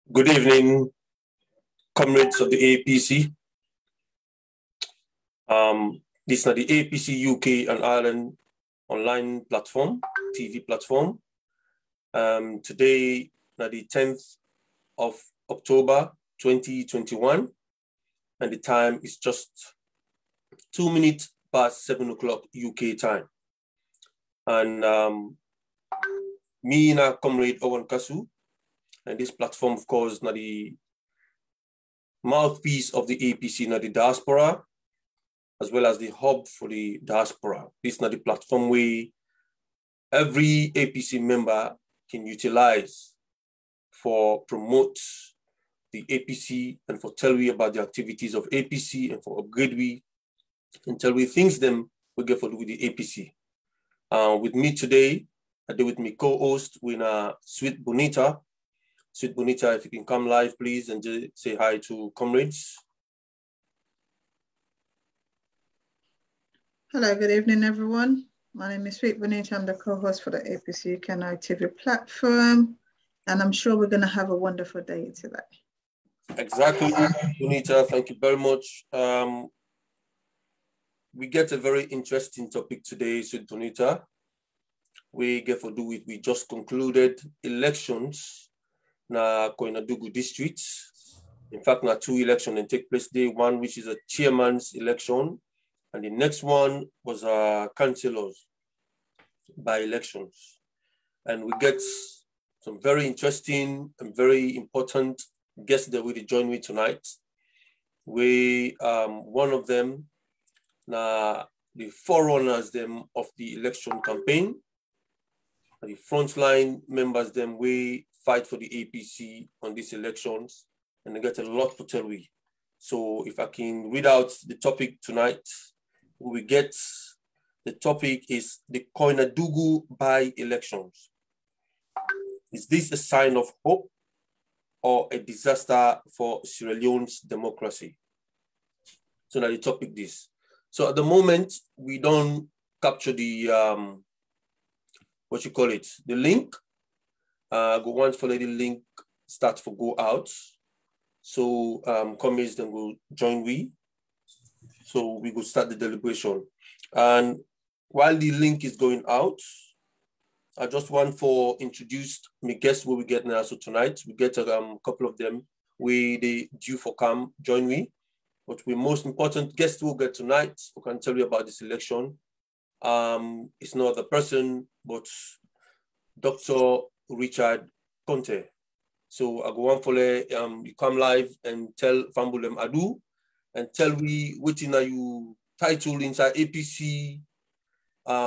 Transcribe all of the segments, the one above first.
Good evening, comrades of the APC. This is the APC UK and Ireland online platform, TV platform. Today, the 10th of October, 2021, and the time is just 2 minutes past 7 o'clock UK time. And me and comrade Owen Kasu, and this platform, of course, na the mouthpiece of the APC, na the diaspora, as well as the hub for the diaspora. This is not the platform where every APC member can utilize for promote the APC and for tell we about the activities of APC and for upgrade we and tell we things them we get for do with the APC. With me today, I do with my co-host, Sweet Bonita. Sweet Bonita, if you can come live, please, and just say hi to comrades. Hello, good evening, everyone. My name is Sweet Bonita. I'm the co-host for the APC UK TV platform, and I'm sure we're going to have a wonderful day today. Exactly, Bonita. Thank you very much. We get a very interesting topic today, Sweet Bonita. We get to do with, we just concluded elections na Koinadugu district. In fact, na 2 elections and take place day one, which is a chairman's election. And the next one was councillors by elections. And we get some very interesting and very important guests that will join me tonight. One of them, the forerunners them of the election campaign, the frontline members them we fight for the APC on these elections, and they get a lot to tell we. So if I can read out the topic tonight, we get the topic is the Koinadugu by-elections. Is this a sign of hope or a disaster for Sierra Leone's democracy? So now the topic is. So at the moment, we don't capture the, the link. Go once for the link start for go out. So comrades then will join we. So we will start the deliberation. And while the link is going out, I just want for introduced my guests where we get now. So tonight we get a couple of them. They due for come join me. But the most important guest we'll get tonight who can tell you about this election. It's no other person but Dr. Richard Conte. So I go on for you come live and tell Fambulem Adu and tell we what in you title inside APC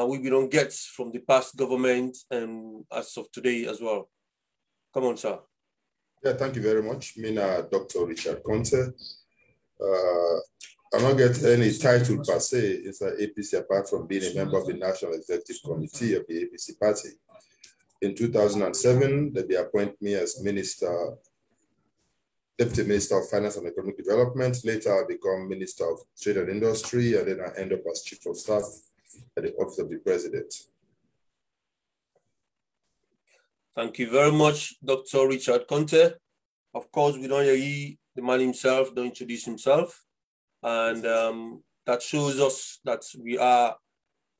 we don't get from the past government and as of today as well. Come on, sir. Yeah, thank you very much. Mina Dr. Richard Conte. I don't get any title per se inside APC apart from being a member of the National Executive Committee of the APC party. In 2007, they appoint me as Deputy Minister of Finance and Economic Development. Later, I become Minister of Trade and Industry, and then I end up as Chief of Staff at the Office of the President. Thank you very much, Dr. Richard Conte. Of course, we don't hear the man himself, don't introduce himself. And that shows us that we are,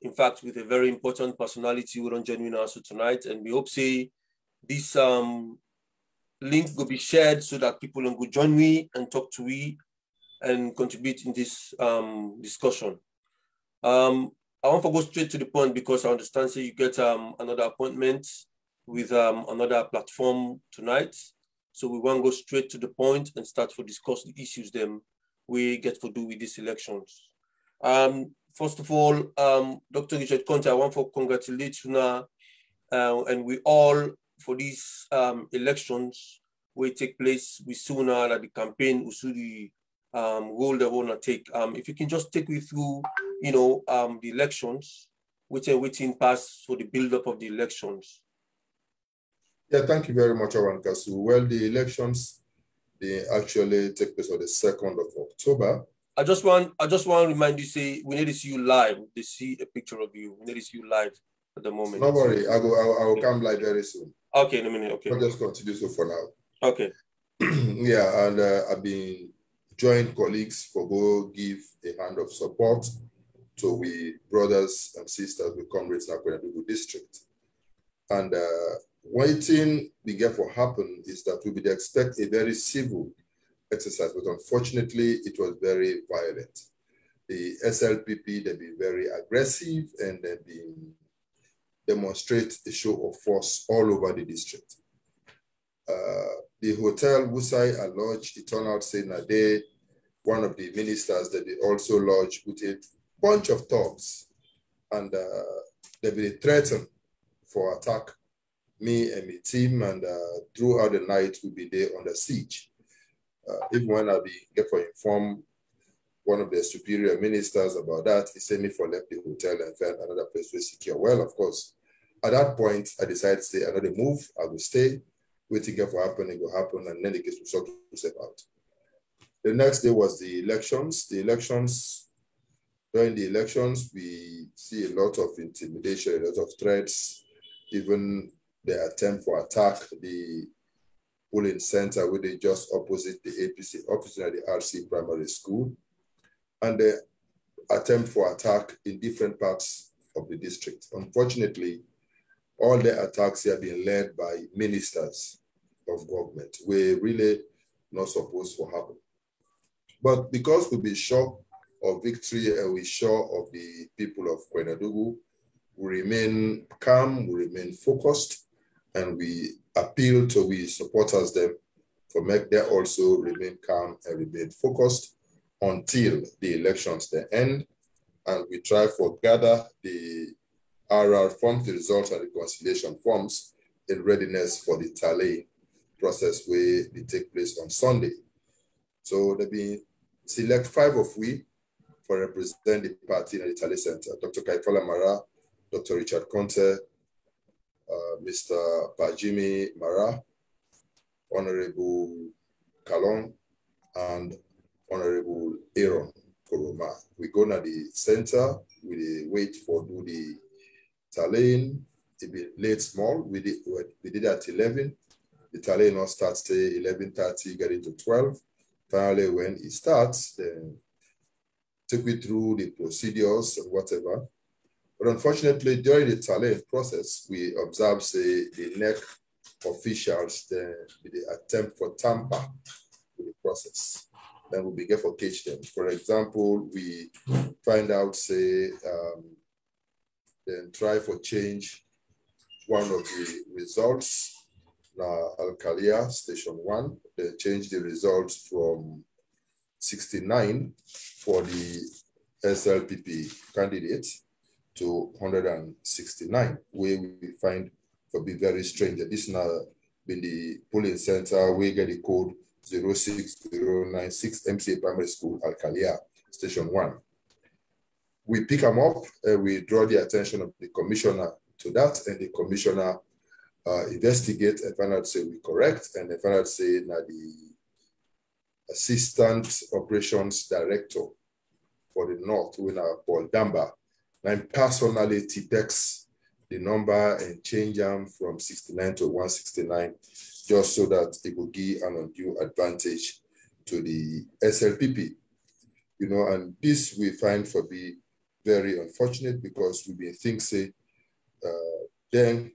in fact, with a very important personality we don't genuine also tonight. And we hope say this link will be shared so that people can go join me and talk to me and contribute in this discussion. I want to go straight to the point because I understand you get another appointment with another platform tonight. So we want to go straight to the point and start to discuss the issues them we get to do with these elections. First of all, Dr. Richard Conte, I want to congratulate you now, and we all for these elections will take place. We soon that the campaign will see the role they want to take. If you can just take me through, the elections, waiting pass for the build-up of the elections. Yeah, thank you very much, Awankasu. Well, the elections, they actually take place on the 2nd of October. I just want to remind you, say we need to see you live. They see a picture of you. We need to see you live at the moment. No worry, I will come live very soon. Okay, in a minute. Okay. I'll just continue so for now. Okay. Yeah, and I've been joined colleagues for go give a hand of support to we brothers and sisters with comrades in Koinadugu district. And one thing we get for happen is that we would expect a very civil exercise, but unfortunately, it was very violent. The SLPP, they've been very aggressive and they've been demonstrate a show of force all over the district. The hotel Wusai Lodge, it turned out saying that one of the ministers that they also lodged with a bunch of thugs, and they've been threatened for attack me and my team, and throughout the night we'll be there under siege. Even when I get for inform one of the superior ministers about that, he sent me for left the hotel and found another place to secure. Well, of course, at that point, I decided to say another move. I will stay, waiting for happen, it will happen, and then the case will sort to step out. The next day was the elections. During the elections, we see a lot of intimidation, a lot of threats, even the attempt for attack the polling center where they just opposite the APC office at the RC primary school, and the attempt for attack in different parts of the district. Unfortunately, all the attacks have been led by ministers of government. We're really not supposed to happen. But because we'll be sure of victory and we're sure of the people of Koinadugu, we remain calm, we remain focused, and we appeal to we supporters them to make them also remain calm and remain focused until the elections they end. And we try to gather the RR forms, the results and reconciliation forms in readiness for the tally process where they take place on Sunday. So they be select 5 of we for represent the party in the tally center: Dr. Kaifola Mara, Dr. Richard Conte, Mr. Bajimi Mara, Honorable Kalon, and Honorable Aaron Koroma. We go to the center, we wait for do the tallying. It be late small. We did at 11. The tallying not starts till 11:30, get into 12. Finally, when it starts, then take me through the procedures and whatever. But unfortunately, during the tallying process, we observed, say, the NEC officials, the attempt for tamper with the process. Then we begin to catch them. For example, we find out, say, then try for change one of the results. Now, Alcalia, Station 1, they changed the results from 69 for the SLPP candidates to 169, where we find to be very strange. That this now in the polling center, we get the code 06096 MCA Primary School, Alcalia, Station 1. We pick them up and we draw the attention of the commissioner to that, and the commissioner investigate and find out say we correct, and they find out say now the assistant operations director for the North, winner Paul Damba, and personally text the number and change them from 69 to 169, just so that it will give an undue advantage to the SLPP. You know, and this we find for be very unfortunate, because we been think say then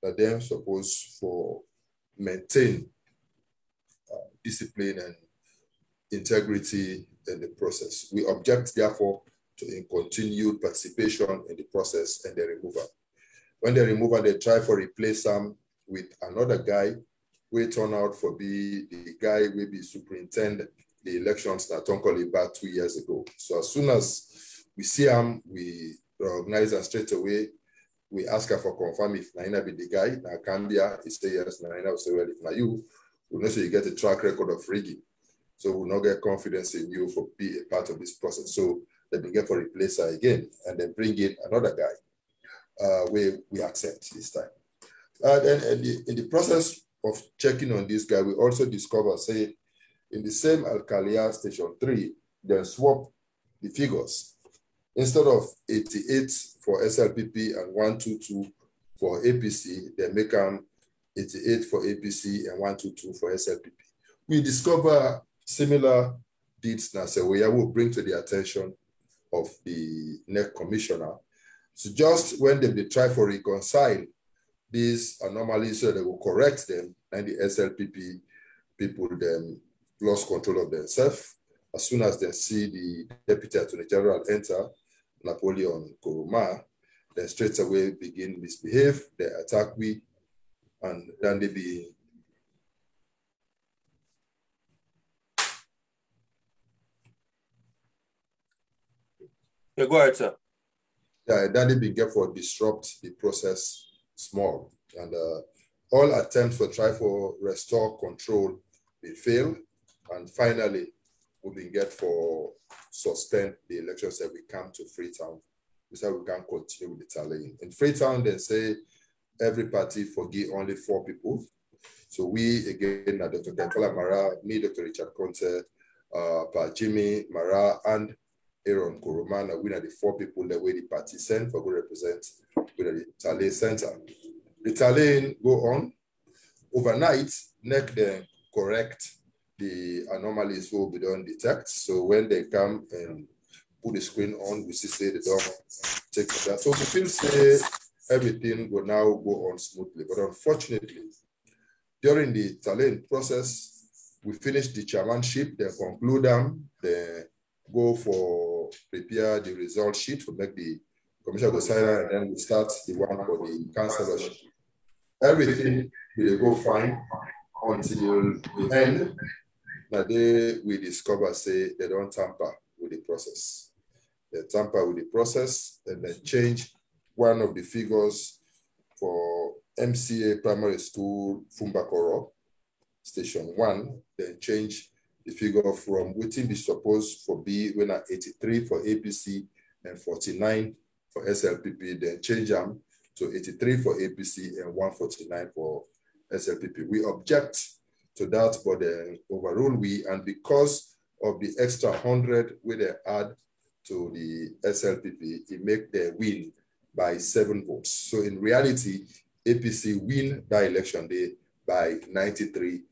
that they're supposed for maintain discipline and integrity in the process. We object, therefore, to continued participation in the process and the removal. When they remove and they try for replace them with another guy, we turn out for be the guy will be superintend the elections that Uncle about 2 years ago. So as soon as we see him, we recognize him straight away. We ask her for confirm if Naina be the guy. Now Cambia, he say yes. Naina will say, well, if now you, we know so you get a track record of rigging. So we'll not get confidence in you for be a part of this process. So they begin for replace her again, and then bring in another guy. We accept this time. Then in the process of checking on this guy, we also discover, say, in the same Alcalia Station 3, they swap the figures. Instead of 88 for SLPP and 122 for APC, they make them 88 for APC and 122 for SLPP. We discover similar deeds now, so we will bring to the attention of the NEC commissioner. So just when they try for reconcile these anomalies, so they will correct them, and the SLPP people then lost control of themselves. As soon as they see the Deputy Attorney General enter, Napoleon Koroma, they straight away begin misbehave, they attack we, and then they be. Yeah, go ahead, sir. Yeah, then they begin for disrupt the process small, and all attempts to try for restore control will fail, and finally we will get for suspend the elections that we come to Freetown. We said we can't continue with the tallying. In Freetown, they say every party forgive only 4 people. So we, again, Dr. Kentola Mara, me, Dr. Richard Conte, Pa Jimmy Mara, and Aaron Koromana, we are the 4 people that we the party sent for go represent with the tally center. The tallying go on. Overnight, NEC then correct the anomalies will be done detect. So when they come and put the screen on, we see say they don't take that. So we feel say everything will now go on smoothly. But unfortunately, during the tallying process, we finish the chairmanship, they conclude them, they go for prepare the result sheet to make the commission go sign, and then we start the one for the councillorship. Everything will go fine until the end. Now we discover, say, they don't tamper with the process. They tamper with the process and then change one of the figures for MCA Primary School, Fumbakoro, Station 1, then change the figure from waiting be supposed for B, when at 83 for APC and 49 for SLPP, then change them to 83 for APC and 149 for SLPP. We object to that, but then overrule we, and because of the extra 100 we they add to the SLPP, it make the win by 7 votes. So in reality, APC win that election day by 93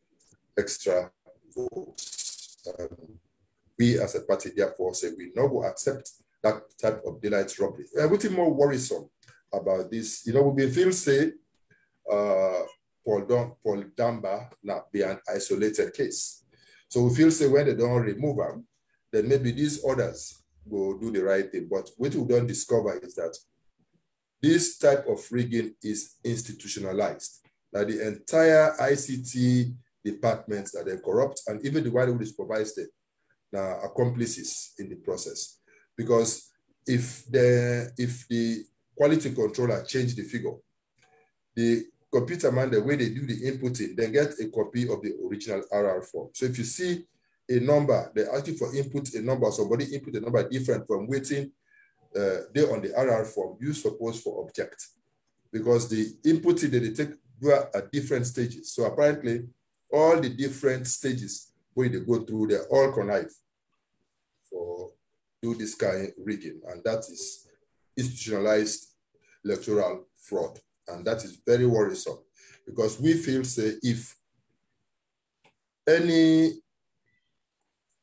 extra votes. We as a party therefore say we no will accept that type of daylight robbery. What's more worrisome about this, you know, we feel say Paul Damba now be an isolated case. So we feel say when they don't remove him, then maybe these others will do the right thing. But what we don't discover is that this type of rigging is institutionalized. That the entire ICT departments that are corrupt, and even the one who supervise them, now accomplices in the process. Because if the quality controller change the figure, the computer man, the way they do the inputting, they get a copy of the original RR form. So if you see a number, they ask you for input a number, somebody input a number different from waiting there on the RR form, you suppose for object, because the inputting that they take at different stages. So apparently, all the different stages where they go through, they're all connived for do this kind of rigging, and that is institutionalized electoral fraud, and that is very worrisome, because we feel, say, if any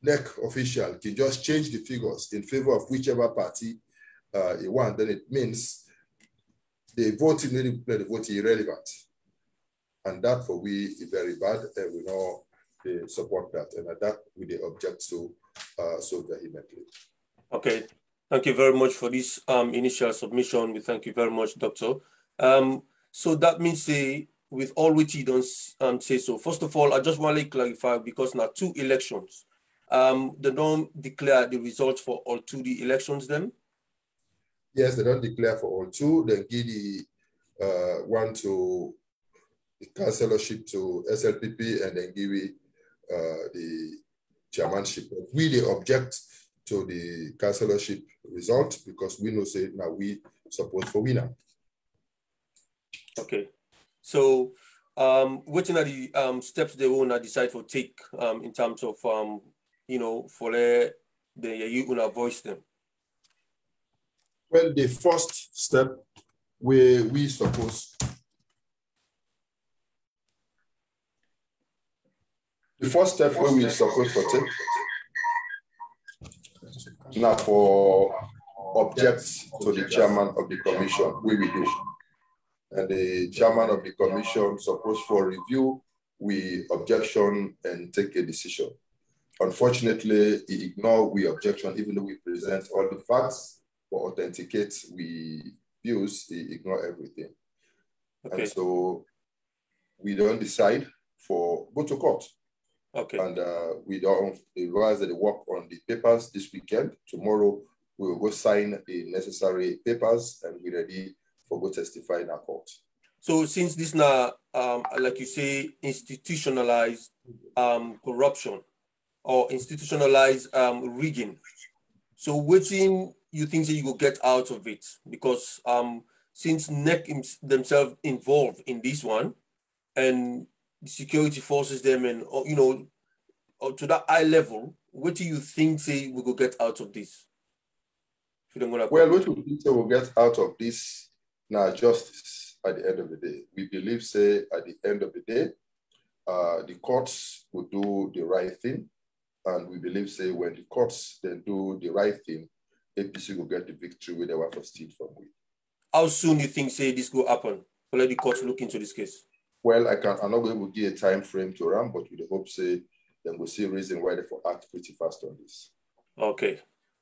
NEC official can just change the figures in favor of whichever party he wants, then it means the voting, the voting irrelevant. And that for we is very bad, and we know they support that, and that we they object to so vehemently. Okay, thank you very much for this initial submission. We thank you very much, Doctor. So that means with all which you don't say so. First of all, I just want to clarify, because now 2 elections, they don't declare the results for all 2 the elections then? Yes, they don't declare for all 2. They give the one to the councillorship to SLPP, and then give it the chairmanship. We they object to the councillorship result, because we know say now we support for winner. Okay, so what are the steps they want to decide for take in terms of you know, for the you want to voice them? Well, the first step where we suppose to take now for object to the chairman of the commission, we will do. And the chairman of the commission supposed for review, we objection and take a decision. Unfortunately, he ignore we objection, even though we present all the facts or authenticate we views, he ignore everything. Okay. And so we don't decide for go to court. Okay. And we don't advise that they work on the papers this weekend. Tomorrow we will go sign the necessary papers and we're ready for go testify in our court. So since this now, like you say, institutionalized corruption or institutionalized rigging, so what thing you think that you will get out of it? Because since NEC themselves involved in this one, and the security forces them, and you know, to that high level, what do you think say we will get out of this? If you don't want to well, what we think we will get out of this now justice at the end of the day. We believe, say, at the end of the day, the courts will do the right thing. And we believe, say, when the courts then do the right thing, APC will get the victory where they were for steal from with. How soon do you think, say, this will happen? Will let the courts look into this case? Well, I'm not going to give a time frame to run, but with the hope, say, then we'll see a reason why they will act pretty fast on this. Okay.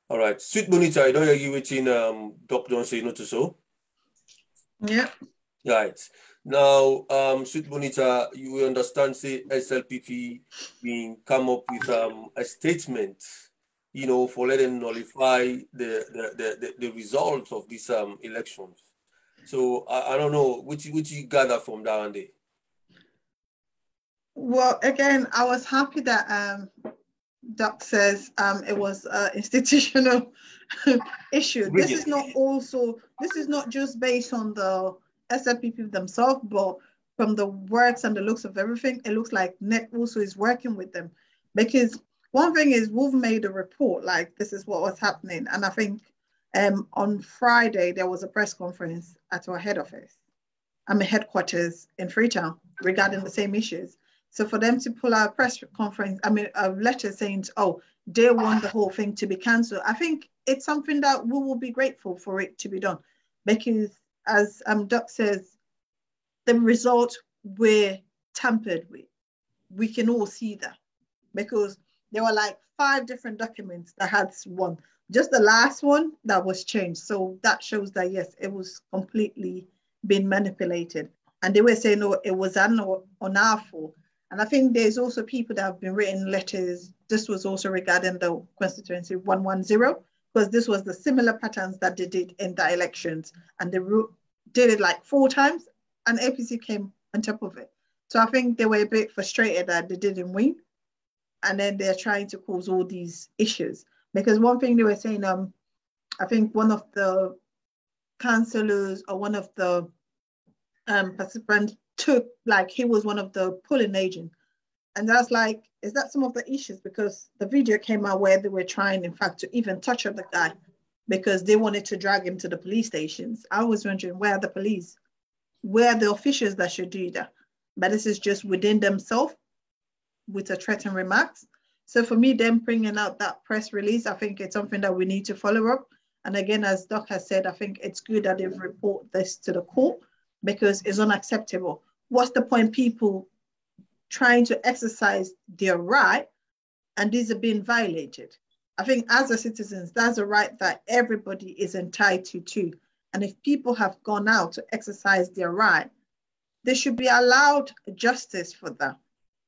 All right. Sweet Bonita, I don't hear you waiting, Doc John say no to so. Yeah. Right. Now, Sweet Bonita, you will understand, say, SLPP being come up with a statement, you know, for letting nullify the results of these elections. So I don't know, which you gather from that one day? Well, again, I was happy that Doc says it was an institutional issue. This is not just based on the SLPP themselves, but from the works and the looks of everything, it looks like NEC also is working with them. Because one thing is we've made a report, like this is what was happening. And I think on Friday, there was a press conference at our headquarters in Freetown regarding the same issues. So for them to pull out a press conference, a letter saying, oh, they want the whole thing to be cancelled, I think it's something that we will be grateful for it to be done. Because as Doc says, the results were tampered with. We can all see that. Because there were like 5 different documents that had one. Just the last one that was changed. So that shows that, yes, it was completely been manipulated. And they were saying, no, it was on our fault. And I think there's also people that have been written letters. This was also regarding the constituency 110, because this was the similar patterns that they did in the elections. And they did it like 4 times, and APC came on top of it. So I think they were a bit frustrated that they didn't win. And then they're trying to cause all these issues. Because one thing they were saying, I think one of the councillors or one of the participants took, like, he was one of the polling agents. And that's like, is that some of the issues? Because the video came out where they were trying, in fact, to even touch the guy because they wanted to drag him to the police stations. I was wondering, where are the police? Where are the officials that should do that? But this is just within themselves with a threatened remarks. So for me, them bringing out that press release, I think it's something that we need to follow up. And again, as Doc has said, I think it's good that they've reported this to the court because it's unacceptable. What's the point people trying to exercise their right and these are being violated? I think as a citizens, that's a right that everybody is entitled to. And if people have gone out to exercise their right, they should be allowed justice for that.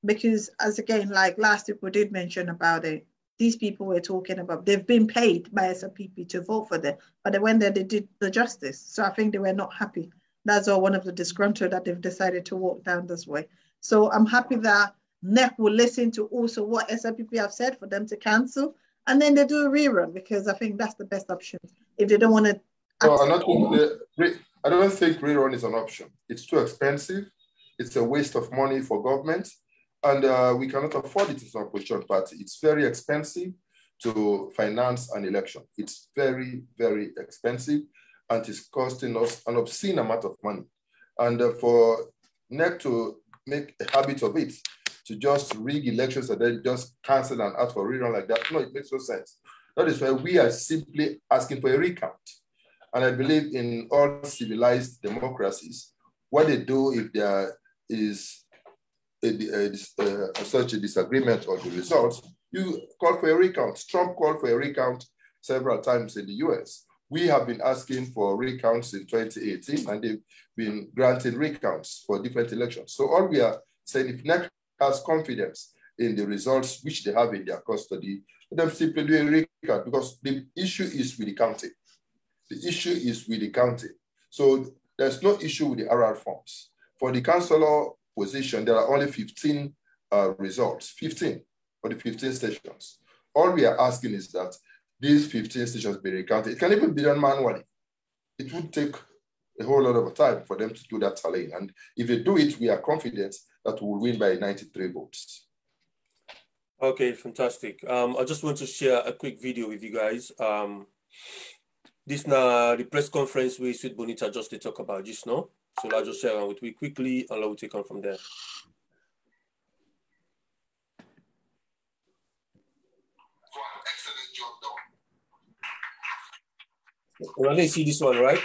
Because as again, like last week we did mention about it, these people we're talking about, they've been paid by SLPP to vote for them, but they went there, they did the justice. So I think they were not happy. That's all one of the disgruntled that they've decided to walk down this way. So I'm happy that NEC will listen to also what SLPP have said for them to cancel, and then they do a rerun, because I think that's the best option. If they don't want to. No, I don't think rerun is an option. It's too expensive. It's a waste of money for government. And we cannot afford it as an opposition party. It's very expensive to finance an election. It's very, very expensive, and it's costing us an obscene amount of money. And for NEC to make a habit of it, to just rig elections and then just cancel and ask for a rerun like that, no, it makes no sense. That is why we are simply asking for a recount. And I believe in all civilized democracies, what they do if there is such a disagreement on the results, you call for a recount. Trump called for a recount several times in the US. We have been asking for recounts in 2018, and they've been granting recounts for different elections. So all we are saying, if NEC has confidence in the results which they have in their custody, let them simply do a recount, because the issue is with the county. The issue is with the county. So there's no issue with the RR forms. For the councillor position, there are only 15 results, 15 for the 15 stations. All we are asking is that these 15 stations be recounted. It can even be done manually. It would take a whole lot of time for them to do that, Salone. And if they do it, we are confident that we will win by 93 votes. Okay, fantastic. I just want to share a quick video with you guys. This now the press conference we Sweet Bonita just to talk about just now. So I'll just share with you quickly, and I will take on from there. Excellent job done. Well, let's see this one, right?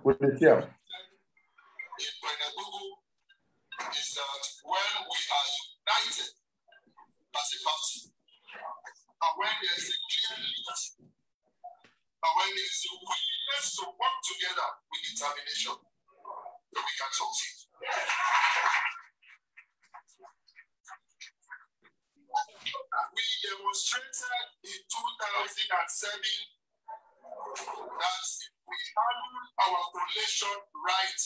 With the team. In Koinadugu is that when we are united as a party, and when there is a clear leadership, and when there is a willingness to work together with determination, we can succeed. We demonstrated in 2007 that if we handle our coalition right,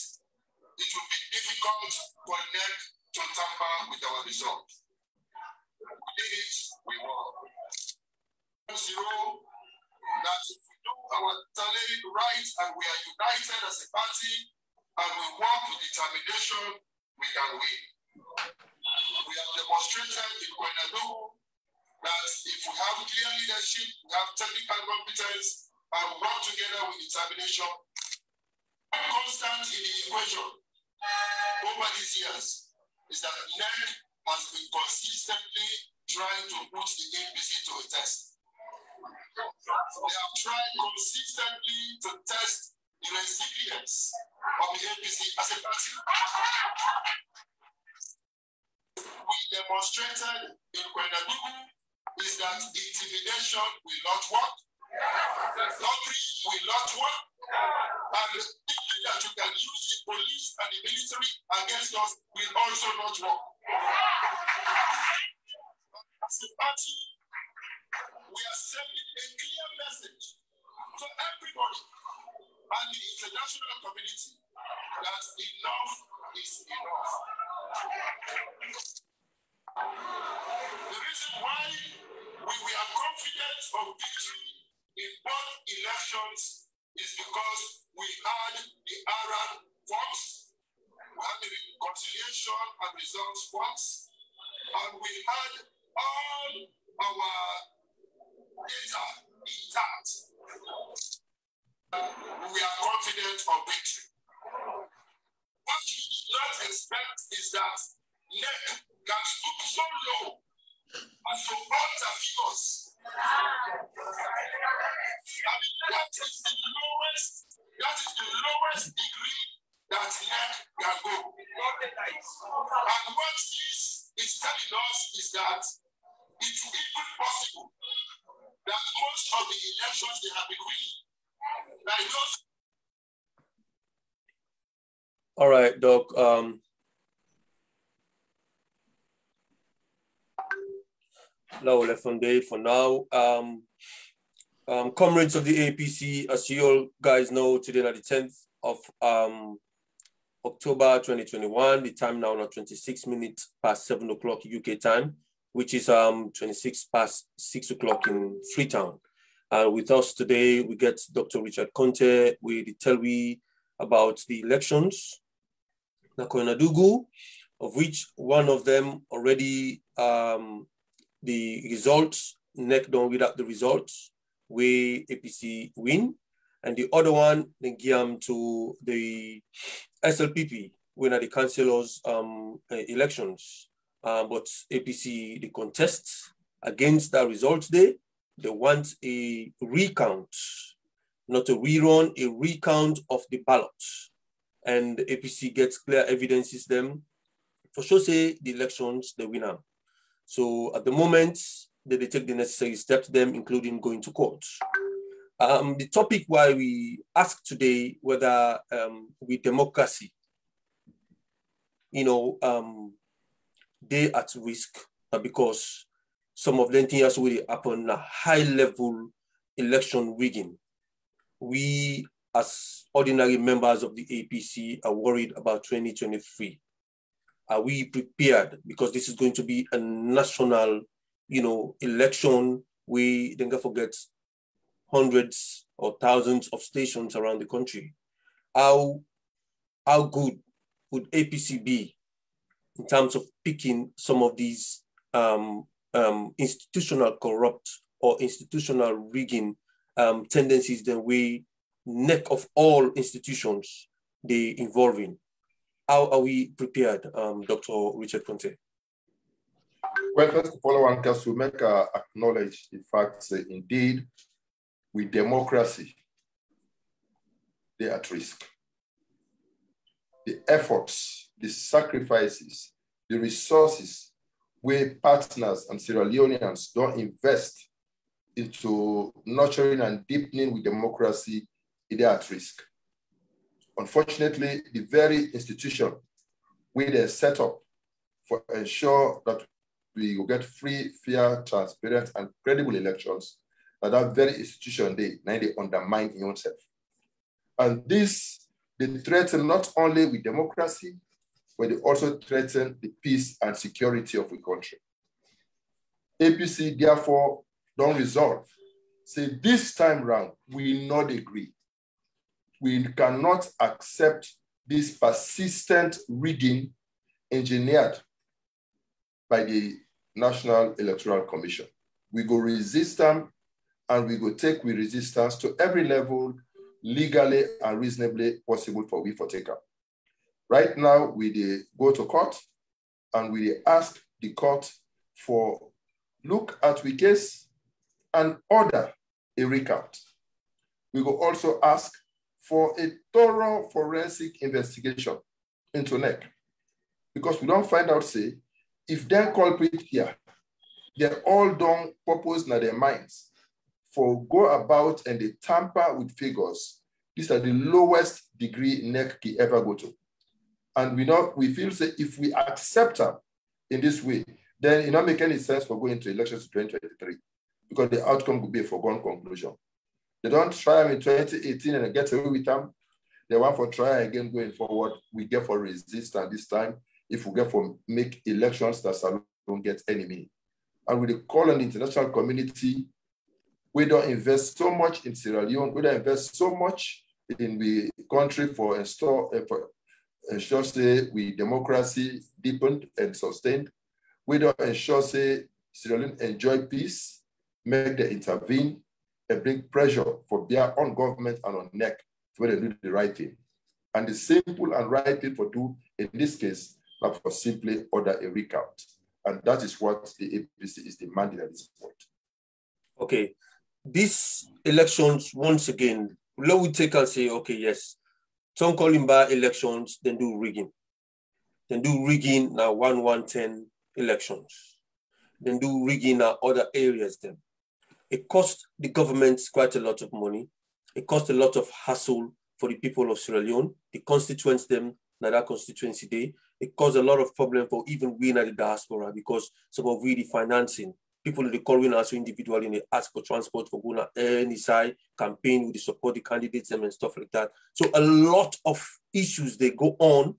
it will be difficult for NEC to tamper with our results. We did it, we won. That if we do our talent right and we are united as a party and we work with determination, we can win. We have demonstrated in Koinadugu that if we have clear leadership, we have technical competence, and we work together with determination, constant in the equation over these years is that NEC has been consistently trying to put the APC to a test. They have tried consistently to test the resilience of the APC as a party. We demonstrated in Koinadugu is that intimidation will not work, lottery will not work, and thinking that you can use the police and the military against us will also not work. As a party, we are sending a clear message to everybody and the international community that enough is enough. The reason why we are confident of victory in both elections is because we had the Arab forms, we had the reconciliation and results forms, and we had all our data intact. We are confident of victory. What we did not expect is that NEC can stoop so low as to alter figures. I mean, that is the lowest degree that NEC can go. And what this is telling us is that it's even possible that most of the elections they have been winning, like those. All right, Doc. Now left on day for now. Comrades of the APC, as you all guys know, today on the 10th of October 2021, the time now at 26 minutes past 7 o'clock UK time, which is 26 past 6 o'clock in Freetown. With us today, we get Dr. Richard Conte with the tell we about the elections, the Koinadugu, of which one of them already the results, NEC done without the results, where APC win, and the other one, they give to the SLPP, winner the councillors elections. But APC, the contest against that result they want a recount, not a rerun, a recount of the ballot. And the APC gets clear evidences them for sure say the elections, the winner. So at the moment, they take the necessary steps, them including going to court. The topic why we ask today whether with democracy, they at risk because some of them things will happen a high-level election rigging. We, as ordinary members of the APC, are worried about 2023. Are we prepared? Because this is going to be a national, election. We don't forget hundreds or thousands of stations around the country. How good would APC be in terms of picking some of these institutional corrupt or institutional rigging tendencies that we neck of all institutions they involve in? How are we prepared, Dr. Richard Conte? Well, first of all, one has to acknowledge the fact that indeed, with democracy, they are at risk. The efforts, the sacrifices, the resources where partners and Sierra Leoneans don't invest into nurturing and deepening with democracy, they are at risk. Unfortunately, the very institution where they're set up for ensure that we will get free, fair, transparent, and credible elections, that very institution, they undermine in yourself. And this, they threaten not only with democracy, but they also threaten the peace and security of the country. APC, therefore, don't resolve. Say, this time round, we not agree. We cannot accept this persistent rigging engineered by the National Electoral Commission. We go resist them, and we go take with resistance to every level legally and reasonably possible for we for take up. Right now, we go to court and we ask the court for look at the case and order a recount. We will also ask for a thorough forensic investigation into NEC, because we don't find out, say, if they're culprit here, they're all done purpose in their minds for go about and they tamper with figures. These are the lowest degree NEC can ever go to. And we feel say if we accept them in this way, then it don't make any sense for going to elections in 2023, because the outcome would be a foregone conclusion. They don't try them in 2018 and get away with them. They want for try again going forward. We get for resistance this time. If we get for make elections that Salone don't get any meaning. And with the call on the international community, we don't invest so much in Sierra Leone. We don't invest so much in the country for ensure say we democracy deepened and sustained. We don't ensure say Sierra Leone enjoy peace, make them intervene, and bring pressure for their own government and on neck when they do the right thing. And the simple and right thing for do in this case, not for simply order a recount. And that is what the APC is demanding at this point. Okay. These elections, once again, let we take and say, okay, yes, some calling by elections, then do rigging. Then do rigging now 1-1-10 elections. Then do rigging now other areas then. It costs the government quite a lot of money. It costs a lot of hassle for the people of Sierra Leone, the constituents them, now that constituency day. It caused a lot of problem for even we in the diaspora because some of we the financing, people they call us individually and they ask for transport for going any side, campaign with the support the candidates and stuff like that. So a lot of issues they go on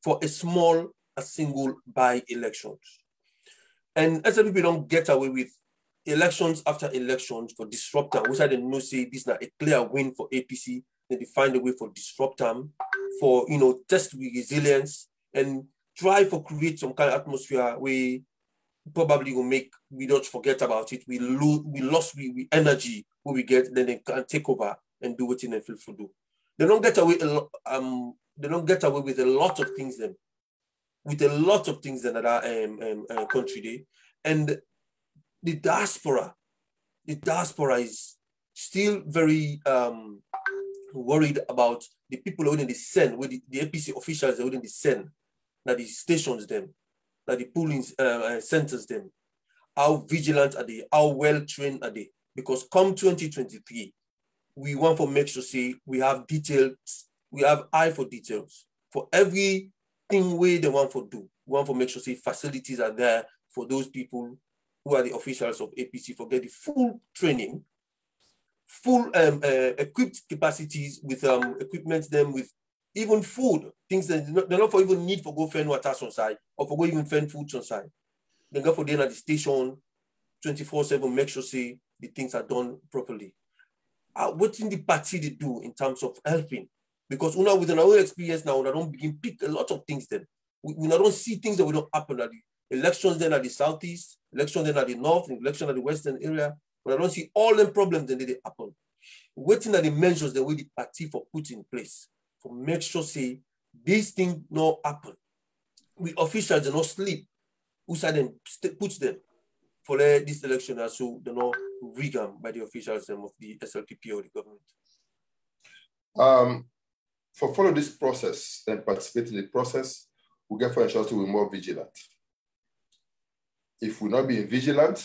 for a single by-elections. And as people don't get away with elections after elections for disrupt them, which I didn't know say this is not a clear win for APC, then they find a way for disrupt them, for test with resilience and try for create some kind of atmosphere where probably will make we don't forget about it. We lost energy when we get, then they can take over and do what in and feel to do. They don't get away they don't get away with a lot of things then. With a lot of things in that country day. And the diaspora is still very worried about the people within the Sen, with the APC officials within the Sen, that the stations them, that the polling centers them. How vigilant are they? How well trained are they? Because come 2023, we want to make sure say we have details, we have eye for details for everything way they want to do. We want to make sure say facilities are there for those people who are the officials of APC for get the full training, full equipped capacities with equipment, them with even food, things that they're not for even need for go fend water on side or for go even fend food on side. They go for dinner at the station 24/7, make sure say the things are done properly. What in the party they do in terms of helping? Because with our own experience now, we don't begin pick a lot of things then. We don't see things that we don't happen at the elections then at the southeast, elections then at the north, election at the western area. But I don't see all them problems then they happen. Waiting at the measures the way the party for put in place for make sure say these things not happen. We officials do not sleep. Who said them puts them for this election so they're not rigged by the officials of the SLPP or the government. For follow this process and participate in the process, we get for ensure to be more vigilant. If we not being vigilant,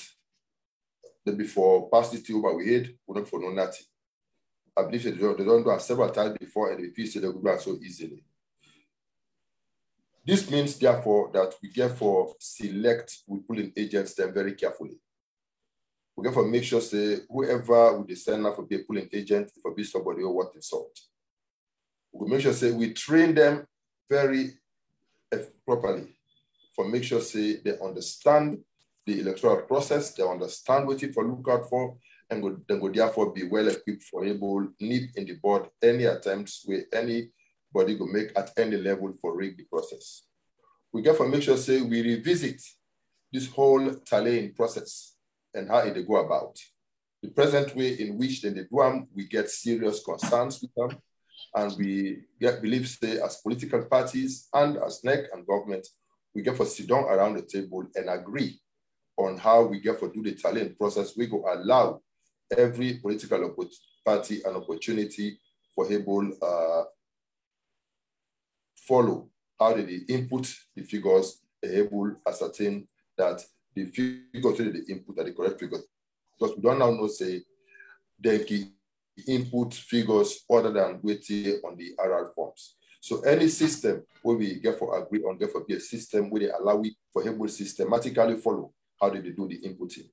then before pass this over we head, we not for no nothing. I believe they don't do it several times before and they feel they go so easily. This means therefore that we get for select we pulling agents them very carefully. We get for make sure say whoever we send out for be a pulling agent for be somebody who want insult. We make sure say we train them very properly for make sure say they understand the electoral process, they understand what it for look out for, and then go therefore be well equipped for able nip in the board any attempts where anybody go make at any level for rig the process. We get for make sure say we revisit this whole tallying process and how it go about. The present way in which then they do them, we get serious concerns with them, and we believe say as political parties and as NEC and government, we get for sit down around the table and agree on how we get for do the tallying process. We go allow every political party an opportunity for able follow how they input the figures, able ascertain that the figures to the input are the correct figures. Because we don't now know say they input figures other than waiting on the RR forms. So any system where we get for agree on get for be a system where they allow it for able systematically follow how did they do the inputting.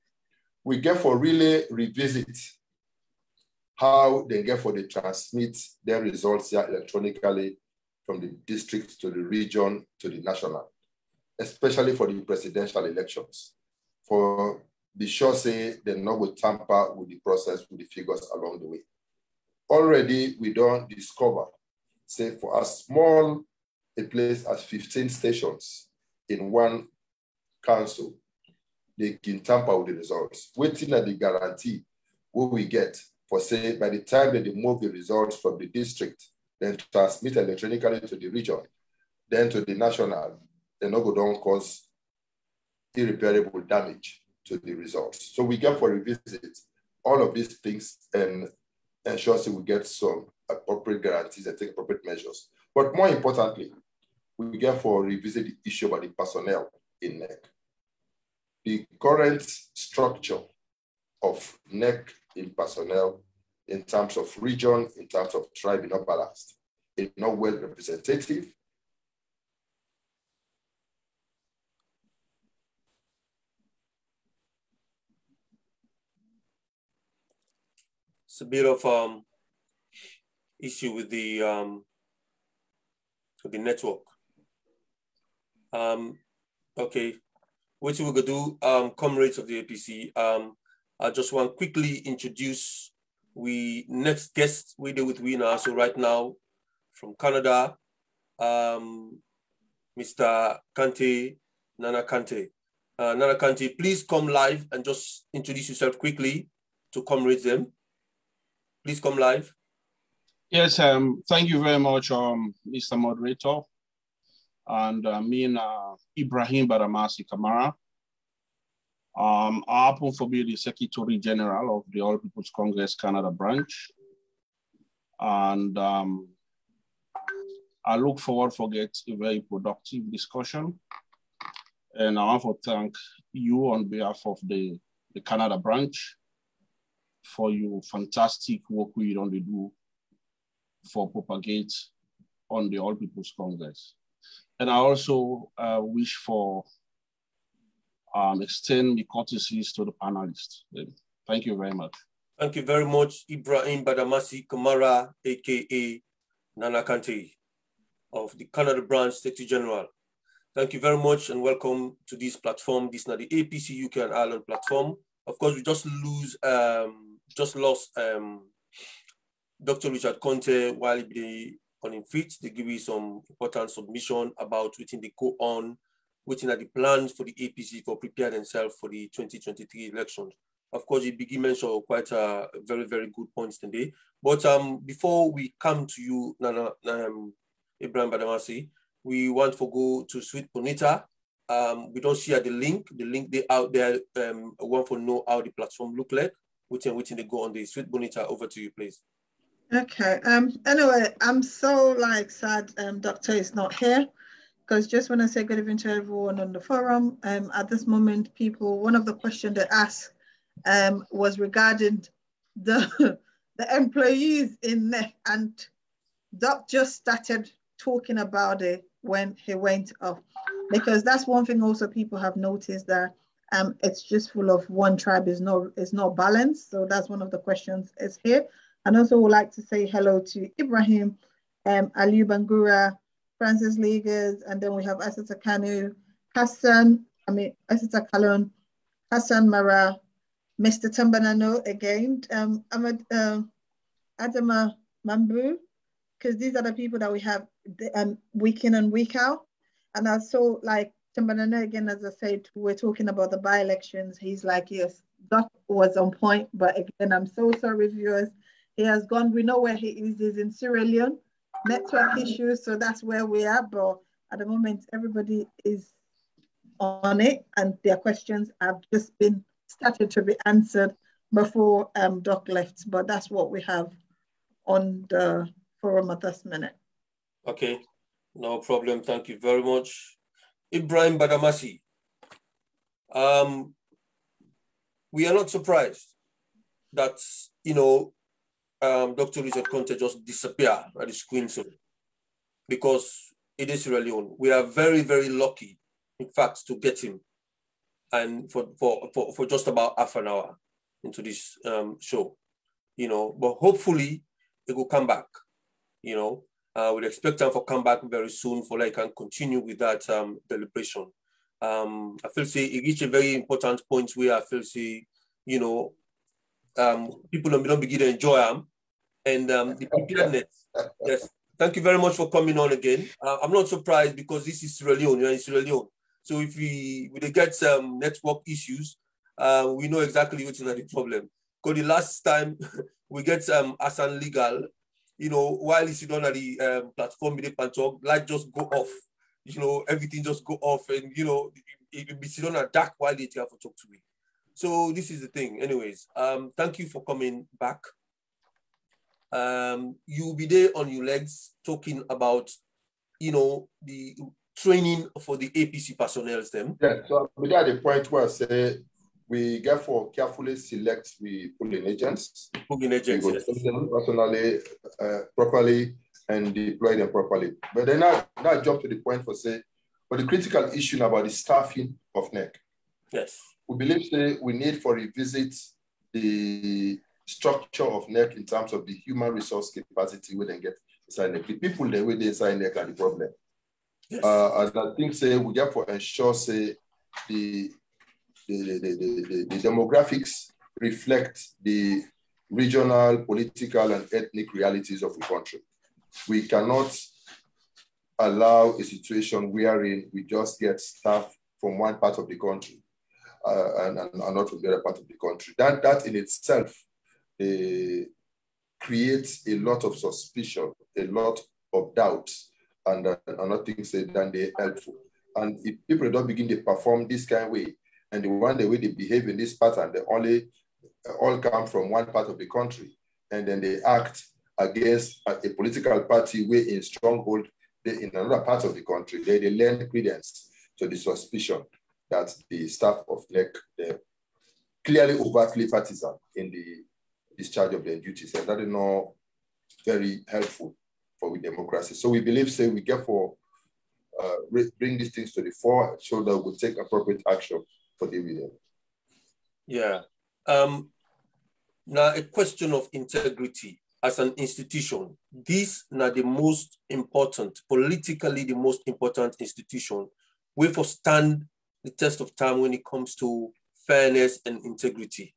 We get for really revisit how they get for the transmit their results here electronically from the district to the region to the national, especially for the presidential elections. For be sure say they not will tamper with the process, with the figures along the way. Already we don't discover, say for as small a place as 15 stations in one council, they can tamper with the results. Waiting at the guarantee what we get for say by the time that they move the results from the district, then transmit electronically to the region, then to the national, they no go down cause irreparable damage to the results. So we get for revisit all of these things and ensure that we get some appropriate guarantees and take appropriate measures. But more importantly, we get for revisit the issue about the personnel in NEC. The current structure of NEC in personnel in terms of region, in terms of tribe, is not balanced. It's not well representative. It's a bit of issue with the network. Okay, what we gonna do, comrades of the APC. I just want to quickly introduce we next guest we do with we now. So right now from Canada, Mr. Kante, Nana Kante. Nana Kante, please come live and just introduce yourself quickly to comrades them. Please come live. Yes, thank you very much, Mr. Moderator. And me and Ibrahim Badamasi Kamara. I happen to be the Secretary General of the All People's Congress Canada branch. And I look forward to get a very productive discussion. And I want to thank you on behalf of the Canada branch for your fantastic work we don't do for propagate on the All People's Congress. And I also wish for extend the courtesies to the panelists. Thank you very much. Thank you very much, Ibrahim Badamasi Kamara, aka Nana Kante of the Canada branch Secretary General. Thank you very much and welcome to this platform. This is not the APC UK and Ireland platform. Of course, we just lost Dr. Richard Conte while he be on in fit. They give you some important submission about waiting they go on, waiting at the plans for the APC for prepare themselves for the 2023 elections. Of course, he begin mention quite a very, very good points today. But before we come to you, Nana, Ibrahim Badamasi, we want to go to Sweet Bonita. We don't share the link they out there. Want to know how the platform look like. Waiting they go on the Sweet Bonita. Over to you, please. Okay. Anyway, I'm so sad Doctor is not here, because just want to say good evening to everyone on the forum. At this moment, one of the questions they asked was regarding the employees in NEC, and Doc just started talking about it when he went off, because that's one thing also people have noticed, that it's just full of one tribe is not balanced. So that's one of the questions is here. And also would like to say hello to Ibrahim, Ali Bangura, Francis Ligas, and then we have Asita Kanu, Asita Kalon, Hassan Mara, Mr. Tambanano again, Adama Mambu, because these are the people that we have week in and week out. And also Tambanano again, as I said, we're talking about the by-elections. He's like, yes, that was on point, but again, I'm so sorry, viewers. He has gone, we know where he is. He's in Sierra Leone, network issues, so that's where we are. But at the moment, everybody is on it, and their questions have just been started to be answered before Doc left. But that's what we have on the forum at this minute. Okay, no problem. Thank you very much. Ibrahim Badamasi. We are not surprised that, Dr. Richard Conte just disappeared at the screen soon, because it is Sierra Leone. We are very, very lucky, in fact, to get him, and for just about half an hour into this show. you know, but hopefully it will come back, you know. We'll expect them for come back very soon for like can continue with that deliberation. I feel say it reached a very important point where I feel say, you know, people don't begin to enjoy them, and the preparedness. Yes, thank you very much for coming on again. I'm not surprised because this is Sierra Leone, you're in Sierra Leone. So if we get some network issues, we know exactly what's the problem. Because the last time we get Asan Legal, you know, while he's on the platform, light just go off. You know, everything just go off, and you know, it will be sitting on a dark while they have to talk to me. So this is the thing. Anyways, thank you for coming back. You'll be there on your legs talking about, you know, the training for the APC personnel. Them. Yeah, so we are at the point where I say we therefore carefully select the polling agents. Polling agents, we will train them personally, properly, and deploy them properly. But then now jump to the point for say, for the critical issue about the staffing of NEC. Yes. We believe say we need for revisit the structure of NEC in terms of the human resource capacity we then get inside NEC. The people that we inside NEC are the problem. Yes. And I think say we therefore ensure say the demographics reflect the regional, political, and ethnic realities of the country. We cannot allow a situation wherein we just get staff from one part of the country and not from the other part of the country. That in itself creates a lot of suspicion, a lot of doubts, and not things that they're helpful. And if people don't begin to perform this kind of way, and the way they behave in this pattern, they only all come from one part of the country, and then they act against a political party where in stronghold in another part of the country. They lend credence to the suspicion that the staff of NEC clearly overtly partisan in the discharge of their duties, and that is not very helpful for the democracy. So we believe, say, we get for bring these things to the fore so that we'll take appropriate action for the video. Yeah. Now, a question of integrity as an institution. This is now the most important, politically the most important institution. We for stand the test of time when it comes to fairness and integrity.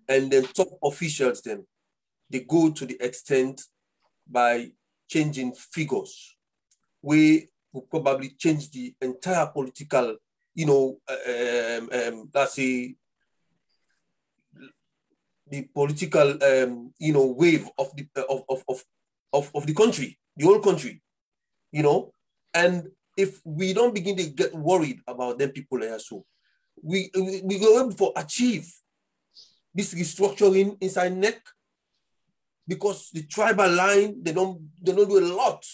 And then top officials then, they go to the extent by changing figures. We will probably change the entire political, you know, let's say, the political, you know, wave of the country, the whole country, you know. And if we don't begin to get worried about them people there, so we go able to achieve this restructuring inside NEC, because the tribal line, they don't do a lot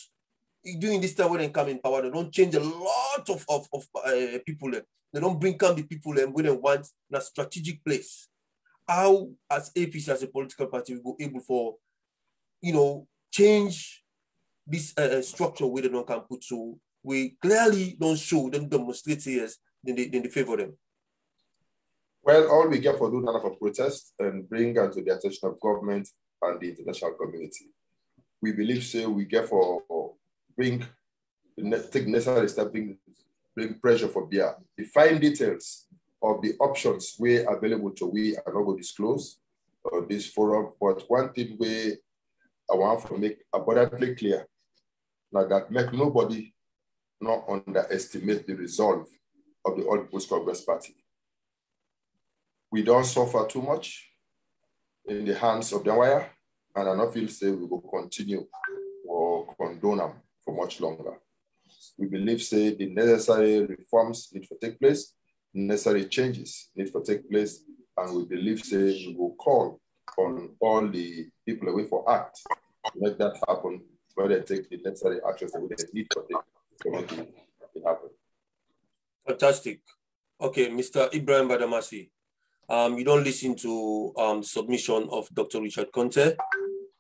during this time when they come in power. They don't change a lot of people there. They don't bring down the people there when they want in a strategic place. How, as APC, as a political party, we go able for, you know, change this structure where they don't can put. So we clearly don't show them, demonstrate here, then they favor them. Well, all we get for doing none of a protest and bring to the attention of government and the international community. We believe, say, we get for take necessary steps, bring pressure for BIA. The fine details of the options we available to we are not going to disclose on this forum, but one thing we I want to make abundantly clear, now that make nobody not underestimate the resolve of the All People's Congress Party. We don't suffer too much in the hands of the wire, and I don't feel say we will continue or condone them for much longer. We believe say the necessary reforms need to take place, necessary changes need to take place, and we believe say we will call on all the people away for act to make that happen, where they take the necessary actions that we need to take to make it happen. Fantastic. Okay, Mr. Ibrahim Badamasi. You don't listen to submission of Dr. Richard Conte.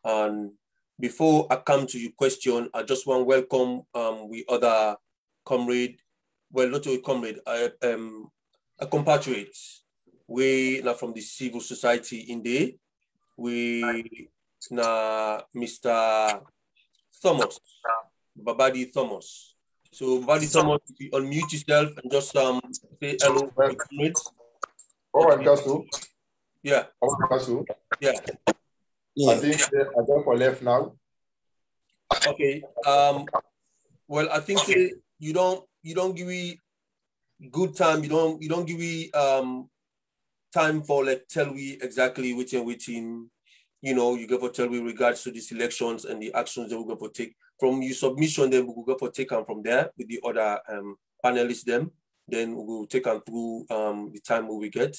And before I come to your question, I just want to welcome we other comrade, well, not a comrade, a compatriot. We are from the civil society in there. we na Mr. Thomas, Babadi Thomas. So Babadi Thomas, if you unmute yourself and just say hello to the comrades. Yeah. Yeah. I think I go for left now. Okay. Well, I think you don't give me good time. You don't give me time for like tell we exactly which you go for tell we regards to these elections and the actions that we're going to take from your submission. Then we'll go for take them from there with the other panelists. Then we'll take them through the time we get.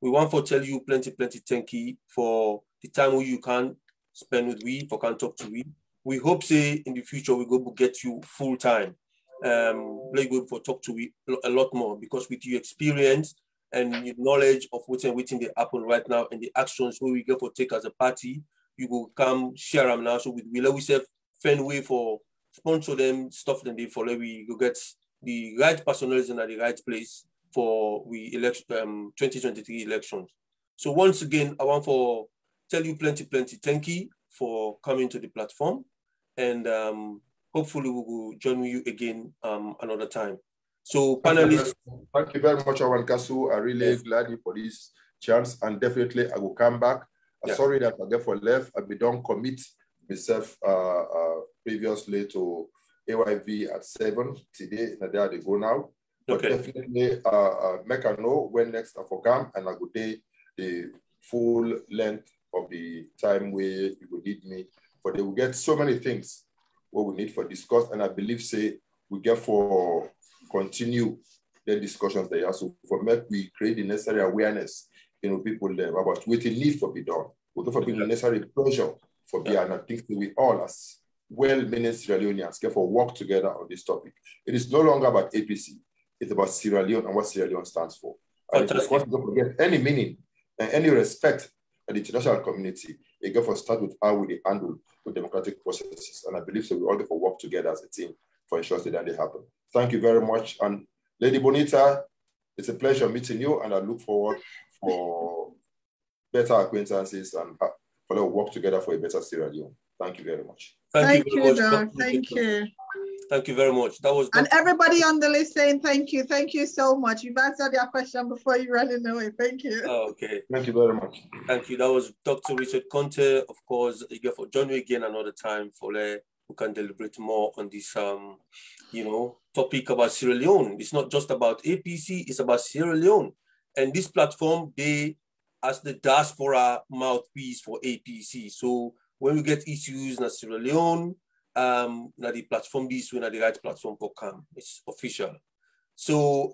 We want to tell you plenty thank you for the time you can spend with we for can talk to we. We hope say in the future we go get you full time. Like we for talk to we a lot more because with your experience and your knowledge of what's they happen right now and the actions we go for take as a party, you will come share them now. So we say find way for sponsor them stuff then they follow we go get the right personnel in the right place for we election 2023 elections. So once again, I want to tell you plenty thank you for coming to the platform, and hopefully we will join you again another time. So panelists, thank you very much, Awan Kasu. I'm really glad for this chance, and definitely I will come back. Sorry that I therefore left. I don't commit myself previously to AYV at 7 today. There they go now. But definitely make a know when next I will come, and I will take the full length of the time where you will need me. But they will get so many things what we need for discuss, and I believe say we get for continue the discussions there. So for me, we create the necessary awareness, people there about what it needs to be done. We go for the necessary pressure for be and I think we all as well-meaning Sierra Leoneans get for work together on this topic. It is no longer about APC. It's about Sierra Leone and what Sierra Leone stands for. And if you want to forget any meaning and any respect in the international community, it goes for start with how we handle with democratic processes. And I believe so we all get for work together as a team for ensuring that they happen. Thank you very much. And Lady Bonita, it's a pleasure meeting you, and I look forward for better acquaintances and for work together for a better Sierra Leone. Thank you very much. Thank you, Doc. Thank you. Thank you very much. That was and everybody on the list saying thank you. Thank you so much. You've answered your question before you really know it. Thank you. Oh, okay. Thank you very much. Thank you. That was Dr. Richard Conte. Of course, you get for join me again another time for we can deliberate more on this topic about Sierra Leone. It's not just about APC, it's about Sierra Leone. And this platform, they as the diaspora mouthpiece for APC. So when we get issues in Sierra Leone, now the platform this way, now the right platform for come. It's official. So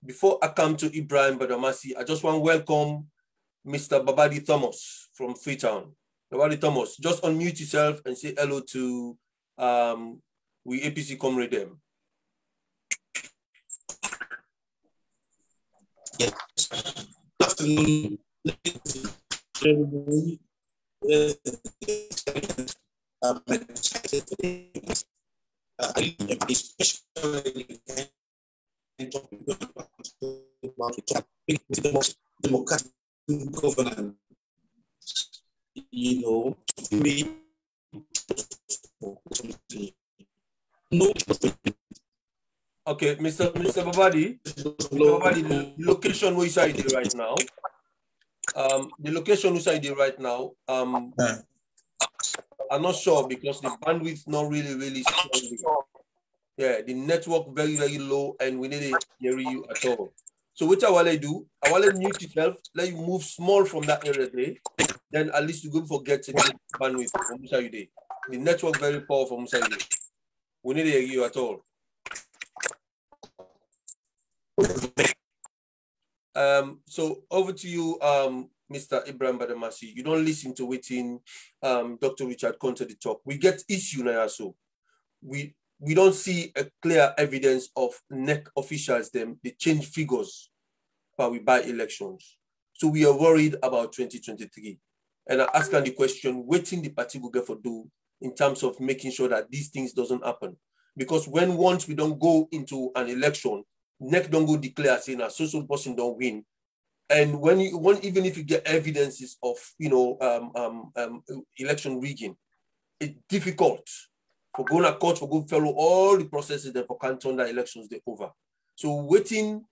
before I come to Ibrahim Badamasi, I just want to welcome Mr. Babadi Thomas from Freetown. Babadi Thomas, just unmute yourself and say hello to we APC comrade them. Yes. Good afternoon. I'm excited about the most democratic governance, Okay, Mr. Babadi, the location where you are right now. The location where you are right now. I'm not sure because the bandwidth not really strong. Yeah, the network very low, and we need to hear you at all. So what I want to do, I want to mute yourself, let you move small from that area there. Then at least you go forget to get bandwidth from Musaide. The network very powerful from Musaide. We need to hear you at all. So over to you, Mr. Ibrahim Badamasi. You don't listen to waiting Dr. Richard Conte the talk. We get issue now, so we don't see a clear evidence of NEC officials them they change figures but we buy elections. So we are worried about 2023. And I ask the question, waiting the party will get for do in terms of making sure that these things doesn't happen. Because once we don't go into an election, NEC don't go declare saying a social person don't win, And even if you get evidences of, election rigging, it's difficult for going to court, for going follow all the processes that for canton that elections they over. So waiting,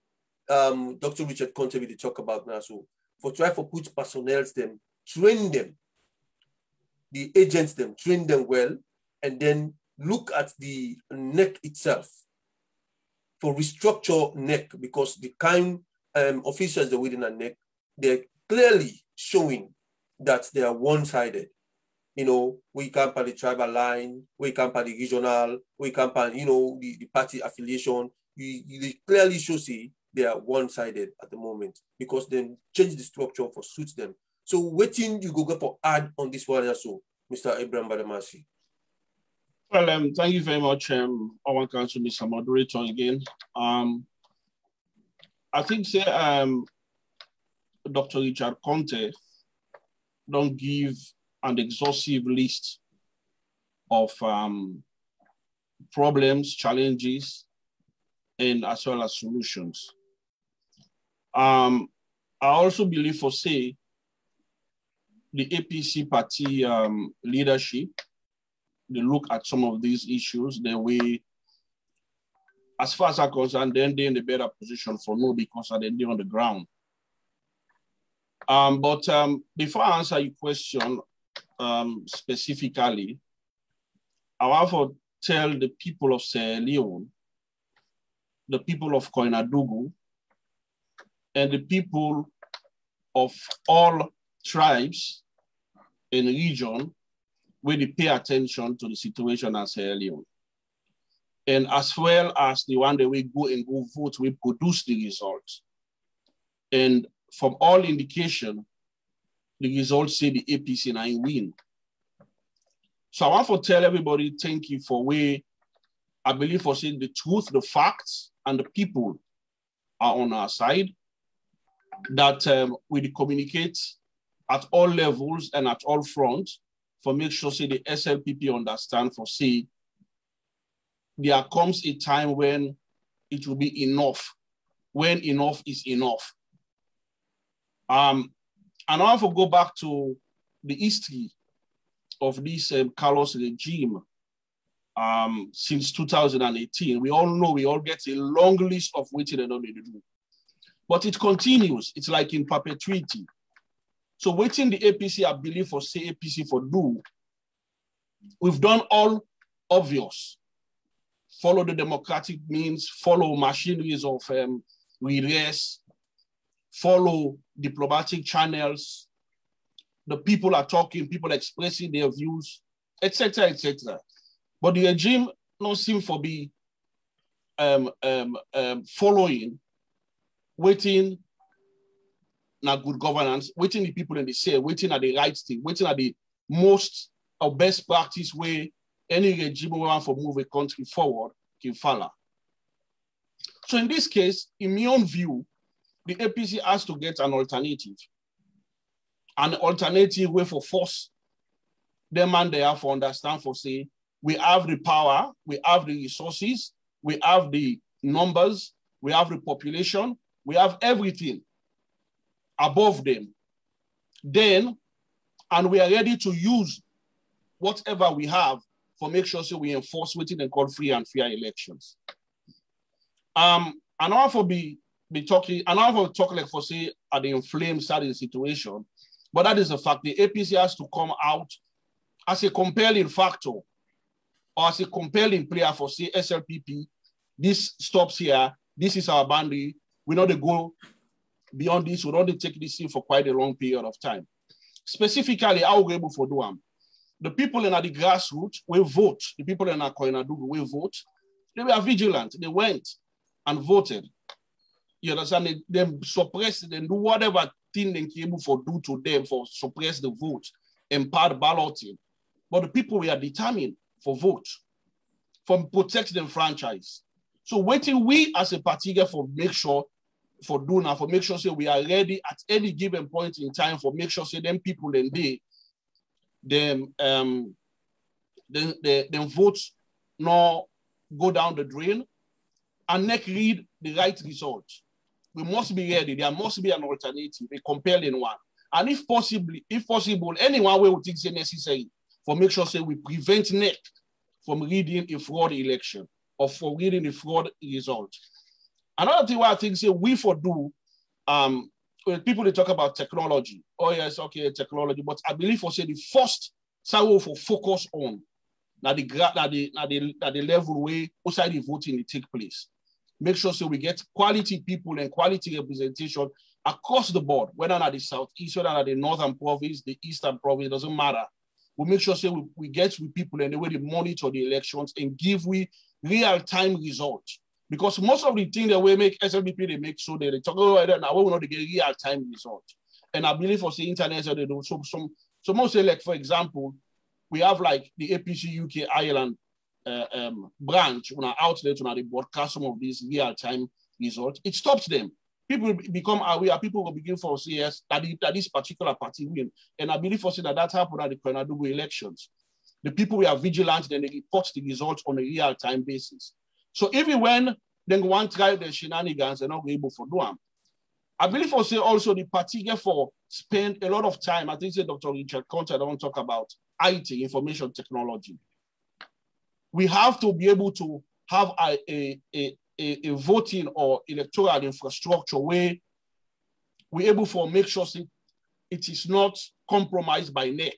Dr. Richard Conte will talk about now. So for try for put personnel them, train them, the agents them, train them well, and then look at the NEC itself for restructure NEC, because the kind officials that within a NEC, they're clearly showing that they are one-sided. We can't by the tribal line, we can't by the regional, we can't by, the party affiliation. You clearly show see they are one-sided at the moment, because then change the structure for suits them. So waiting you go for add on this one also, Mr. Abraham Badamasi. Well, thank you very much, our council, Mr. Moderator, again. I think Dr. Richard Conte don't give an exhaustive list of problems, challenges, and as well as solutions. I also believe for the APC party leadership, they look at some of these issues, then we, as far as I'm concerned, then they're in a better position for no, because they're on the ground. But before I answer your question specifically, I want to tell the people of Sierra Leone, the people of Koinadugu, and the people of all tribes in the region where they pay attention to the situation in Sierra Leone. And as well as the one that we go vote, we produce the results. And from all indication, the results say the APC and I win. So I want to tell everybody, thank you for where I believe for saying the truth, the facts, and the people are on our side, that we communicate at all levels and at all fronts for make sure say the SLPP understand for say there comes a time when it will be enough, when enough is enough. And I want to go back to the history of this Carlos regime since 2018. We all know, we all get a long list of what they don't need to do. But it continues, it's like in perpetuity. So waiting the APC, I believe for say APC for do, we've done all obvious. Follow the democratic means, follow machineries of redress, follow diplomatic channels. The people are talking, people expressing their views, etc., etc. But the regime don't seem to be following, waiting na good governance, waiting the people in the say, waiting at the right thing, waiting at the most or best practice way any regime want to move a country forward can follow. So in this case, in my own view, the APC has to get an alternative way for force them and they have to understand for say, we have the power, we have the resources, we have the numbers, we have the population, we have everything above them. Then, and we are ready to use whatever we have for make sure so we enforce within and call free and fair elections. And I want to be talking, and I want to talk like for say at the inflamed side of the situation, but that is the fact the APC has to come out as a compelling factor or as a compelling player for say SLPP. This stops here. This is our boundary. We know they go beyond this. We don't take this in for quite a long period of time. Specifically, how we're able to do them. The people in the grassroots will vote. The people in Koinadugu will vote. They were vigilant. They went and voted. You understand? They suppressed, they do whatever thing they came able to do to them for suppress the vote, impart balloting. But the people were determined for vote, for protect the franchise. So waiting we as a party for make sure for do now, for make sure say we are ready at any given point in time for make sure say them people then them votes not go down the drain and next read the right result. we must be ready. There must be an alternative, a compelling one. And if possible, anyone will think it's necessary for make sure say we prevent NEC from reading a fraud election or for reading a fraud result. Another thing why I think say we for do, when people they talk about technology, oh yes, okay, technology, but I believe for say the first side for focus on the level where outside the voting it take place. Make sure so we get quality people and quality representation across the board, whether at the southeast, whether at the northern province, the eastern province, doesn't matter. We make sure so we get with people and the way they monitor the elections and give we real-time results. Because most of the things that we make SLBP, they make so they talk about it now, we want to get real-time results. And I believe for the internet, they do so most say, like, for example, we have like the APC UK Ireland branch on our outlet, on our broadcast some of these real-time results. It stops them. People become aware, people will begin for CS that this particular party win. And I believe for say that happened at the Koinadugu elections. The people were vigilant, then they report the results on a real-time basis. So even when they want to try the shenanigans, they're not able to do them. I believe for say also the party therefore spend a lot of time. I think say Dr. Richard Conte, I don't talk about IT, information technology. We have to be able to have a voting or electoral infrastructure where we're able to make sure it is not compromised by NEC.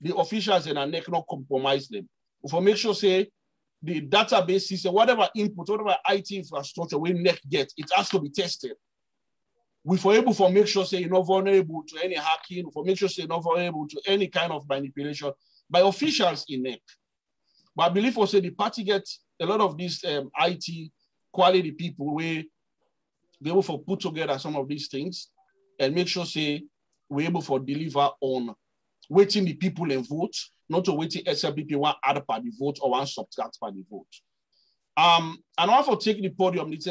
The officials in our NEC not compromise them. For make sure say the database system, whatever input, whatever IT infrastructure we NEC get, it has to be tested. We for able to make sure say you're not vulnerable to any hacking, for make sure say you're not vulnerable to any kind of manipulation by officials in NEC. But I believe also the party gets a lot of these IT quality people where be able to put together some of these things and make sure say we're able to deliver on waiting the people and vote, not to waiting SLPP one add per the vote or one subtract per the vote. And also take the podium. It's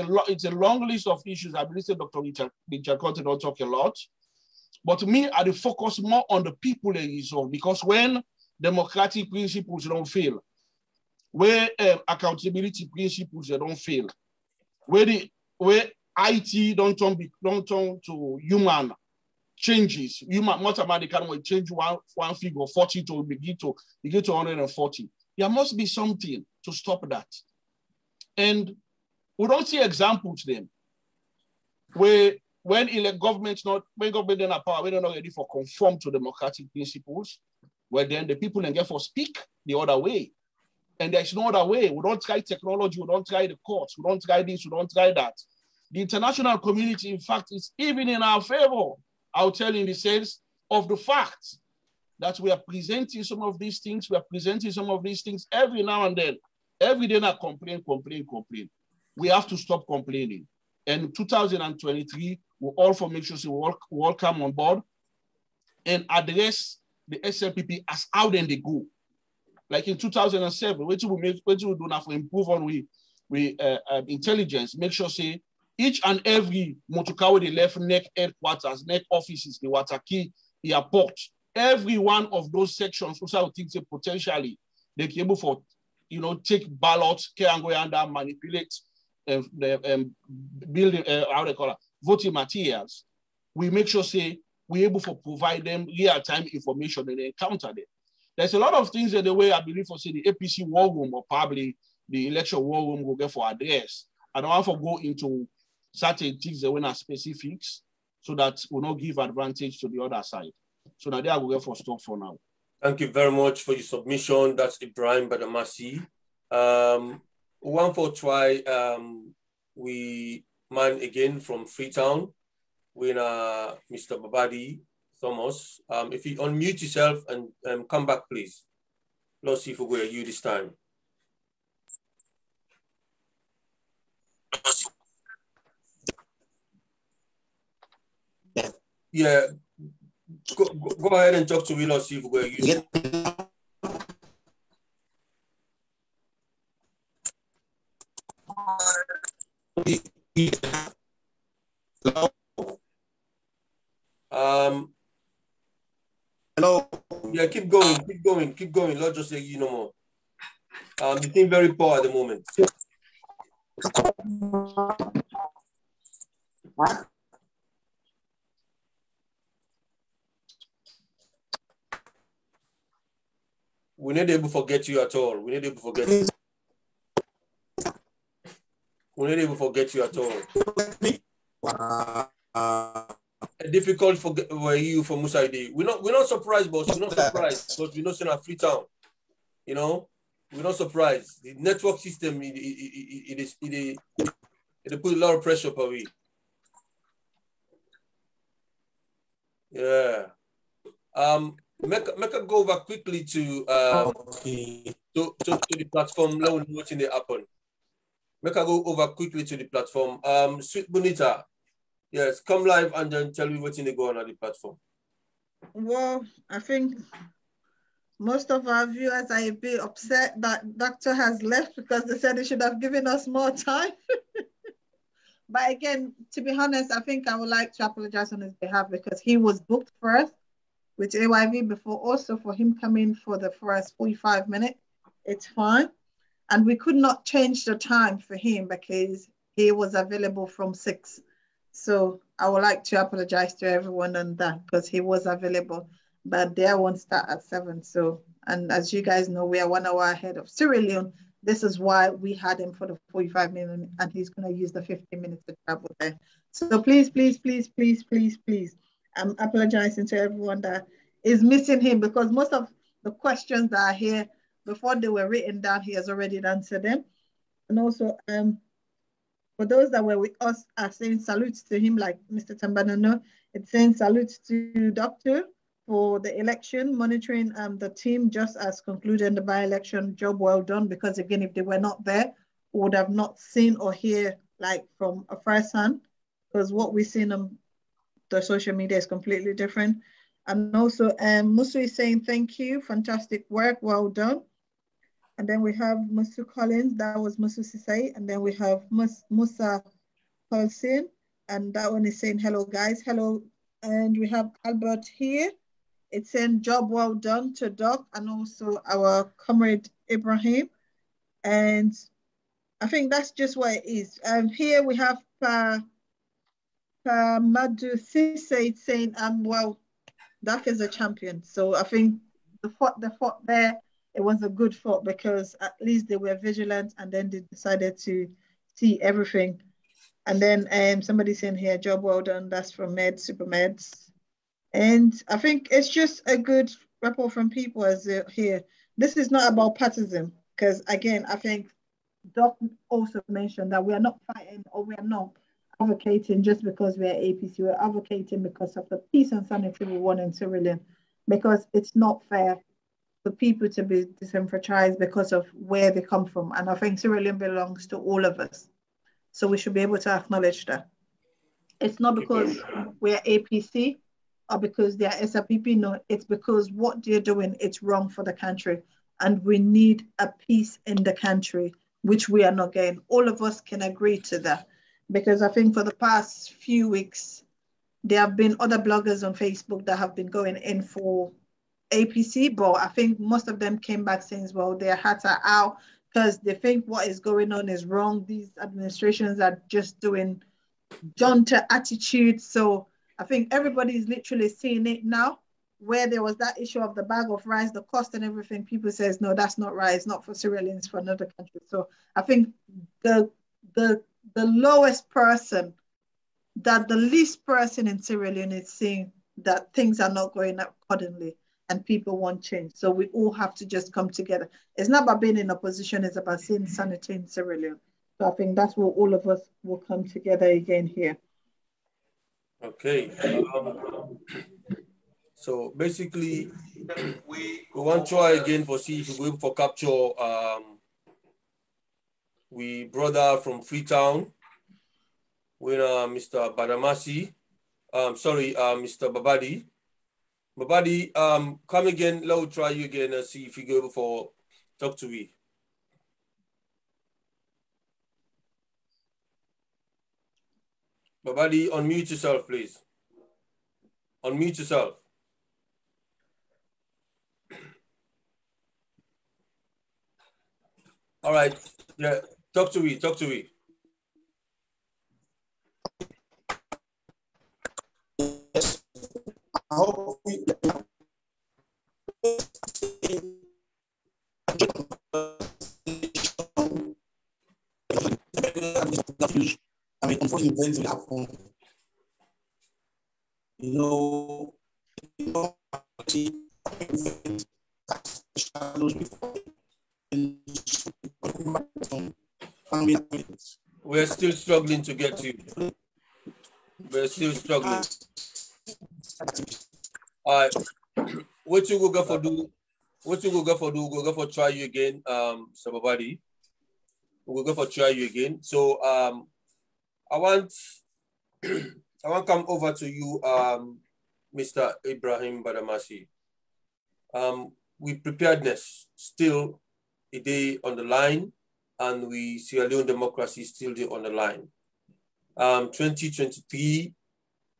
a long list of issues. I believe that Dr. Richard Conte don't talk a lot, but me, I focus more on the people they resolve, because when democratic principles don't fail, where accountability principles they don't fail, where IT don't turn to human changes, human mathematical change one figure 40 to begin to 140. There must be something to stop that. And we don't see examples then where when government in power, when they're not ready for conform to democratic principles, where then the people then get for speak the other way. And there's no other way. We don't try technology, we don't try the courts, we don't try this, we don't try that. The international community, in fact, is even in our favor. I'll tell you in the sense of the fact that we are presenting some of these things, every now and then. Every day now complain. We have to stop complaining. And 2023, we all for make sure we all come on board and address the SLPP as how then they go. Like in 2007, what we do now for improve on intelligence, make sure say each and every motokawa the left NEC headquarters, NEC offices, the Wataki, the airport, every one of those sections, also I think say potentially they can able for take ballots, can go under manipulate building how they call it, voting materials. We make sure say we're able to provide them real-time information and they encounter them. There's a lot of things that the way I believe for say the APC war room or probably the election war room will get for address. I don't want to go into certain things that were specifics so that will not give advantage to the other side. So now there I will get for stop for now. Thank you very much for your submission. That's Ibrahim Badamasi. One for try, we man again from Freetown with Mr. Babadi Thomas. If you unmute yourself and come back, please. Let's see if we're going to you this time. Yeah, go ahead and talk to me. Let's see if we're going to use Hello. Yeah, keep going. Let's just say you no more. You seem very poor at the moment. We not able to forget you at all. We not able to forget you. We not able to forget you at all. Difficult for you from Musaidi. We're not surprised, boss. We're not surprised because we're not in a Freetown. You know, we're not surprised. The network system it put a lot of pressure on we. Yeah. Make a go over quickly to the platform. Let me know what's in the happen. Make a go over quickly to the platform. Sweet Bonita. Yes, come live and then tell me what's in the go on the platform. Well, I think most of our viewers are a bit upset that Doctor has left because they said he should have given us more time. But again, to be honest, I think I would like to apologize on his behalf because he was booked first with AYV before also for him coming for the first 45 minutes. It's fine. And we could not change the time for him because he was available from 6. So I would like to apologize to everyone on that because he was available, but their won't start at 7. So, and as you guys know, we are 1 hour ahead of Sierra Leone. This is why we had him for the 45 minutes and he's going to use the 15 minutes to travel there. So please, please, please, please, please, please, I'm apologizing to everyone that is missing him because most of the questions that are here, before they were written down, he has already answered them. And also, for those that were with us are saying salutes to him, like Mr. Tambanano, it's saying salutes to Doctor for the election, monitoring the team just as concluded the by-election. Job well done, because again, if they were not there, we would have not seen or hear like from a first hand, because what we've seen on the social media is completely different. And also Musu is saying thank you, fantastic work, well done. And then we have Musu Collins, that was Musu Sisay. And then we have Musa Paulsin, and that one is saying hello guys, hello. And we have Albert here. It's saying job well done to Doc and also our comrade Ibrahim. And I think that's just what it is. Here we have Madu Sisay saying, well, Doc is a champion. So I think the fought there, it was a good fight because at least they were vigilant and then they decided to see everything. And then somebody saying here, job well done. That's from Super Meds. And I think it's just a good report from people as here. This is not about partisan because again, I think Doc also mentioned that we are not fighting or we are not advocating just because we are APC. We're advocating because of the peace and sanity we want in Sierra Leone, because it's not fair for people to be disenfranchised because of where they come from. And I think Sierra Leone belongs to all of us. So we should be able to acknowledge that. It's not because we're APC or because they're SRPP. No, it's because what they're doing, it's wrong for the country. And we need a peace in the country, which we are not getting. All of us can agree to that. Because I think for the past few weeks, there have been other bloggers on Facebook that have been going in for APC, but I think most of them came back saying, well, their hats are out because they think what is going on is wrong. These administrations are just doing junta attitude. So I think everybody is literally seeing it now, where there was that issue of the bag of rice, the cost and everything. People says, no, that's not right. It's not for Sierra Leone, it's for another country. So I think the lowest person, that the least person in Sierra Leone is seeing that things are not going accordingly and people want change. So we all have to just come together. It's not about being in opposition, it's about seeing sanity in Sierra Leone. So I think that's where all of us will come together again here. Okay. So basically, we want to try again for see if we go for capture we brother from Freetown with Mr. Badamasi. Mr. Babadi. Babadi, come again. Let's try you again and see if you go for talk to me. Babadi, unmute yourself, please. Unmute yourself. All right. Yeah. Talk to me. Talk to me. I mean, unfortunately, events will happen. We're still struggling to get you. We're still struggling. All right. What you go for do? What you go for do? Go for try you again, Sababadi. We'll go for try you again. So I want to come over to you, Mr. Ibrahim Badamasi. With preparedness still a day on the line, and we Sierra Leone democracy still there on the line. 2023,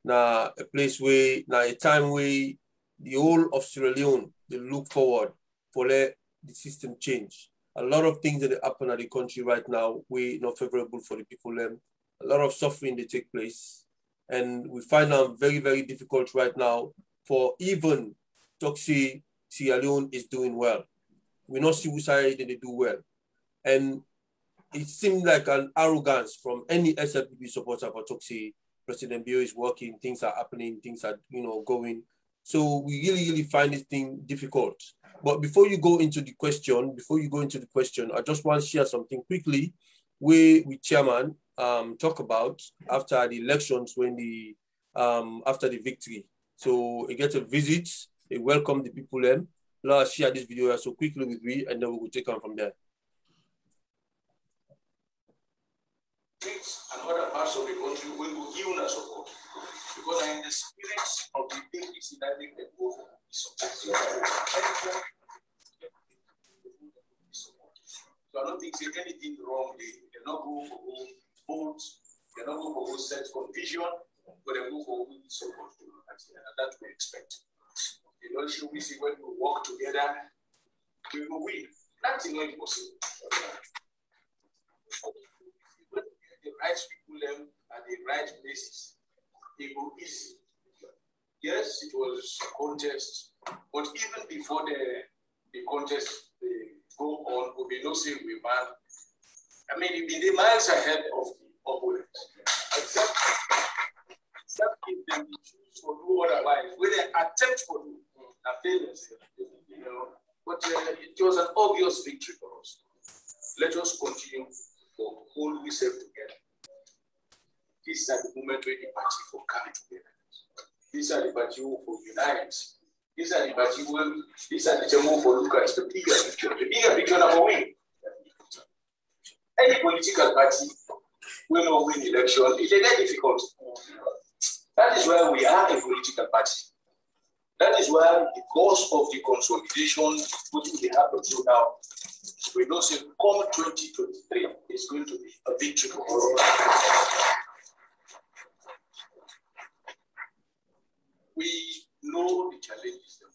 now a place where now a time where the whole of Sierra Leone they look forward for let the system change. A lot of things that happen at the country right now we not favorable for the people. A lot of suffering they take place, and we find out very, very difficult right now for even Toxi Sierra Leone is doing well. We not see which side they do well, and it seems like an arrogance from any SLPP supporter for Toxi. President Bio is working, things are happening, things are going. So we really, really find this thing difficult. But before you go into the question, I just want to share something quickly where we chairman talk about after the elections when the after the victory. So he gets a visit, he welcome the people then. Let's share this video so quickly with me, and then we will take on from there. And other parts of the country will go even as support. Because I'm in the spirit of the APC that make the vote support. So I don't think there's anything wrong. They're not going for votes, they're not going for vote set confusion, but they go for support. And that we expect. The Lord should we see when we work together, we will win. That's not impossible. The right people them at the right places. It will be easy. Yes, it was a contest, but even before the contest go on, we will not say we man. I mean, it be the miles ahead of the opponent. Except if they choose to do otherwise, when they attempt to do a failures, But it was an obvious victory for us. Let us continue to hold ourselves together. These are the moment where the party will come together. These are the party who will unite. These are the party who for look at the bigger picture. The bigger picture number one. Any political party will not win election. It's very difficult. That is why we are a political party. That is why the course of the consolidation, which will happen to now, we know say come 2023 is going to be a victory for us. We know the challenges that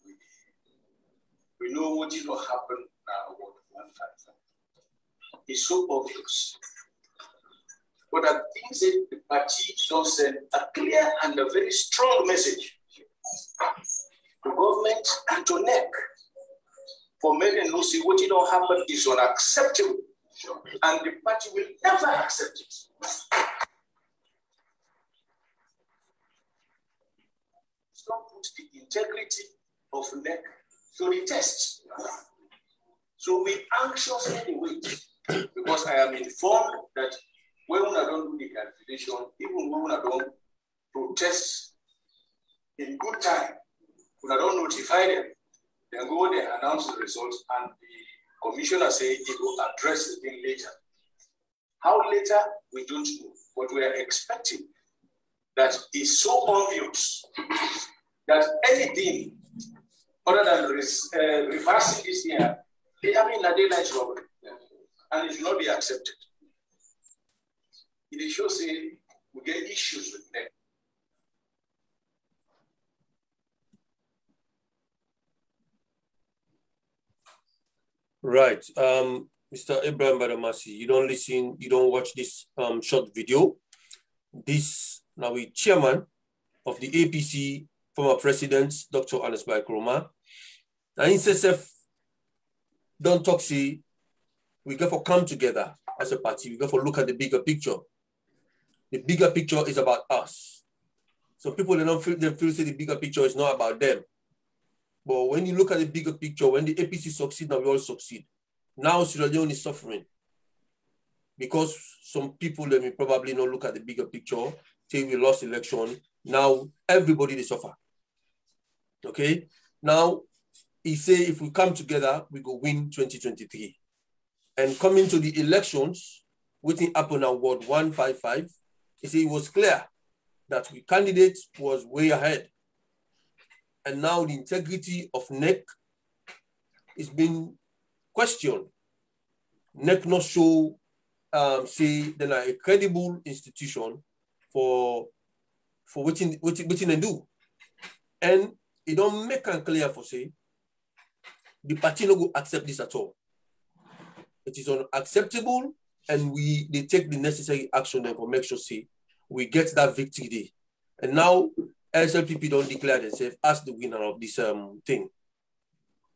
we know what is not happen now. It's so obvious. But I think that the party does send a clear and a very strong message to government and to NEC for men and who see what it don't happen is unacceptable, and the party will never accept it. It's not put the integrity of NEC to the test. So we anxiously wait, because I am informed that when we don't do the calculation, even when we don't protest in good time, we don't notify them. Then go there, announce the results, and the commissioner say he will address the thing later. How later, we don't know, but we are expecting that it's so obvious that anything other than reversing this year, they have been a daylight robbery, and it will not be accepted. It shows say we get issues with them. Right. Mr. Ibrahim Badamasi, you don't listen, you don't watch this short video. This now we chairman of the APC former president, Dr. Ernest Bai Koroma. And INSSF don't talk, see, we got to come together as a party. We got to look at the bigger picture. The bigger picture is about us. So people, they feel say the bigger picture is not about them. But when you look at the bigger picture, when the APC succeed, now we all succeed. Now Sierra Leone is suffering because some people, let me probably not look at the bigger picture till we lost election. Now everybody they suffer. Okay. Now he say if we come together, we go win 2023. And coming to the elections, waiting happen at Ward 155, he said it was clear that the candidate was way ahead. And now the integrity of NEC is being questioned. NEC not show, say they're not a credible institution for what they do. And it don't make it clear for say, the party no go accept this at all. It is unacceptable, and they take the necessary action and for make sure say we get that victory day. And now SLPP don't declare themselves as the winner of this thing,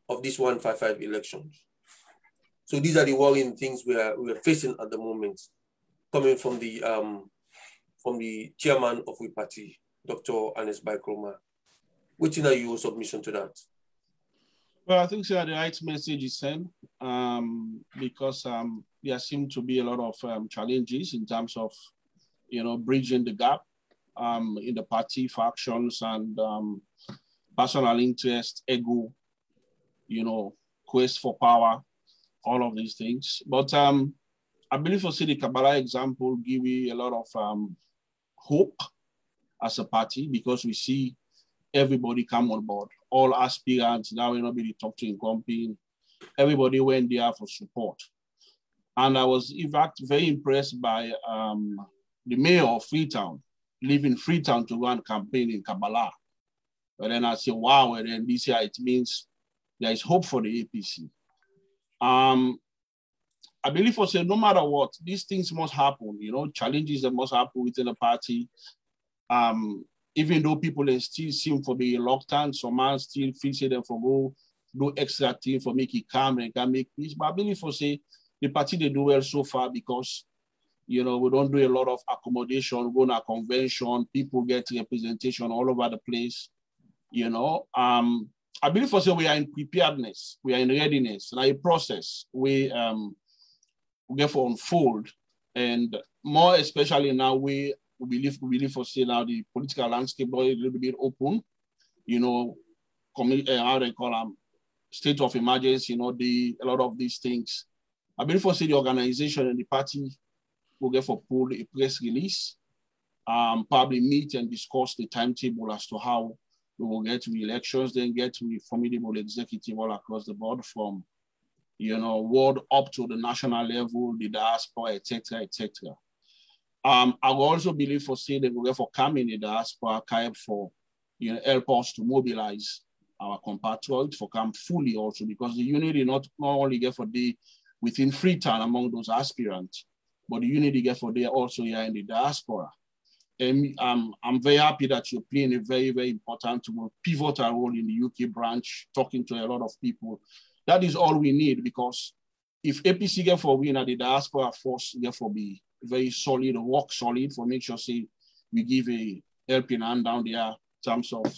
of this 155 elections. So these are the worrying things we are facing at the moment, coming from the chairman of the party, Dr. Ernest Bai Koroma. What are your submission to that? Well, I think the right message is sent because there seem to be a lot of challenges in terms of, bridging the gap in the party factions and personal interest, ego, quest for power, all of these things. But I believe for the Kabbalah example give you a lot of hope as a party because we see everybody come on board. All aspirants, now will not be talking in campaign. Everybody went there for support. And I was, in fact, very impressed by the mayor of Freetown, leaving Freetown to run campaign in Kabbalah. But then I said, wow, and then this year it means there is hope for the APC. I believe for say, no matter what, these things must happen, challenges that must happen within the party. Even though people still seem to be reluctant, some man still feel say them for go do extra thing for make it calm and can make peace. But I believe for say the party they do well so far because we don't do a lot of accommodation, go to a convention, people get representation all over the place. I believe for say we are in preparedness, we are in readiness, like a process we get for unfold, and more especially now we believe for say now the political landscape is a little bit open, how they call them, state of emergency, a lot of these things. I believe for say the organization and the party will get for pull a press release, probably meet and discuss the timetable as to how we will get to the elections, then get to a formidable executive all across the board from, world up to the national level, the diaspora, etc., etc. I will also believe for say they will get for coming in the diaspora archive for, help us to mobilize our compatriots for come fully also because the unity not only get for the within Freetown among those aspirants, but the unity get for there also here in the diaspora. And I'm very happy that you're playing a very, very important pivotal role in the UK branch, talking to a lot of people. That is all we need because if APC get for win at the diaspora force, get for be very solid, work solid for make sure say we give a helping hand down there in terms of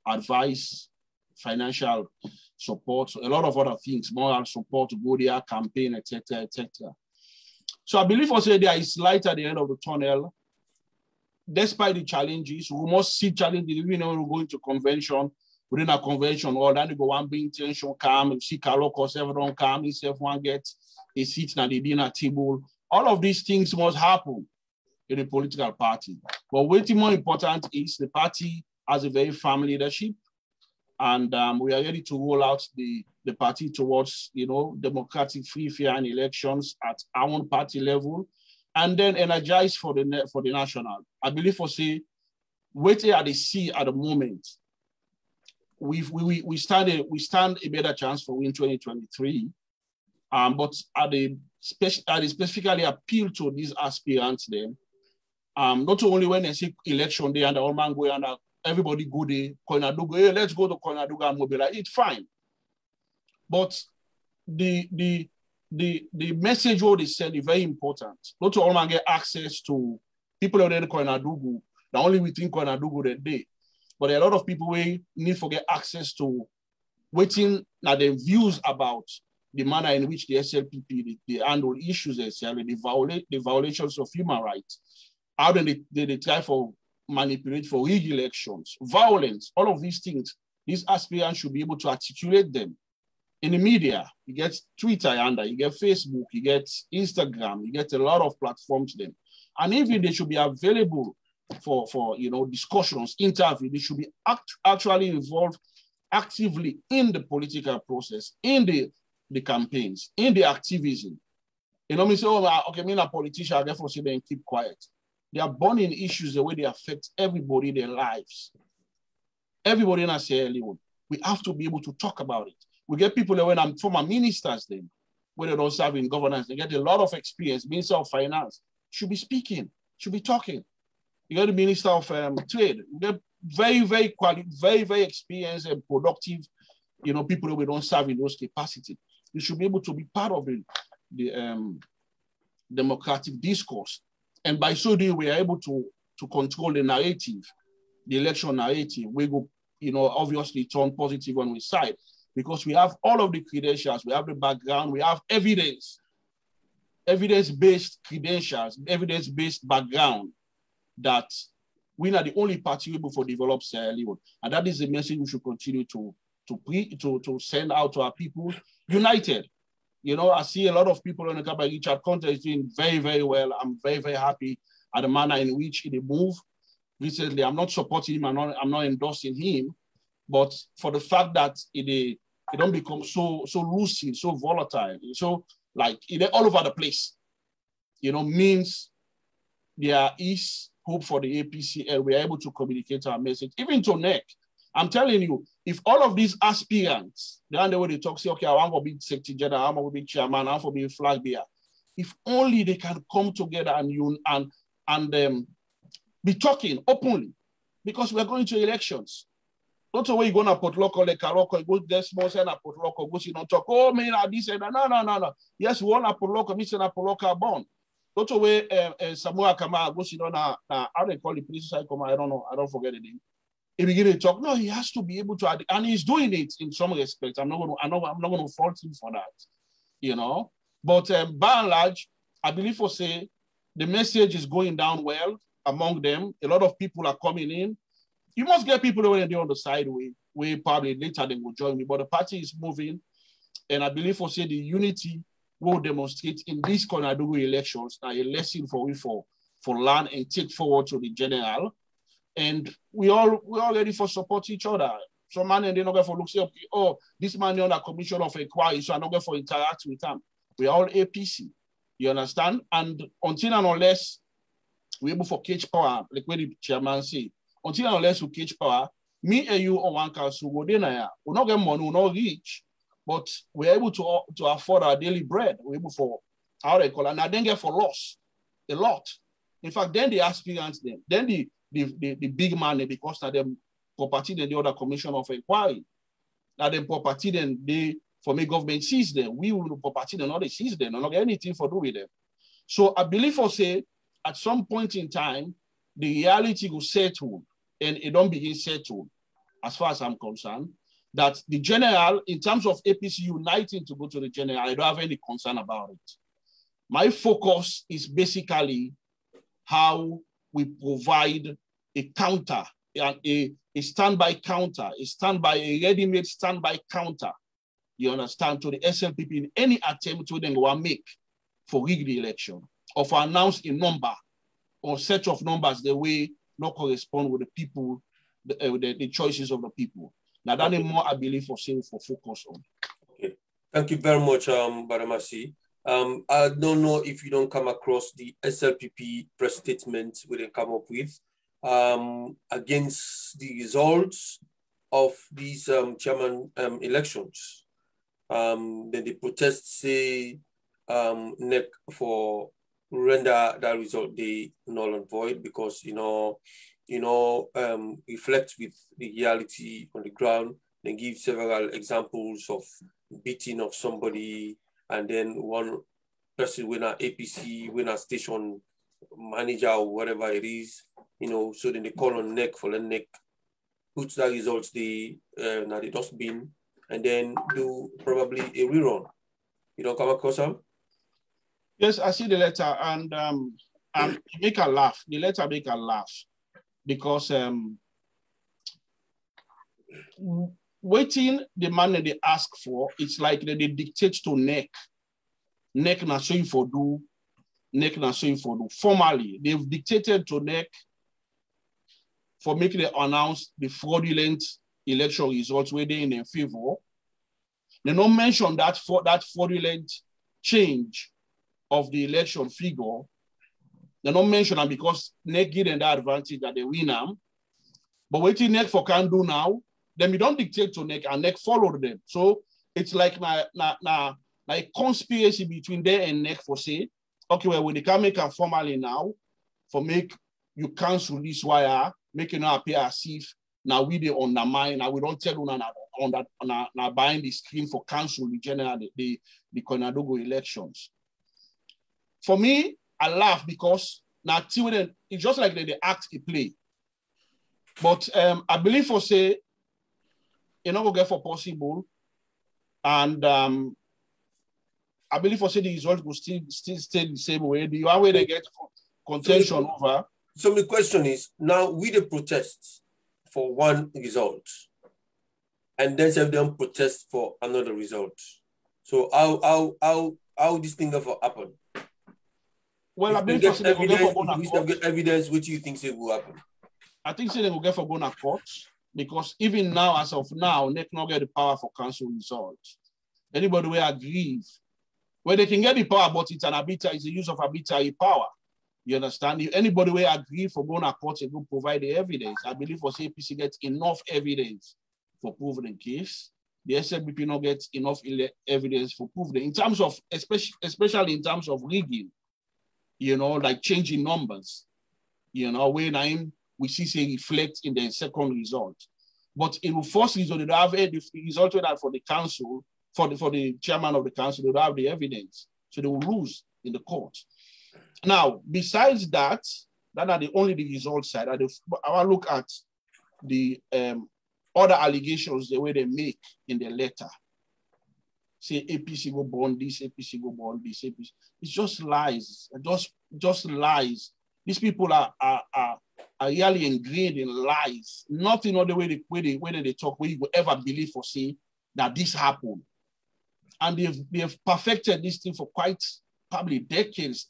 advice, financial support, a lot of other things, moral support to go there, campaign, etc., etc. So I believe also there is light at the end of the tunnel. Despite the challenges, we must see challenges. We know we're going to convention, within a convention, or then you go one bring tension, calm, see Kalokos, everyone calm, if one gets a seat at the dinner table. All of these things must happen in a political party. But what's more important is the party has a very firm leadership, and we are ready to roll out the party towards, democratic, free, fair, and elections at our own party level, and then energize for the national. I believe for say, waiting at the sea at the moment, we stand a better chance for win 2023. But at the specifically appeal to these aspirants then, not only when they see election day and the all man go and everybody go there, Koinadugu, hey, let's go to Koinadugu and mobilize. It's fine. But the message what they send is very important. Not to all man get access to people already in Koinadugu, not only within Koinadugu that day, but a lot of people we need to get access to waiting at the views about the manner in which the SLPP they handle issues, the violations of human rights, how they try for manipulate for rig elections, violence, all of these things. These aspirants should be able to articulate them in the media. You get Twitter, you get Facebook, you get Instagram, you get a lot of platforms then, and even they should be available for discussions, interviews. They should be actually involved actively in the political process, in the campaigns, in the activism. Me say, oh, okay, me a politician, I therefore say then keep quiet. They are burning issues the way they affect everybody, their lives. Everybody in Sierra Leone. We have to be able to talk about it. We get people that when I'm former ministers then, when they don't serve in governance, they get a lot of experience. Minister of Finance should be speaking, should be talking. You got the Minister of Trade. We get very, very experienced and productive, people that we don't serve in those capacities. You should be able to be part of the democratic discourse. And by so doing, we are able to control the narrative, the election narrative. We go, obviously turn positive on our side because we have all of the credentials, we have the background, we have evidence-based credentials, evidence-based background that we are the only party able to develop Sierra Leone. And that is the message we should continue to send out to our people, united. I see a lot of people on the Kaba Richard Conte is doing very, very well. I'm very, very happy at the manner in which he move recently. I'm not supporting him, I'm not endorsing him, but for the fact that it don't become so lucid, so volatile, so like it all over the place, means there is hope for the APCL. We are able to communicate our message, even to NEC. I'm telling you, if all of these aspirants, the way they talk, say, okay, I want to be secretary general, I want to be chairman, I want to be a flag bearer. If only they can come together and be talking openly, because we're going to elections. Not the way you're going to put local, like a local, go there small, say, put local, go see, don't talk, oh, man, this and no. Yes, we want to put local, me say, put local born. Not the way Samoa Kama, go see, how they call the police, I don't know, I don't forget the name. He begin to talk. No, he has to be able to, and he's doing it in some respects. I'm not going to fault him for that, But by and large, I believe for say the message is going down well among them. A lot of people are coming in. You must get people who are on the side way probably later they will join me. But the party is moving, and I believe for say the unity will demonstrate in these Koinadugu elections a lesson for learn and take forward to the general. And we all ready for support each other. Some man and they're not going for look say, oh, this man on a commission of inquiry, so I'm not going for interact with them. We are all APC. You understand? And until and unless we're able for cage power, like where the chairman say, until and unless we cage power, me and you on one council, we're not getting money, we're not rich, but we're able to afford our daily bread. We're able for how they call it, and I didn't get for loss a lot. In fact, then the aspirants, then the big man, because of them property, then the other commission of inquiry. Now them property, then they for me government seize them. We will property, then not they seize them, not get anything for do with them. So I believe for say at some point in time, the reality will settle, and it don't begin settle, as far as I'm concerned, that the general, in terms of APC uniting to go to the general, I don't have any concern about it. My focus is basically how we provide a counter, a standby counter, a ready-made standby counter, you understand, to the SLPP in any attempt to then go and make for rig the election, or for announce a number or set of numbers the way not correspond with the people, the choices of the people. Now that is more, I believe, for focus on. Okay. Thank you very much, Badamasi. I don't know if you don't come across the SLPP press statement we didn't come up with against the results of these chairman elections. Then the protests say NEC for render that result they null and void because reflect with the reality on the ground, then give several examples of beating of somebody, and then one person when a APC, when a station manager or whatever it is, so then they call on neck for the neck, put the results now the dustbin, and then do probably a rerun. You don't come across them? Yes, I see the letter, and make a laugh. The letter make a laugh because waiting the money they ask for, it's like they dictate to neck. Neck na so for do, neck na so for do. Formally, they've dictated to neck for making them announce the fraudulent election results where they in their favor. They don't mention that for that fraudulent change of the election figure. They don't mention them because NEC give them that advantage that they win them. But what NEC for can do now, then we don't dictate to NEC and NEC follow them. So it's like a conspiracy between them and NEC for say, okay, well, they can make a formally now for make you cancel this wire, make it not appear as if now we they undermine, now we don't tell you on buying the screen for cancel the general the Koinadugu elections. For me, I laugh because now it's just like they act a play. But I believe for say, you know, go get for possible, and I believe for say the result will still stay the same way. The one way they get contention over. So the question is, now we the protest for one result, and then some of them protest for another result. So how this thing ever happen? Well, if I believe for they will get for get evidence, what do you think will happen? I think they will get for bona court because even now, as of now, NEC not get the power for council results. Anybody will agree where they can get the power, but it's it's the use of arbitrary power. You understand? If anybody will agree for going to court and go provide the evidence, I believe for APC gets enough evidence for proving the case. The SLBP not gets enough evidence for proving in terms of, especially in terms of rigging, like changing numbers, when we see say reflect in the second result. But in the first result, they don't have the result for the council, for the chairman of the council, they don't have the evidence. So they will lose in the court. Now, besides that are only the result side. I want to look at the other allegations, the way they make in the letter. Say APC go burn this, APC go burn this, APC. It's just lies. Just lies. These people are really ingrained in lies. Nothing other way they talk, where you will ever believe or say that this happened. And they've perfected this thing for quite probably decades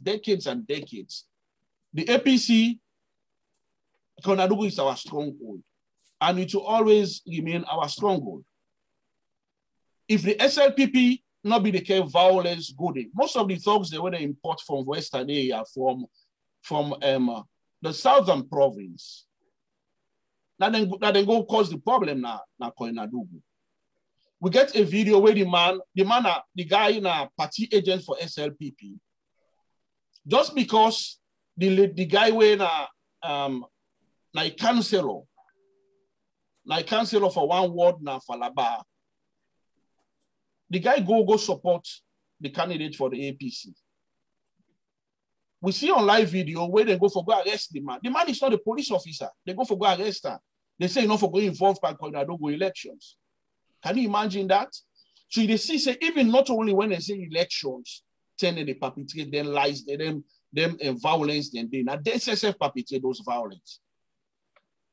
and decades. The APC, Koinadugu is our stronghold, and it will always remain our stronghold. If the SLPP not be the case violence good, most of the thugs they import from Western area, from the southern province. Now they go cause the problem now Koinadugu. We get a video where the guy in a party agent for SLPP, just because the guy where a councillor for one ward na Falaba, the guy go support the candidate for the APC. We see on live video where they go for go arrest the man. The man is not a police officer. They go for go arrest her. They say not for go involved by Koinadugu elections. Can you imagine that? So they see, say, even not only when they say elections, then they perpetrate them lies, them violence, then they now they self perpetrate those violence.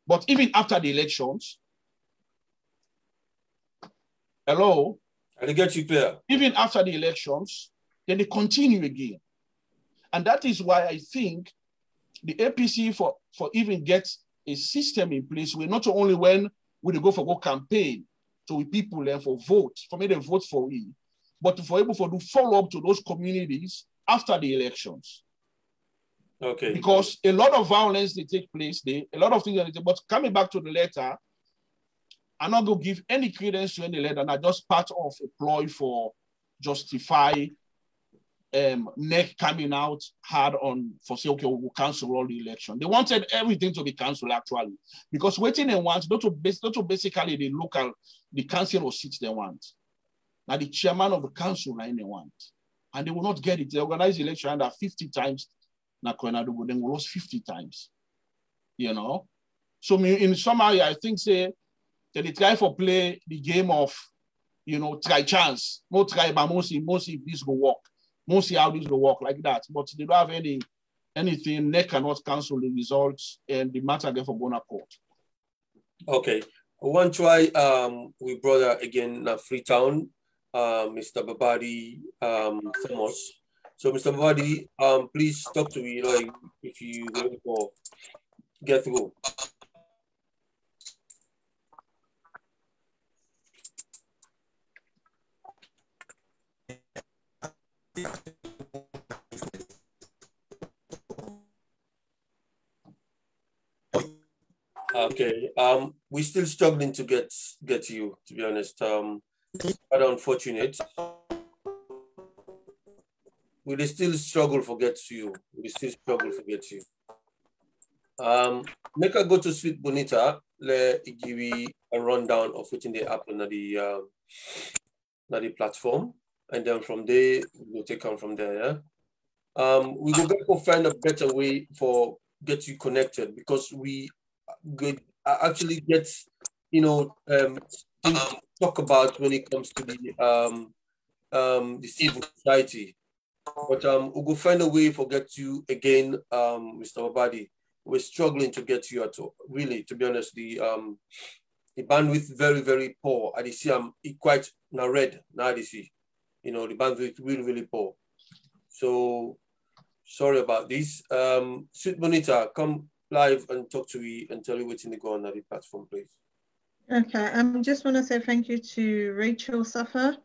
But even after the elections, hello? I get you clear. Even after the elections, then they continue again. And that is why I think the APC for even get a system in place where not only when we go for go campaign, so we people there for vote, for me to vote for we, but for able to do follow-up to those communities after the elections. Okay. Because a lot of violence they take place, a lot of things, but coming back to the letter, I'm not going to give any credence to any letter, and I just part of a ploy for justify NEC coming out hard on for say, okay, we'll cancel all the election. They wanted everything to be cancelled actually, because waiting they want, not to basically the council or seats they want. Now the chairman of the council now they want. And they will not get it. They organize the election under 50 times. Now Koinadugu, then we lost 50 times. You know? So in summary, I think say that they try for play the game of, you know, try chance. More try, but mostly if this will work. Mostly how this will work like that. But they don't have anything. They cannot cancel the results and the matter therefore going to court. Okay. One try we brother again Freetown, Mr. Babadi Thomas. So Mr. Babadi, please talk to me, like if you will get through. Okay. We're still struggling to get you, to be honest. Quite unfortunate. We still struggle to get to you. We still struggle to get you. Make a go to Sweet Bonita. Let give you a rundown of what they happen at the platform, and then from there we'll take on from there. Yeah. We will go find a better way for get you connected, because we actually get, you know, things to talk about when it comes to the civil society. But we'll go find a way for get you again, Mr. Babadi. We're struggling to get you at all. Really, to be honest, the bandwidth very, very poor. I see it quite now red now. I see, you know, the bandwidth really, really poor. So sorry about this. Sweet Bonita, come live and talk to me and tell you what's in the go on the platform, please. Okay, I just want to say thank you to Rachel Safa.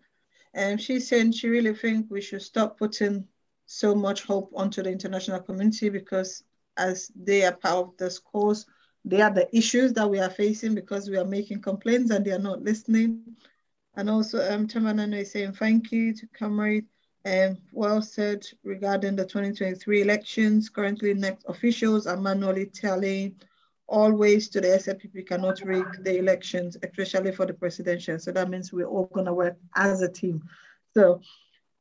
And she said she really thinks we should stop putting so much hope onto the international community, because as they are part of this cause, they are the issues that we are facing because we are making complaints and they are not listening. And also, Tamanano is saying thank you to Comrade. Well said regarding the 2023 elections. Currently, next officials are manually tallying always to the SLPP cannot rig the elections, especially for the presidential. So that means we're all going to work as a team. So,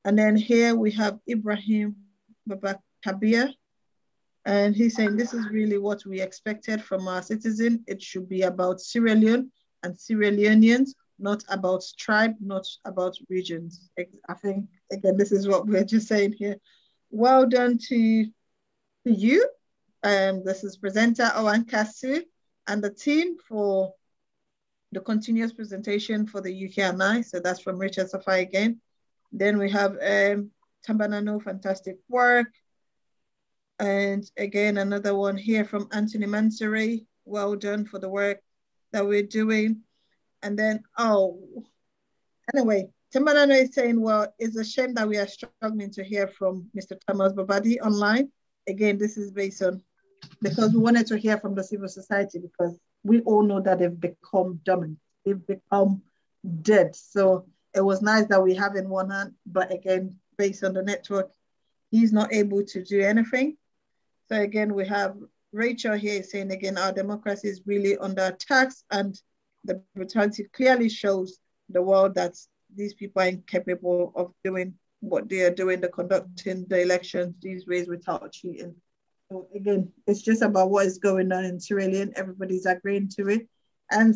and then here we have Ibrahim Babakabia, and he's saying this is really what we expected from our citizen. It should be about Sierra Leone and Sierra Leoneans, not about tribe, not about regions. I think, again, this is what we're just saying here. Well done to you. This is presenter Owen Kasu and the team for the continuous presentation for the UK and I. So that's from Richard Safai again. Then we have Tambanano, fantastic work. And again, another one here from Anthony Mansouri. Well done for the work that we're doing. And then, anyway, Tambanano is saying, well, it's a shame that we are struggling to hear from Mr. Thomas Babadi online. Again, this is based on, because we wanted to hear from the civil society, because we all know that they've become dominant. They've become dead. So it was nice that we have in one hand, but again, based on the network, he's not able to do anything. So again, we have Rachel here saying, again, our democracy is really under attack, and the brutality clearly shows the world that these people are incapable of doing what they are doing, the conducting the elections these ways without cheating. So again, it's just about what is going on in Sierra Leone. Everybody's agreeing to it. And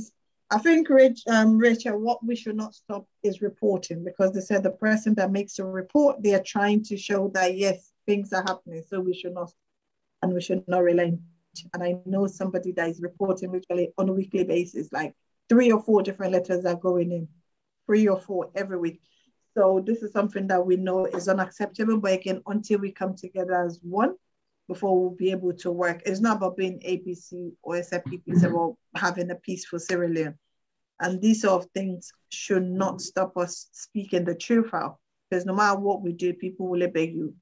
I think, Rachel, what we should not stop is reporting, because they said the person that makes a report, they are trying to show that, yes, things are happening. So we should not, and we should not relent. And I know somebody that is reporting literally on a weekly basis, like 3 or 4 different letters are going in, 3 or 4 every week. So this is something that we know is unacceptable, but again, until we come together as one, before we'll be able to work. It's not about being APC or SFPP, it's about having a peaceful Sierra Leone. And these sort of things should not stop us speaking the truth out, because no matter what we do, people will obey you,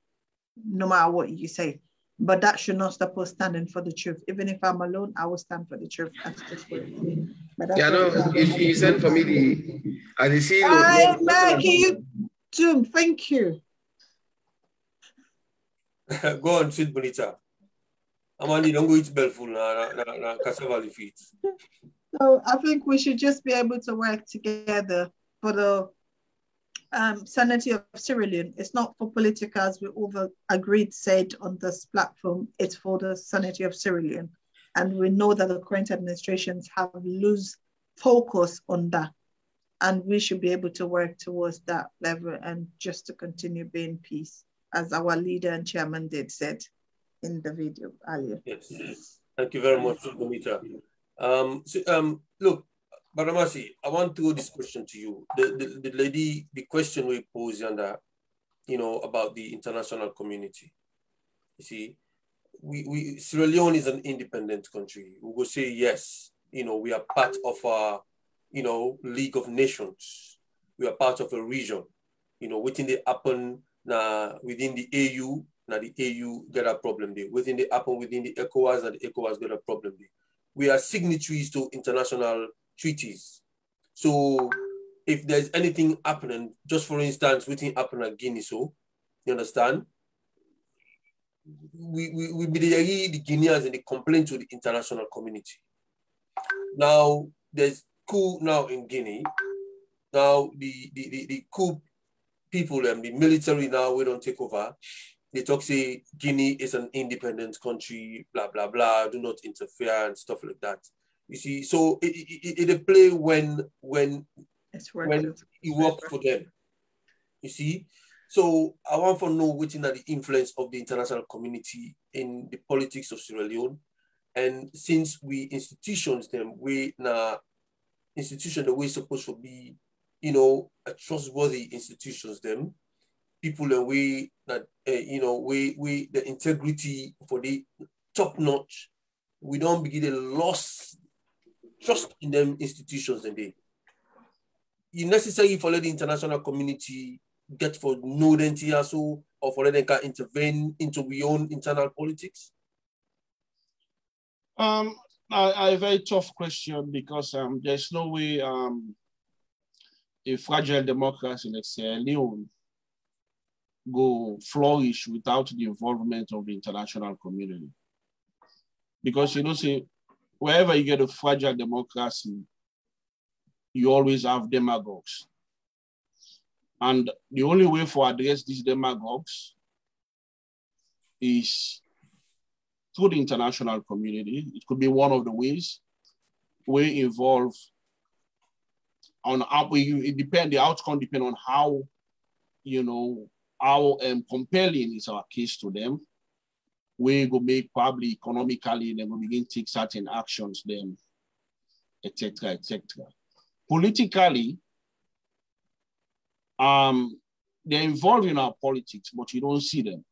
no matter what you say. But that should not stop us standing for the truth. Even if I'm alone, I will stand for the truth. That's just what it is. Yeah, no, you sent for me the, and you see, Maggie, you too. Thank you. Go on, sweet bonita. Amandi, don't go eat belful na cassava leaf feet. So I think we should just be able to work together for the sanity of Sierra Leone. It's not for politicals. We all agreed, said on this platform, it's for the sanity of Sierra Leone. And we know that the current administrations have loose focus on that. And we should be able to work towards that level and just to continue being peace, as our leader and chairman did said in the video earlier. Yes. Thank you very much, Bonita. Look, Baramasi, I want to go this question to you. The lady, the question we posed under, about the international community. You see, Sierra Leone is an independent country. We will say yes. We are part of a, League of Nations. We are part of a region. Within the happen within the AU, now the AU get a problem there. Within the happen within the ECOWAS, and the ECOWAS get a problem there. We are signatories to international treaties. So if there's anything happening, just for instance, within happen at Guinea, so you understand? We be the Guineans and they complain to the international community. Now there's coup now in Guinea. Now the coup people and the military now we don't take over. They talk say Guinea is an independent country, blah blah blah. Do not interfere and stuff like that. You see, so it play when it worked for them. You see, so I want to know what's the influence of the international community in the politics of Sierra Leone, and since we institutions them, we na institution the way supposed to be, a trustworthy institutions them. People and we that we the integrity for the top notch. We don't begin a loss trust in them institutions and they. It's necessary for the international community get for know them so or for them can intervene into our own internal politics. A very tough question because there's no way a fragile democracy like Sierra Leone go flourish without the involvement of the international community. Because say wherever you get a fragile democracy, you always have demagogues. And the only way for address these demagogues is through the international community. It could be one of the ways we involve on how the outcome depends on how, how compelling is our case to them. We go make probably economically, then we begin to take certain actions, then, etc., etc. Politically, they're involved in our politics, but you don't see them.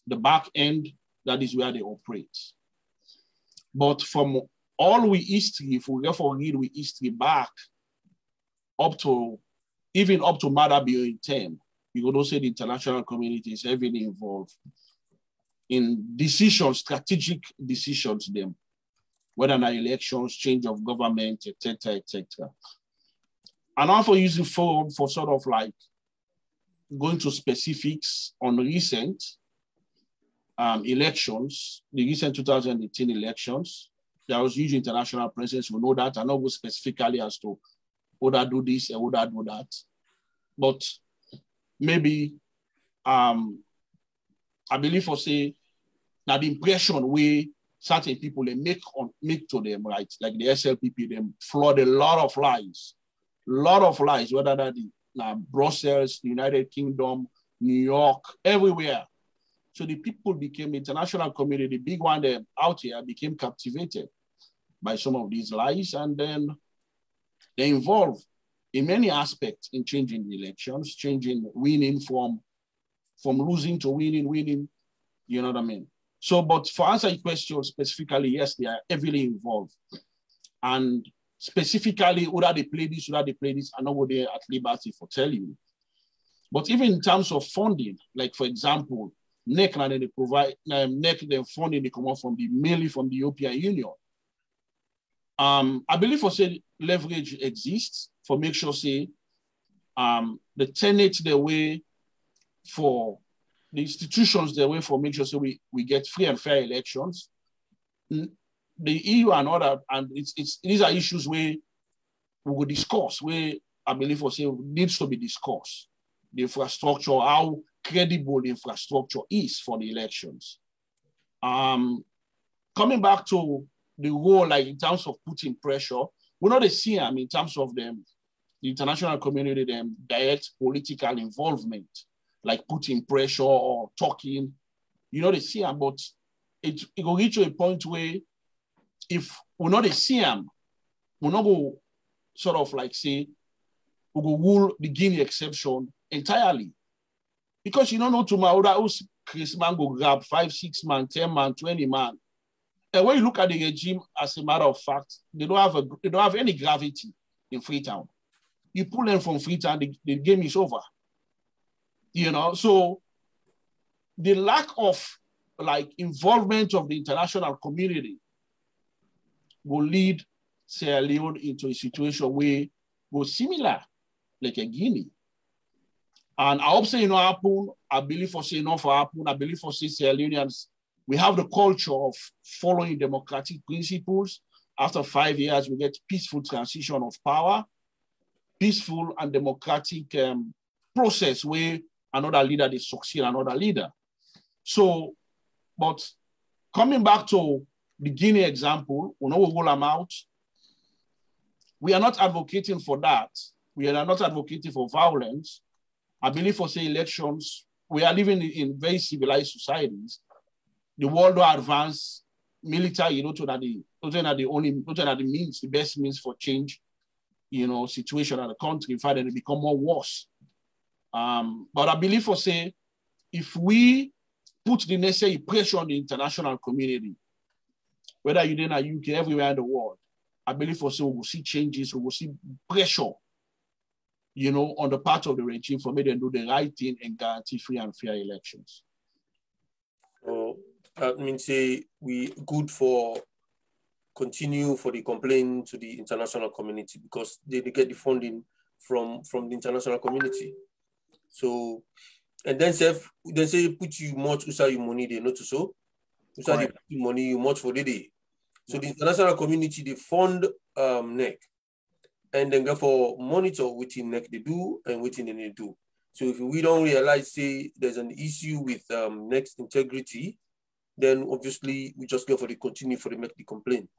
The back end, that is where they operate. But from all we history, if we therefore read we history back even up to Madabio in term, you could also say the international community is heavily involved in decisions, strategic decisions, them, whether na elections, change of government, etc., etc. And also using forum for sort of like going to specifics on recent elections, the recent 2018 elections. There was huge international presence. We know that. I know specifically as to would I do this and would I do that. But maybe I believe for say that the impression we certain people they make to them, right? Like the SLPP, they flood a lot of lies, whether that is Brussels, the United Kingdom, New York, everywhere. So the people became international community, the big one them out here became captivated by some of these lies, and then they involved in many aspects in changing the elections, winning from losing to winning, you know what I mean? So, but for answer your question specifically, yes, they are heavily involved. And specifically, would they play this, I know what they're at liberty for tell you. But even in terms of funding, like for example, NEC and they provide NEC the funding they come out mainly from the European Union. I believe for say leverage exists for make sure say the tenet the way for the institutions the way for make sure so we get free and fair elections. The EU and other, and these are issues where we will discuss, where I believe for say needs to be discussed. The infrastructure, how credible the infrastructure is for the elections. Coming back to the role, like in terms of putting pressure, we know the CM in terms of the international community, them direct political involvement, like putting pressure or talking, you know, the CM, but it will reach to a point where if we're not the CM, we're not go sort of like say, we go rule the Guinea exception entirely. Because you don't know tomorrow that Chris man go grab 5, 6 man, 10 man, 20 man. And when you look at the regime, as a matter of fact, they don't have any gravity in Freetown. You pull them from Freetown, the game is over. You know, so the lack of like involvement of the international community will lead Sierra Leone into a situation where was similar like a Guinea. And I hope say you know happen. I believe for say enough for happen. I believe for say Sierra Leoneans, we have the culture of following democratic principles. After 5 years, we get peaceful transition of power, peaceful and democratic process where another leader they succeed another leader. So, but coming back to the Guinea example, we know we roll them out. We are not advocating for that. We are not advocating for violence. I believe for say elections, we are living in very civilized societies. The world will advance military, you know, to that the means, the best means for change, you know, situation of the country. In fact, it become more worse. But I believe for say, if we put the necessary pressure on the international community, whether you're in the UK, everywhere in the world, I believe for say we will see changes, we will see pressure, you know, on the part of the regime for me to do the right thing and guarantee free and fair elections. So that means say we good for continue for the complaint to the international community because they get the funding from the international community. So and then say put you much usah your money they not to so usah the money you much for the day. So the international community they fund NEC and then therefore monitor within NEC they do and within they do. So if we don't realize say there's an issue with NEC's integrity, then obviously we just go for the continue for the make the complaint.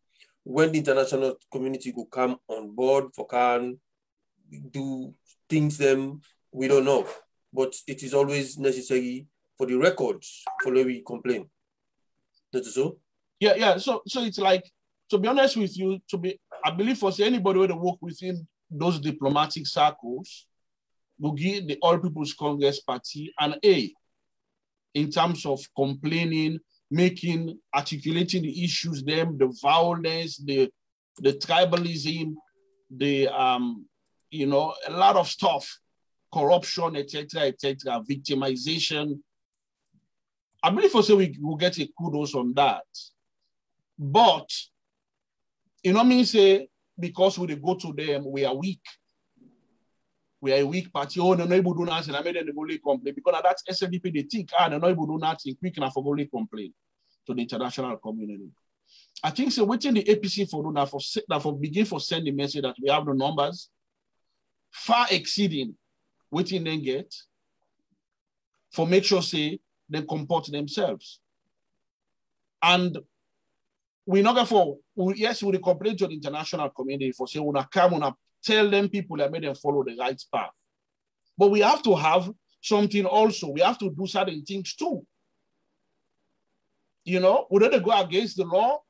When the international community will come on board for can do things them, we don't know. But it is always necessary for the records for the we complain. That's so? Yeah. So it's like, to be honest with you, I believe for say anybody who work within those diplomatic circles will give the All People's Congress Party an A in terms of complaining, articulating the issues, the violence, the tribalism, you know, a lot of stuff, corruption, etc., victimization. I believe for say we will get a kudos on that. But, you know what I mean, say, because we go to them, we are weak. We are a weak party. Oh, no, able do nothing. I made them go complain. Because that's SNDP, they think, no, able do nothing. Quick enough for go complain to the international community. I think so. Waiting the APC for that for begin for send the message that we have the numbers far exceeding waiting then get for make sure say they comport themselves. And we not therefore yes, we complain to the international community for say we come on tell them people that made them follow the right path. But we have to have something also. We have to do certain things too. You know, we don't go against the law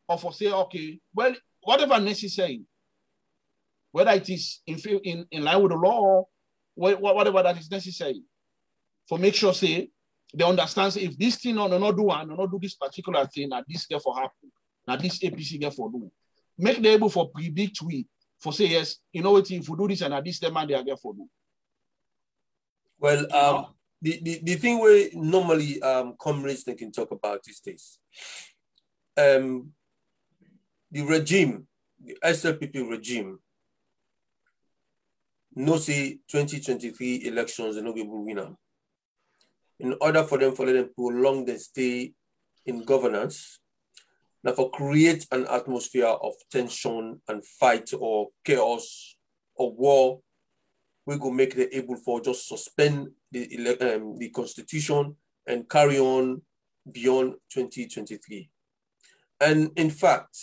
or for say, okay, well, whatever necessary, whether it is in line with the law or whatever that is necessary, for make sure say they understand say, if this thing not do this particular thing, that this therefore happen, that this APC therefore do. Make them able for predict we for say yes, you know what, if we do this and this demand they are therefore do. Well, the thing we normally comrades they can talk about these days. The regime, the SLPP regime, no say 2023 elections and no be winner. in order for them to prolong their stay in governance, now for create an atmosphere of tension and fight or chaos or war, we go make them able for just suspend the constitution and carry on beyond 2023. And in fact,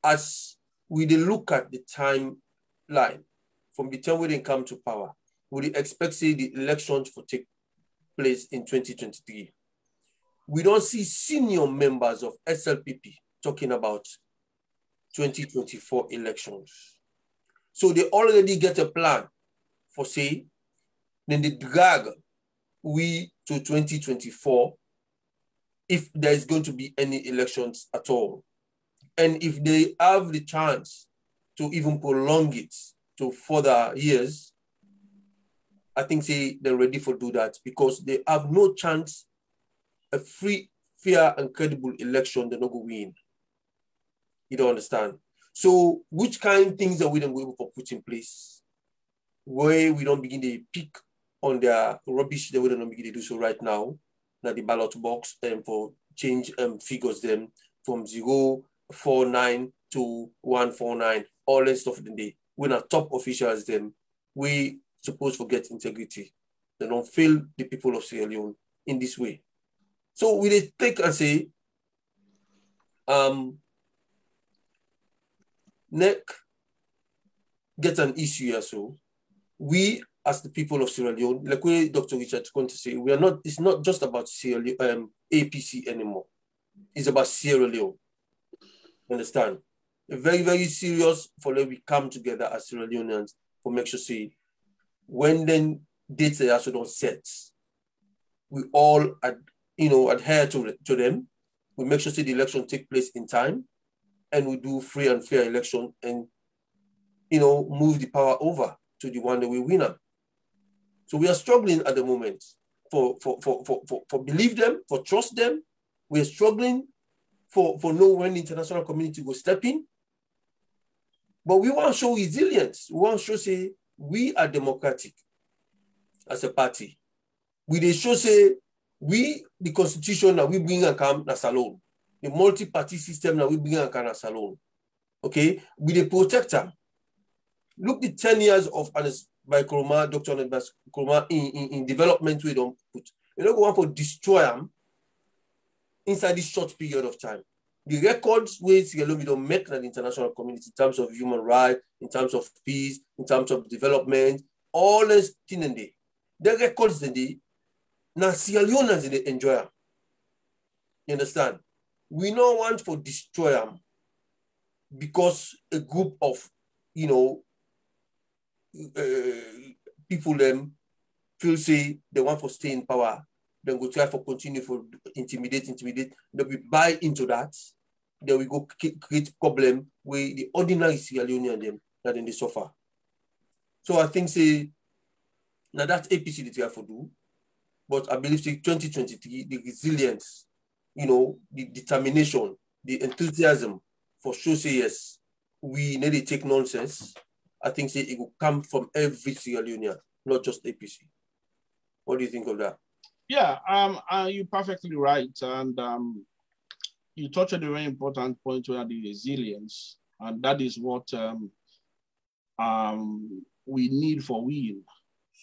as we look at the timeline from the time we didn't come to power, we expect say the elections to take place in 2023. We don't see senior members of SLPP talking about 2024 elections. So they already get a plan for say, then they drag we to 2024 if there's going to be any elections at all. And if they have the chance to even prolong it to further years, I think say they're ready for do that because they have no chance a free, fair, and credible election they're not going to win. You don't understand? So which kind of things are we then going to put in place where we don't begin to pick on their rubbish that we don't begin to do so right now, now the ballot box and for change figures them from 049 to 149, all that stuff in the day. We're not top officials them. We supposed to get integrity. They don't fail the people of Sierra Leone in this way. So we take and say, NEC get an issue here. So we, as the people of Sierra Leone, like what Dr. Richard is going to say, we are not. It's not just about Sierra Leone, APC anymore. It's about Sierra Leone. Understand? Very, very serious for let we come together as Sierra Leoneans for make sure say when then dates are also don't set, we all adhere to them. We make sure say the election take place in time, and we do free and fair election, and move the power over to the one that we win. So we are struggling at the moment for believe them, for trust them. We are struggling for know when the international community will step in. But we want to show resilience. We want to show say we are democratic as a party. We show say we the constitution that we bring and come na Salone. The multi-party system that we bring and come na Salone. Okay, we the protector. Look the 10 years of by Kuruma, Dr. Kuruma in development we don't put. We don't go on for destroy them inside this short period of time. The records we don't make in the international community in terms of human rights, in terms of peace, in terms of development, all this thing in there. The records in there, now Sierra Leoneans in the enjoy them. You understand? We don't want to destroy them because a group of, people them feel say they want to stay in power, then go try for continue for intimidate, then we buy into that, then we go create problem with the ordinary Sierra Leonean them that then they suffer. So I think say now that's APC that we have to do, but I believe say 2023, the resilience, the determination, the enthusiasm for sure say yes, we need to take nonsense. I think say it will come from every Sierra Leonean, not just APC. What do you think of that? Yeah, you're perfectly right. And you touched on a very important point where the resilience, and that is what we need for win.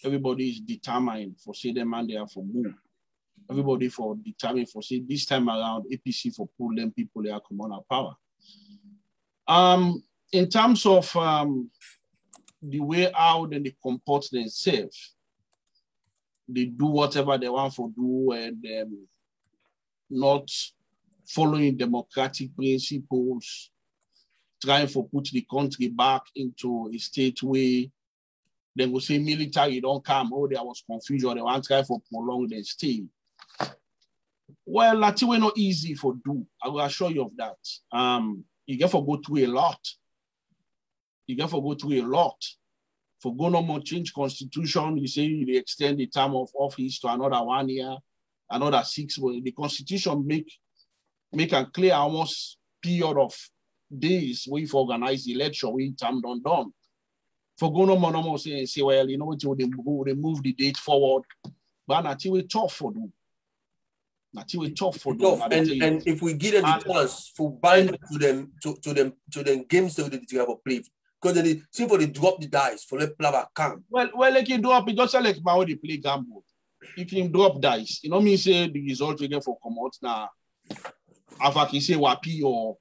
Everybody is determined for say them and they are for move. Everybody for determined for say this time around APC for pull them people they are come on our power. In terms of the way how then they comport themselves, they do whatever they want to do and not following democratic principles, trying to put the country back into a state where they will say military don't come, oh, there was confusion, they want to try to prolong the stay. Well, that's not easy for do. I will assure you of that. You get to go through a lot. For go no more change constitution, you say you extend the term of office to another 1 year, another 6 months. The constitution make a clear almost period of days where you organize the election, where time done. For go no more say, well, to they move the date forward But Nati we tough for them. Nati we tough for them. Tough. And if we give them the chance for buying to them games that they have played. Because they seem for they drop the dice for the player come. Well, like you drop it, just like how they play gamble. If you drop dice, you know me say the result you get for come out now. If I can say wapi or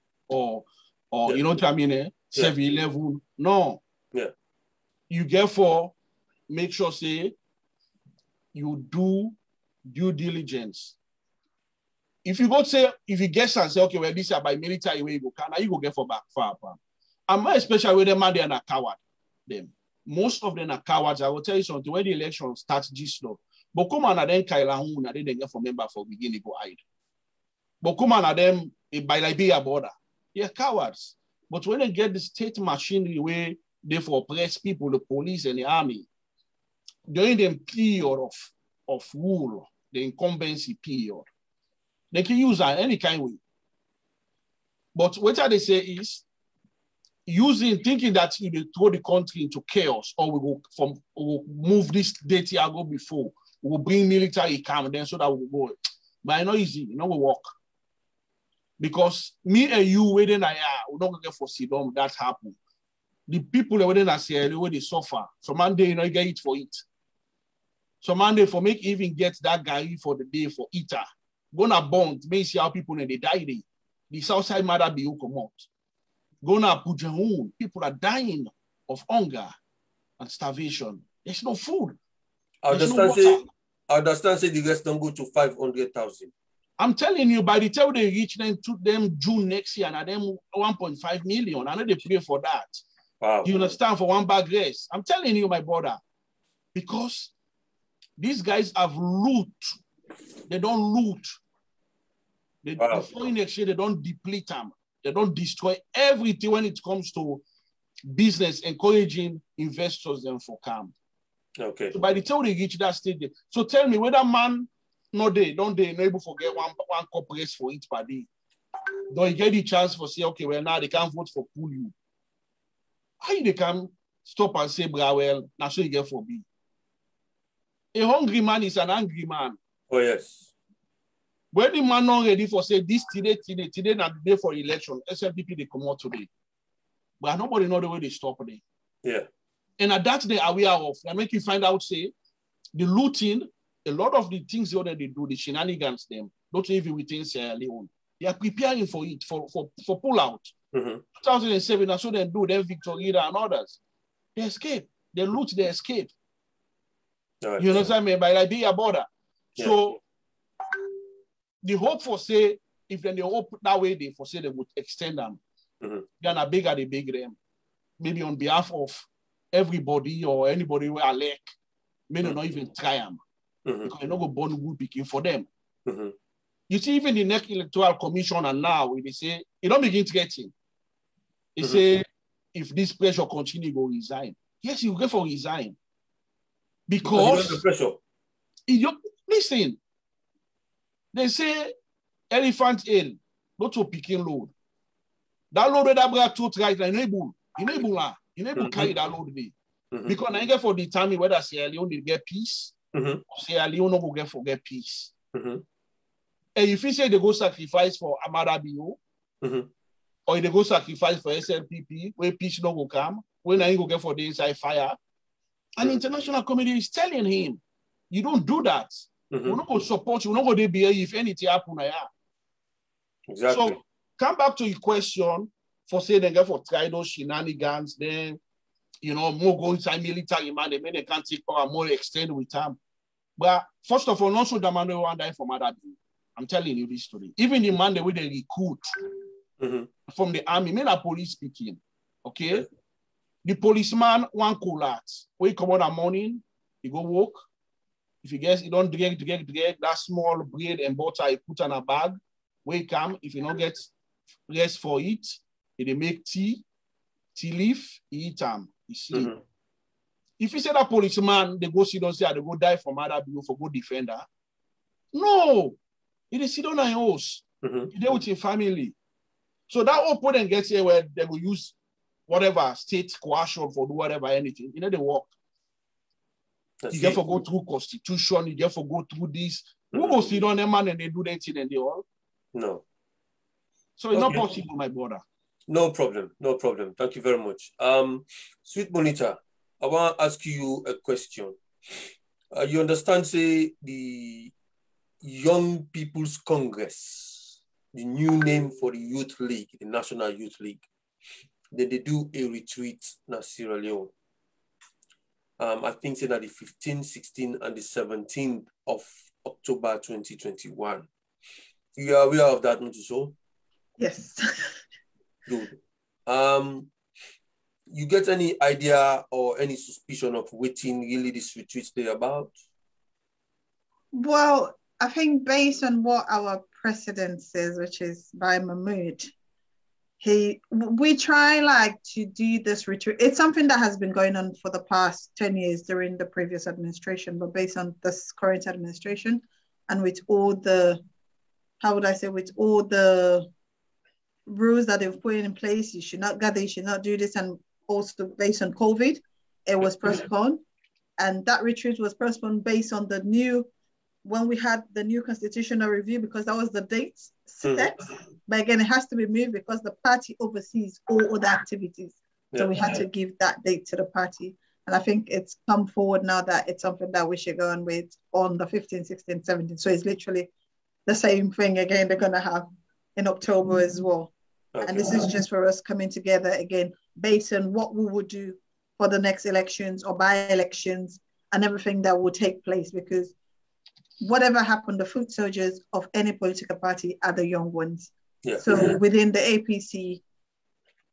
Yeah. you know what I mean? 7-11. No. Yeah. You get for make sure say you do due diligence. If you go say, if you guess and say, okay, well, this is by military way you go, now you go get for back far. And more especially with them, they are not coward. Them. Most of them are cowards. I will tell you something, when the election starts this slow. But come on, then Kailahu, and then they get for member for beginning go hide. But come on, them by Liberia border. They're cowards. But when they get the state machinery where they for oppress people, the police and the army, during the period of rule, the incumbency period, they can use that any kind of way. But what they say is, thinking that you will throw the country into chaos, or we will move this date here go before, we will bring military calm then so that we will go. But I know easy, you know we work. Because me and you waiting we don't get for Sidom, that happen. The people that waiting at Sierra where they suffer. So Monday, you know, you get it for it. So Monday for make even get that guy for the day for eater. Gonna bond, may see how people they die there. The Southside matter be who come out. Gonna put your own. People are dying of hunger and starvation. There's no food. I understand say the rest don't go to 500,000. I'm telling you, by the time they reach them to them June next year, and them 1.5 million. I know they pray for that. Wow. You understand for one bag race. I'm telling you, my brother, because these guys have loot. They don't loot. The foreign exchange, they don't deplete them. They don't destroy everything when it comes to business, encouraging investors then for calm. Okay. So by the time they reach that stage, so tell me whether man don't they able to get one corporate for each party. Don't you get the chance for say, okay, well now they can't vote for pull you. How they can stop and say, well, now so you get for B. A hungry man is an angry man. Oh yes. When the man not ready for say this today not the day for election, SLPP they come out today. But nobody know the way they stop there. Yeah. And at that they are aware of. I make you find out, say, the looting, a lot of the things that they do, the shenanigans them, not even within Sierra Leone. They are preparing for it, for pull out. 2007, that's what they do, then Victoria and others. They escape. They loot, they escape. Right. You know what I mean? By Liberia border. Yeah. So the hope for say, if then they hope that way, they for say they would extend them. Then a bigger they big them. Maybe on behalf of everybody or anybody who are like, may not even try them. Because you're not going to burn wood picking for them. You see, even the next electoral commission and now they say, you don't begin threatening. They say, if this pressure continue, go resign. Yes, you go for resign. Because the pressure. Listen, they say elephant ale, not to picking load. That load that brought two right, enable carry that load there. Because I get for determine whether Sierra Leone will get peace or Sierra Leone will get peace. And if you say they go sacrifice for Amada Bio, or they go sacrifice for SLPP, where peace no go come, when I go get for the inside fire, and international community is telling him, you don't do that. We're not going to support you. We're not going to be here if anything happen. Exactly. So come back to your question for saying they get for try those shenanigans, then more go inside military man, they can't take power, more extend with time. But first of all, also the man who want die from other people. I'm telling you this story. Even the man the way they recruit from the army, men are police speaking. Okay? The policeman one cool out. Wake up in the morning, he go work. If he gets, he don't drag that small bread and butter, he put in a bag. Wake come, if he don't get rest for it, he make tea leaf, he eat them, he sleep. If you say that policeman, they go sit down, say they go die from other people for good defender. No, he sit down on your house. He there with your family. So that opponent gets here where they will use whatever state coercion for do whatever anything. They work. You get for go through constitution, you get for go through this. Who will sit on a man and they do that thing and they all? No. So it's not possible, my brother. No problem. No problem. Thank you very much. Sweet Bonita, I want to ask you a question. You understand, say, the Young People's Congress, the new name for the Youth League, the National Youth League, they do a retreat in Sierra Leone. I think say that the 15th, 16th, and the 17th of October 2021. You are aware of that, not so? Yes. Good. You get any idea or any suspicion of what really this retreat is about? Well, I think based on what our president says, which is by Mahmoud, we try like to do this retreat. It's something that has been going on for the past 10 years during the previous administration, but based on this current administration and with all the, how would I say, with all the rules that they've put in place, you should not gather, you should not do this, and also based on COVID, it was postponed. And that retreat was postponed based on the new, when we had the new constitutional review, because that was the date set. But again, it has to be moved because the party oversees all other activities. So we had to give that date to the party. And I think it's come forward now that it's something that we should go on with on the 15th, 16th, 17th. So it's literally the same thing again they're going to have in October as well. Okay. And this is just for us coming together again, based on what we would do for the next elections or by-elections and everything that will take place, because whatever happened, the foot soldiers of any political party are the young ones. Yeah. So within the APC,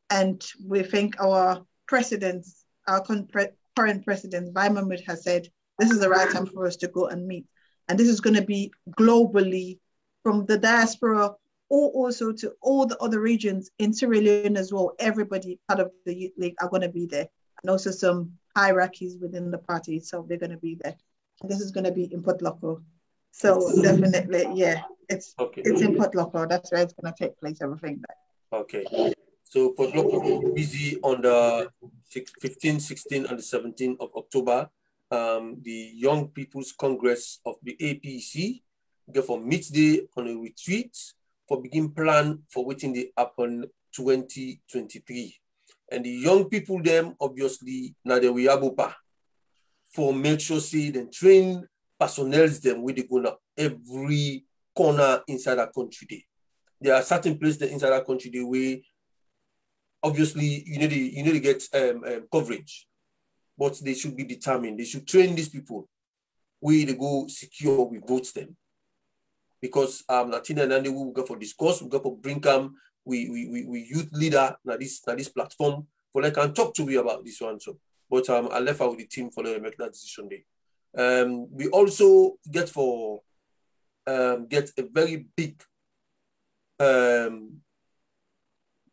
and we think our presidents, our current president, Bai Mahmoud, has said, this is the right time for us to go and meet. And this is going to be globally from the diaspora or also to all the other regions in Sierra Leone as well. Everybody part of the Youth League are going to be there. And also some hierarchies within the party itself, they're going to be there. And this is going to be in Port Loko. So definitely, yeah, it's in Port Loko. That's where it's going to take place, everything there. Okay. So Port Loko will be busy on the 15th, 16th, and the 17th of October. The Young People's Congress of the APC therefore meets there on a retreat for begin plan for waiting the happen 2023. And the young people them obviously now they will have for make sure see them train personnel them with the gonna every corner inside that country. There are certain places inside that country where obviously you need to get coverage, but they should be determined. They should train these people where they go secure we vote them. Because Latina and Andy will go for discourse, we go for bring we youth leader na this platform for like can talk to me about this one. So but I left out with the team for them make that decision day. We also get a very big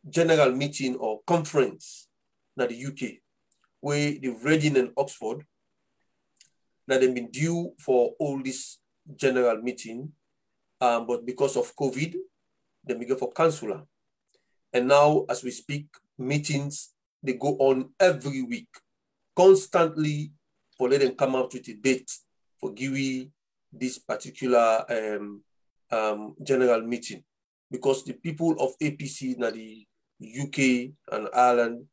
general meeting or conference in the UK where the Reading and Oxford that they've been due for all this general meeting. But because of COVID, they may go for counselor. And now, as we speak, meetings, they go on every week, constantly for letting them come out with a date for giving this particular general meeting. Because the people of APC in the UK and Ireland,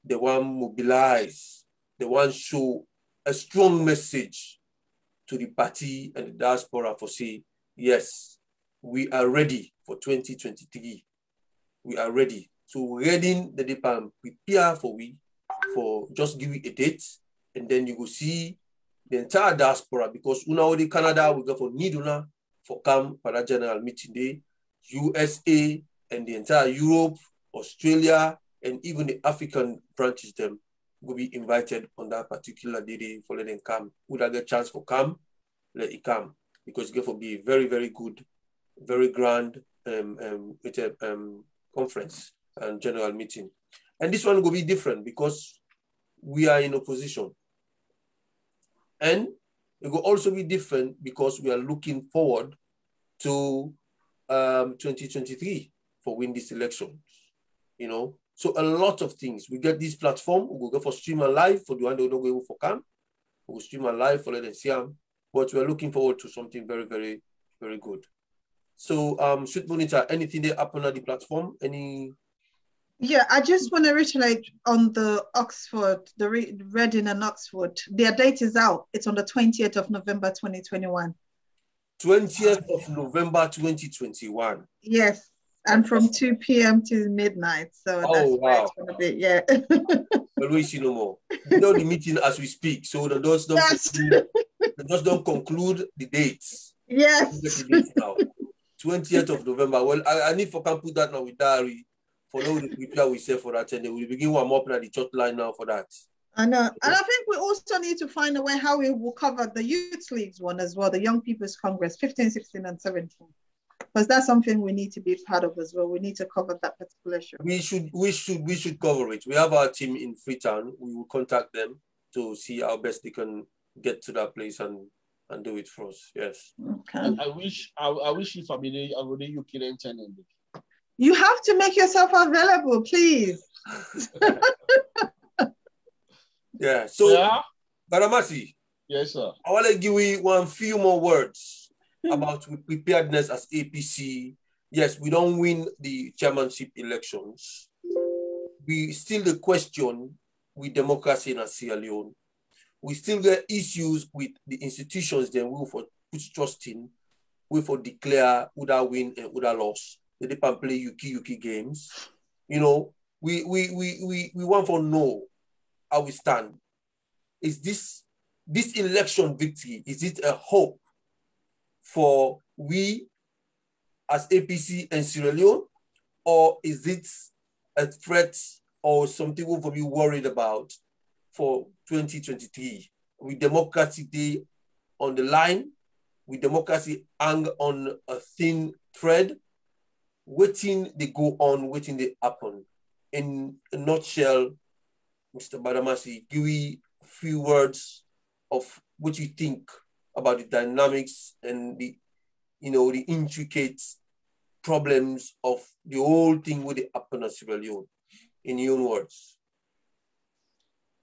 they want to mobilize, they want to show a strong message to the party and the diaspora for say, yes, we are ready for 2023. We are ready. So reading the department, prepare for just give it a date, and then you go see the entire diaspora because already Canada will go for Niduna for come for that general meeting day, USA and the entire Europe, Australia, and even the African branches them will be invited on that particular day for letting come. Would I get a chance for come? Let it come. Because it's going to be very, very good, very grand conference and general meeting. And this one will be different because we are in opposition. And it will also be different because we are looking forward to 2023 for win this election. You know, so a lot of things. We get this platform, we'll go for stream and live for the one that don't go for camp. We'll stream a live for them see them. But we're looking forward to something very, very, very good. So, Sweet Monitor, anything that happen at the platform? Yeah, I just want to reiterate on the Oxford, the Reading and Oxford. Their date is out. It's on the 20th of November, 2021. 20th of November, 2021. Yes, and from 2 p.m. to midnight. So that's where it's going to be. Yeah. Well, we see no more. We know the meeting as we speak, so those don't conclude the dates. Yes. The dates now. 20th of November. Well, I need for can put that now with diary. Follow the prepare we say for that, and then we'll begin warm up at the church line now for that. I know. And I think we also need to find a way how we will cover the youth leagues one as well, the Young People's Congress, 15, 16, and 17. Because that's something we need to be part of as well. We need to cover that particular show. We should cover it. We have our team in Freetown. We will contact them to see how best they can get to that place and do it for us. Yes. Okay. I wish if I would you kill You have to make yourself available, please. Yeah. So, yeah. Baramasi. Yes, sir. I want to give you one few more words about preparedness as APC. Yes, we don't win the chairmanship elections. We still the question with democracy in Sierra Leone. We still get issues with the institutions that we for put trust in, we for declare who that win and who that loss. They didn't play yuki games. You know, we want to know how we stand. Is this election victory, is it a hope for we as APC and Sierra Leone, or is it a threat or something we will be worried about for 2023? With democracy day on the line, with democracy hang on a thin thread, waiting they go on, waiting they happen. In a nutshell, Mr. Badamasi, give me a few words of what you think about the dynamics and the intricate problems of the whole thing with the happen at Sierra Leone, in your own words.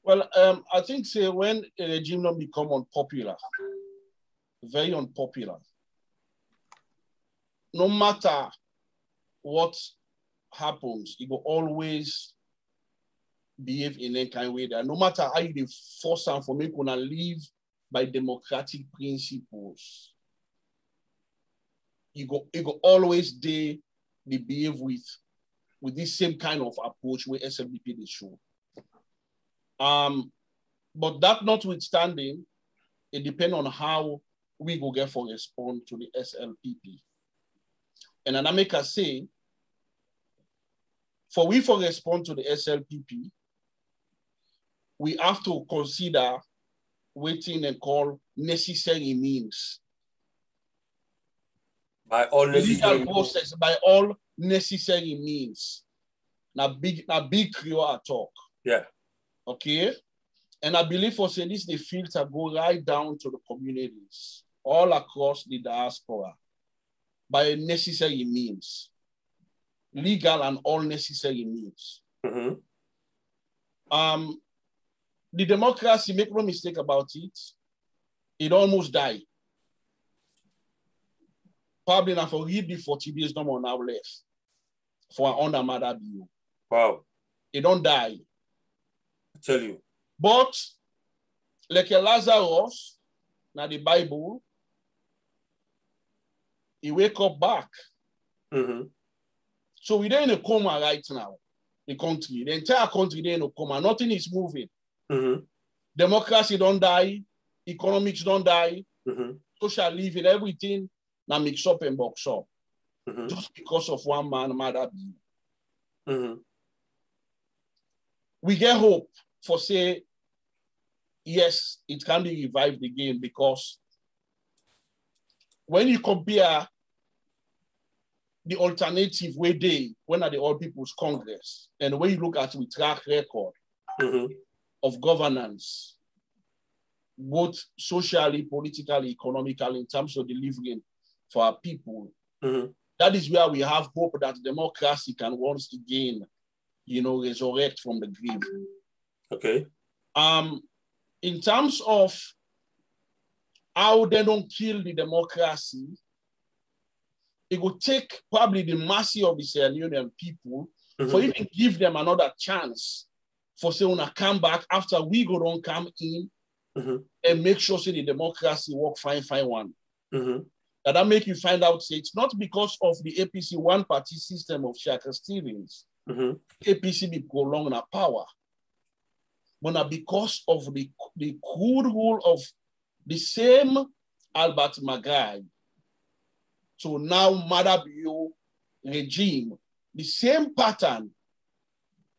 Well, I think when a regime not become unpopular, very unpopular, no matter what happens, it will always behave in a kind of way that no matter how you force them for me to live by democratic principles, you go always behave with this same kind of approach where SLPP they show. But that notwithstanding, it depends on how we go get for respond to the SLPP. And I make us say, for we for respond to the SLPP, we have to consider waiting and call necessary means. By all necessary process, by all necessary means. Now big Creole talk. Yeah. Okay. And I believe for saying this, the filter go right down to the communities all across the diaspora by necessary means, legal and all necessary means. Mm-hmm. The democracy, make no mistake about it, it almost died. Probably now for read the 40 days no more now left for an under mother bill. Wow. It don't die. I tell you. But like Lazarus, now the Bible, he wake up back. Mm-hmm. So we're in a coma right now, the country. The entire country is in a coma. Nothing is moving. Mm-hmm. Democracy don't die. Economics don't die. Mm-hmm. Social living, everything now mix up and box up. Mm-hmm. Just because of one man, mother. Mm-hmm. We get hope for say, yes, it can be revived again, because when you compare the alternative when are the All People's Congress, and when you look at the track record mm-hmm. of governance, both socially, politically, economically, in terms of delivering for our people, mm-hmm. that is where we have hope that democracy can once again, resurrect from the grave. Okay. in terms of how they don't kill the democracy, it will take probably the mercy of the Sierra Leonean people for even give them another chance for say when I come back after we go don't come in and make sure say the democracy work fine one. That make you find out say it's not because of the APC one party system of Shaka Stevens. APC be prolonged in power, but because of the good rule of the same Albert Magai. So now Madabio regime, the same pattern.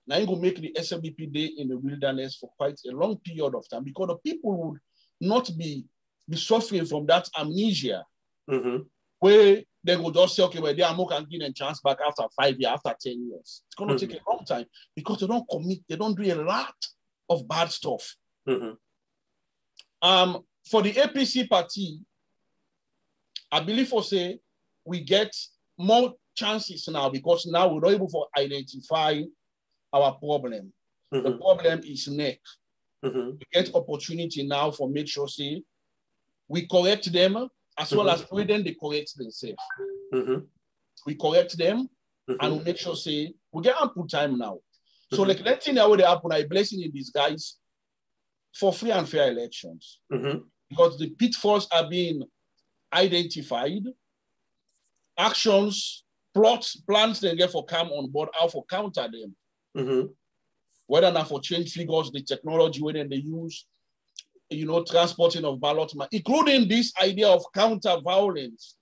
Now you go make the SLBP day in the wilderness for quite a long period of time because the people would not be suffering from that amnesia where they will just say, okay, well, they are more can give them chance back after 5 years, after 10 years. It's going to take a long time because they don't commit, they don't do a lot of bad stuff. For the APC party, I believe for say we get more chances now because now we're not able to identify our problem. The problem is neck. We get opportunity now for make sure say we correct them as well as we then they correct themselves. We correct them and we make sure say we get ample time now. So like let's see now what they happen, I blessing in disguise for free and fair elections. Because the pitfalls are being identified, actions, plots, plans they get for come on board, how for counter them. Whether or not for change figures, the technology whether they use, transporting of ballot, including this idea of counter violence.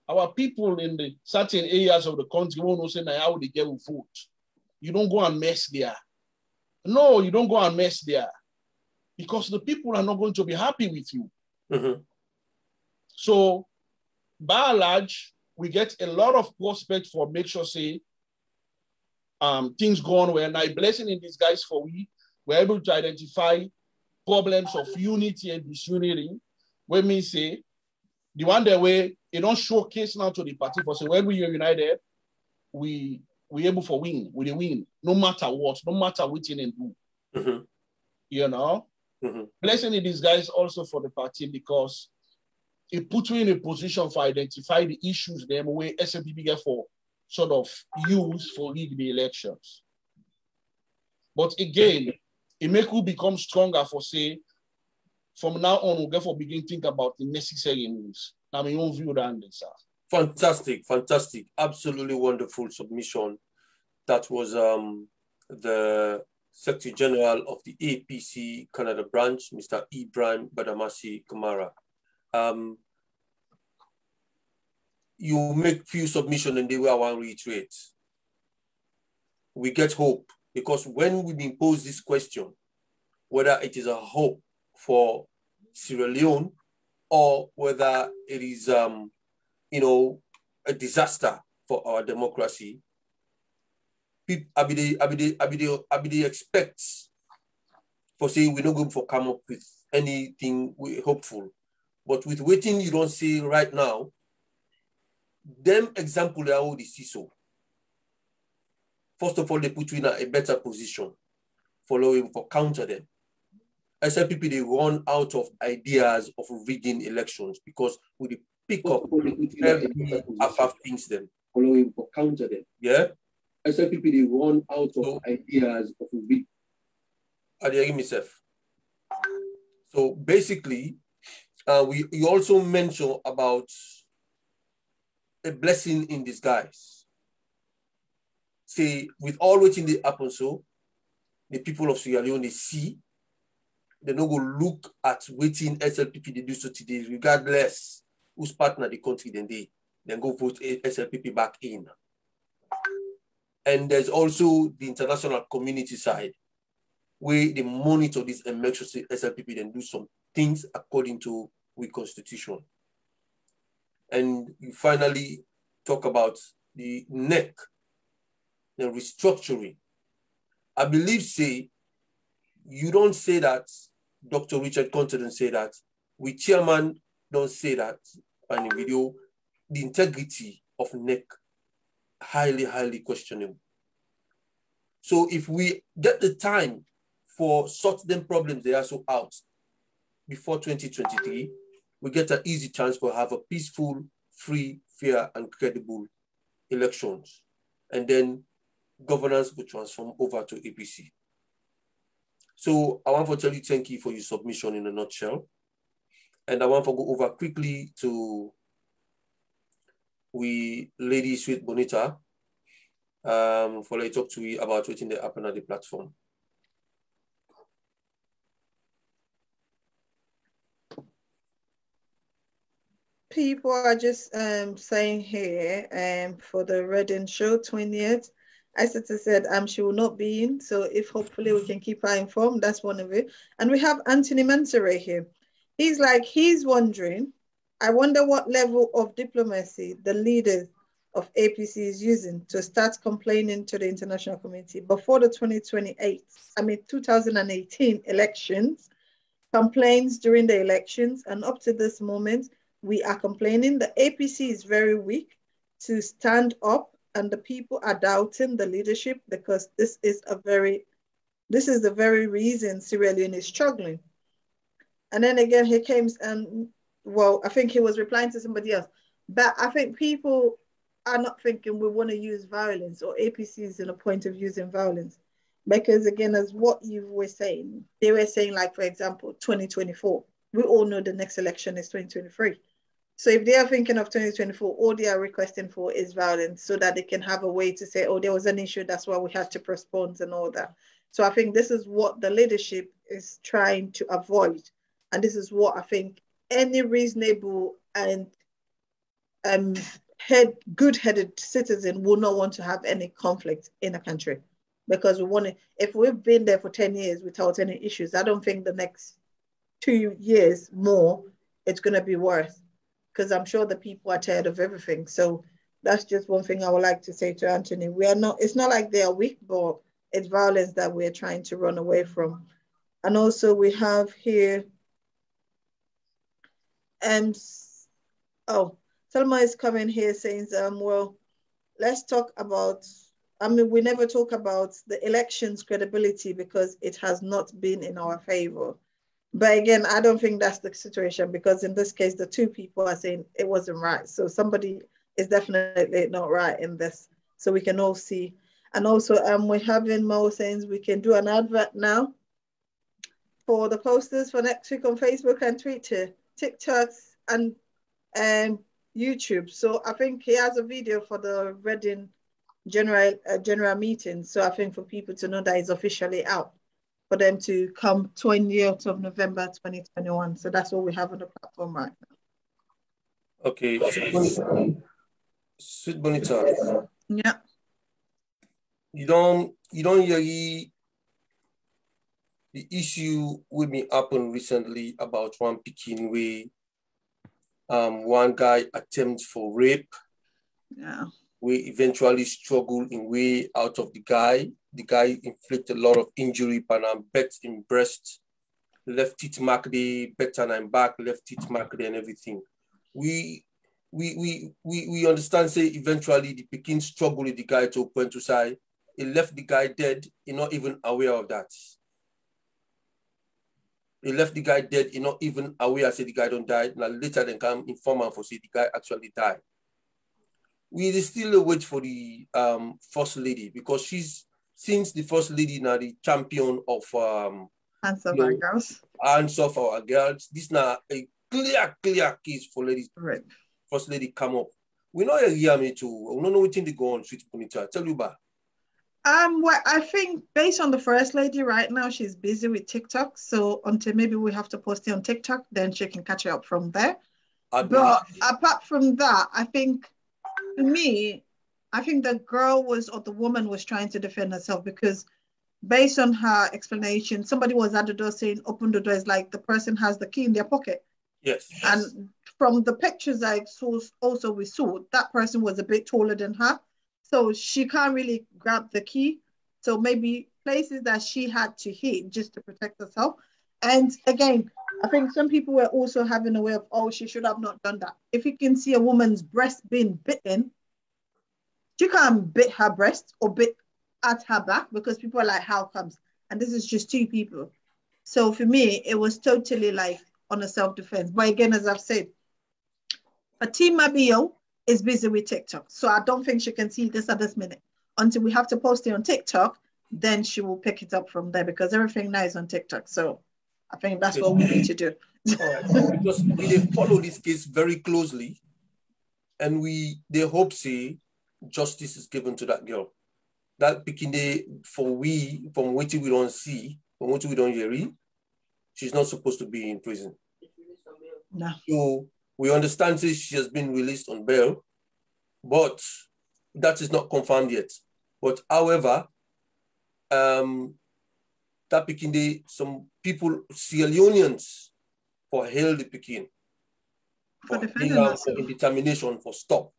Our people in the certain areas of the country won't know say how they get with vote. You don't go and mess there. No, you don't go and mess there. Because the people are not going to be happy with you. So, by and large, we get a lot of prospect for make sure say things go on well. Now, blessing in disguise for we're able to identify problems of unity and disunity. When we say the one that way it don't showcase now to the party for say when we are united, we able for win, we win, no matter what, no matter what and do. Blessing in disguise also for the party because it puts you in a position for identify the issues them where SMPP get for sort of use for rig the elections. But again, it make you become stronger for say, from now on, we'll get for begin think about the necessary moves. Now, my own view than this. Fantastic, fantastic. Absolutely wonderful submission. That was the Secretary General of the APC Canada branch, Mr. Ibrahim Badamasi Kamara. You make few submissions and they will want to reiterate. We get hope because when we been posed this question, whether it is a hope for Sierra Leone or whether it is, a disaster for our democracy, Abide expects for saying we're not going to come up with anything hopeful. But with waiting, you don't see right now, them example they already see so. First of all, they put you in a better position following for counter them. SLPP, they run out of ideas of rigging elections because with the pick up every half things them. Following for counter them. Yeah? SLPP, they run out of ideas of rigging. I hear myself. So basically, you also mentioned about a blessing in disguise. Say, with all waiting they happen so, the people of Sierra Leone, they see, they don't go look at waiting SLPP they do so today, regardless whose partner the country then go vote SLPP back in. And there's also the international community side, where they monitor this and make sure SLPP then do some things according to the constitution. And you finally talk about the NEC, the restructuring. I believe, you don't say that, Dr. Richard Conte don't say that, we chairman don't say that on the video, the integrity of NEC, highly, highly questionable. So if we get the time for sort them problems they are so out, before 2023, we get an easy chance to have a peaceful, free, fair, and credible elections. And then governance will transform over to APC. So I want to tell you thank you for your submission in a nutshell. And I want to go over quickly to Lady Sweet Bonita for let talk to you about what in the happen at the platform. People are just saying here for the Reading show 20th. Isata said she will not be in, so if hopefully we can keep her informed, that's one of it. And we have Anthony Mansere here. He's wondering, I wonder what level of diplomacy the leaders of APC is using to start complaining to the international community before the 2018 elections, complaints during the elections, and up to this moment, we are complaining. The APC is very weak to stand up, and the people are doubting the leadership because this is the very reason Sierra Leone is struggling. And then again, he came I think he was replying to somebody else, but I think people are not thinking we want to use violence or APC is in a point of using violence. Because again, as what you were saying, they were saying, like, for example, 2024, we all know the next election is 2023. So if they are thinking of 2024, all they are requesting for is violence so that they can have a way to say, oh, there was an issue, that's why we had to postpone and all that. So I think this is what the leadership is trying to avoid. And this is what I think any reasonable and good-headed citizen will not want to have any conflict in a country. Because if we've been there for 10 years without any issues, I don't think the next 2 years more, it's going to be worse. Because I'm sure the people are tired of everything. So that's just one thing I would like to say to Anthony. It's not like they are weak, but it's violence that we're trying to run away from. And also we have here, Selma is coming here saying, well, let's talk about, we never talk about the elections credibility because it has not been in our favor. But again, I don't think that's the situation because in this case, the two people are saying it wasn't right. So somebody is definitely not right in this. So we can all see. And also we're having Mo saying we can do an advert now for the posters for next week on Facebook and Twitter, TikToks and YouTube. So I think he has a video for the Reading general meeting. So I think for people to know that it's officially out, for them to come 20th of November 2021. So that's what we have on the platform right now. Okay, Sweet Bonita. Yeah. You don't hear the issue with me happened recently about one Peking way. One guy attempts for rape. Yeah. We eventually struggle in way out of the guy. The guy inflicted a lot of injury, but bet in breast, left teeth mark the better and back, left teeth mark and everything. We understand say eventually the Peking struggle with the guy to open to say he left the guy dead. He's not even aware of that. He left the guy dead. He's not even aware. Say the guy don't die. Now later then come inform him for say the guy actually died. We still wait for the first lady because since the first lady now the champion of Hands of our girls. Hands of our girls. This now a clear case for ladies. Right. First lady come up. We know hear me too. We don't know what thing they go on Sweet Bonita. Tell you about. Well, I think based on the first lady right now, she's busy with TikTok. So until maybe we have to post it on TikTok, then she can catch it up from there. But apart from that, I think to me, I think the woman was trying to defend herself because based on her explanation, somebody was at the door saying, open the door. It's like the person has the key in their pocket. Yes. And from the pictures I saw, we saw that person was a bit taller than her. So she can't really grab the key. So maybe places that she had to hit just to protect herself. And again, I think some people were also having a way of, oh, she should have not done that. If you can see a woman's breast being bitten, she can't bit her breast or bit at her back because people are like, how comes? And this is just two people. So for me, it was totally like on a self-defense. But again, as I've said, Fatima Bio is busy with TikTok. So I don't think she can see this at this minute. Until we have to post it on TikTok, then she will pick it up from there because everything now is on TikTok. So I think that's what we need to do. All right. Because we follow this case very closely, and they hope say justice is given to that girl. That Pikinde, from what we don't see, from what we don't hear, she's not supposed to be in prison. No. So we understand that she has been released on bail, but that is not confirmed yet. But however, that Pikinde, some people, Sierra Leoneans, for held the Pekin, for determination, for stop,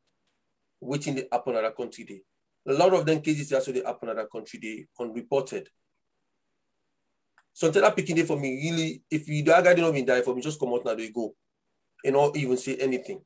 waiting to happen at that country day. A lot of them cases also they happen at that country day unreported. So until that Pekin day for me, really, if you die, guy didn't even die for me, just come out now, they go. And not even say anything.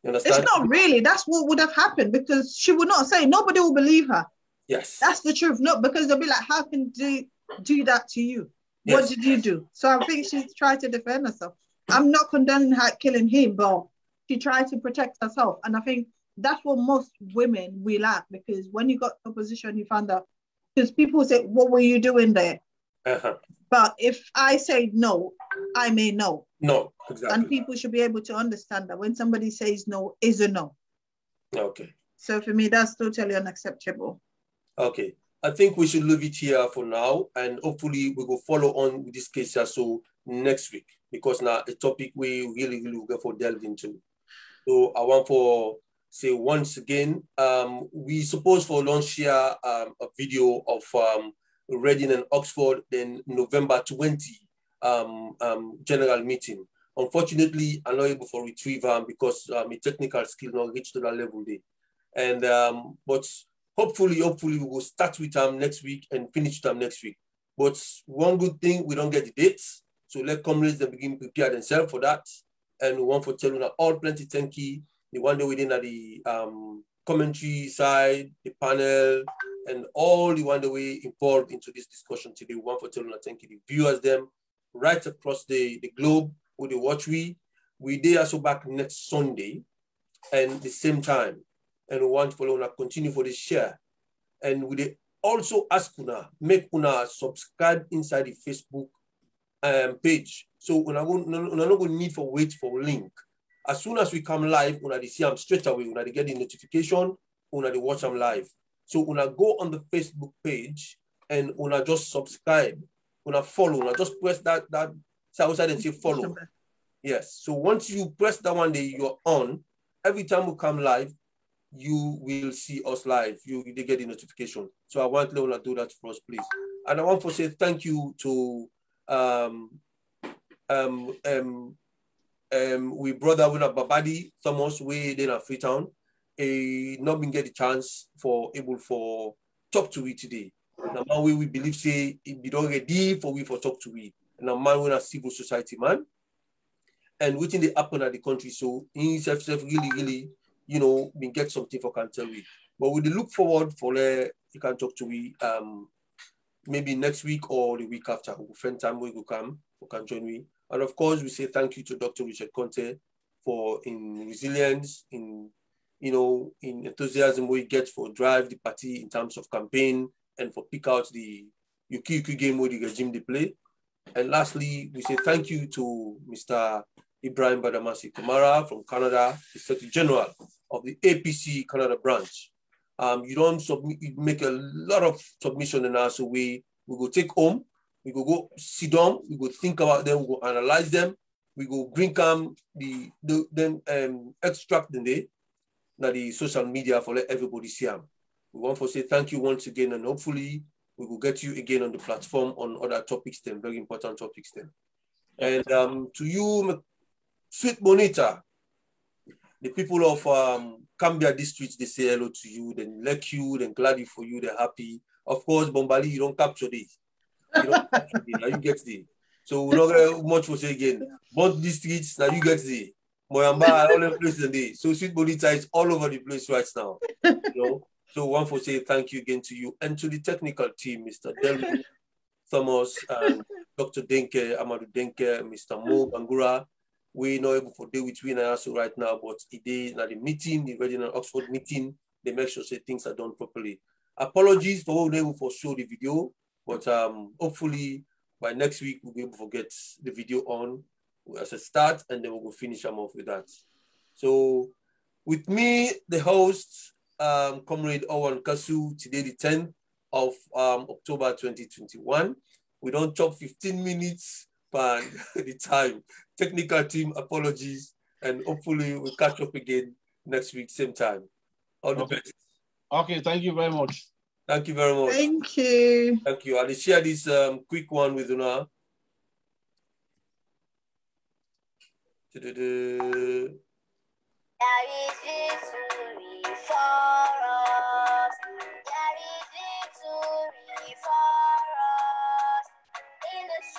You understand? It's not really. That's what would have happened because she would not say. Nobody will believe her. Yes. That's the truth. No, because they'll be like, how can they do that to you? Yes. What did you do? So I think she's tried to defend herself. I'm not condoning her killing him, but she tried to protect herself. And I think that's what most women will lack because when you got to a position, you found out, because people say, what were you doing there? But if I say no, I may know. No, exactly. And people should be able to understand that when somebody says no, is a no. Okay. So for me, that's totally unacceptable. Okay. I think we should leave it here for now, and hopefully we will follow on with this case so next week, because now a topic we really will go for delve into. So I want to say once again, we suppose for launch here a video of Reading and Oxford, then November 20 general meeting. Unfortunately, I'm not able to retrieve because my technical skill not reached to that level there. And but hopefully we will start with them next week and finish them next week. But one good thing, we don't get the dates. So let comrades then begin prepare themselves for that. And we want to tell you that all plenty thank you. The one day within the commentary side, the panel, and all the one that we involved into this discussion today. We want to tell you that thank you. The viewers them right across the globe with the watch we there also back next Sunday and the same time. And we want to follow and continue for the share. And we also ask Una, make Una subscribe inside the Facebook page. So we're not going to need for wait for a link. As soon as we come live, Una they see them straight away. Una they get the notification, Una they watch them live. So Una go on the Facebook page and Una just subscribe. Una follow. Una just press that outside and say follow. Yes. So once you press that one day, you're on. Every time we come live, you will see us live. They get the notification. So I want Leona to do that for us, please. And I want to say thank you to we brother with Babadi Thomas way in Freetown. Not been get the chance for able for talk to we today. Now we believe say it be already for we for talk to we. And a man with a civil society man. And within the happen at the country, so he himself really, you know, we get something for can tell we. But we look forward for you can talk to we maybe next week or the week after. We'll find time we will come, we can join we. And of course, we say thank you to Dr. Richard Conte for in resilience, in enthusiasm we get for drive the party in terms of campaign and for pick out the Yuki game where the regime they play. And lastly, we say thank you to Mr. Ibrahim Badamasi Kamara from Canada, the Secretary General of the APC Canada branch. You don't submit, you make a lot of submission and also we go take home, we go sit down, we go think about them, we go analyze them, we go bring them extract them there, the social media for let everybody see them. We want to say thank you once again, and hopefully we will get you again on the platform on other topics then, very important topics then. And to you, Sweet Bonita, the people of Cambia district, they say hello to you, then like you, then glad for you, they're happy. Of course, Bombali, you don't capture this. You don't capture this, now you get the. So we're not going much for say again. Both districts, now you get the. Moyamba, all the places there. So Sweet Bonita is all over the place right now. You know? So one for say thank you again to you and to the technical team, Mr. Delvin, Thomas, and Dr. Denke, Amadou Denke, Mr. Mo Bangura. We not able to deal with we now so right now, but today at the meeting, the Regional Oxford meeting, they make sure say things are done properly. Apologies for what we able to show the video, but hopefully by next week we'll be able to get the video on as a start, and then we'll finish them off with that. So with me, the host, Comrade Owen Kasu, today the 10th of October 2021. We don't chop 15 minutes by the time. Technical team, apologies, and hopefully we'll catch up again next week, same time. All the best. Okay, thank you very much. Thank you very much. Thank you. Thank you. I'll share this quick one with Una.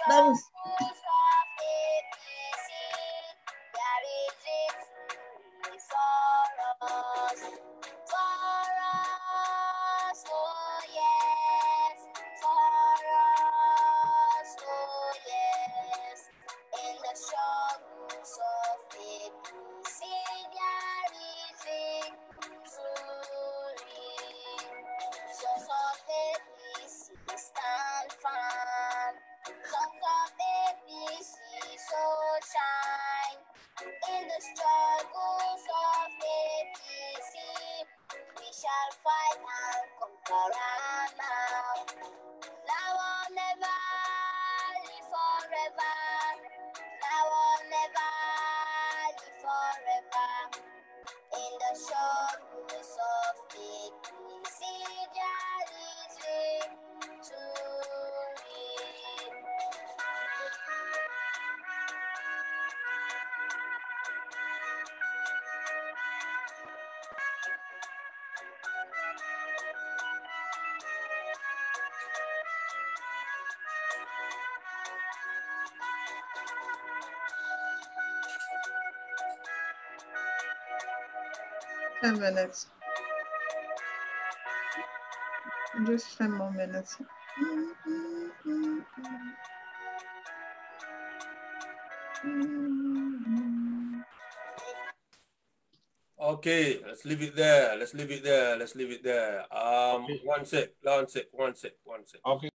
That was minutes. Just 10 more minutes. Okay, let's leave it there. Let's leave it there. Let's leave it there. Okay. One sec. Okay.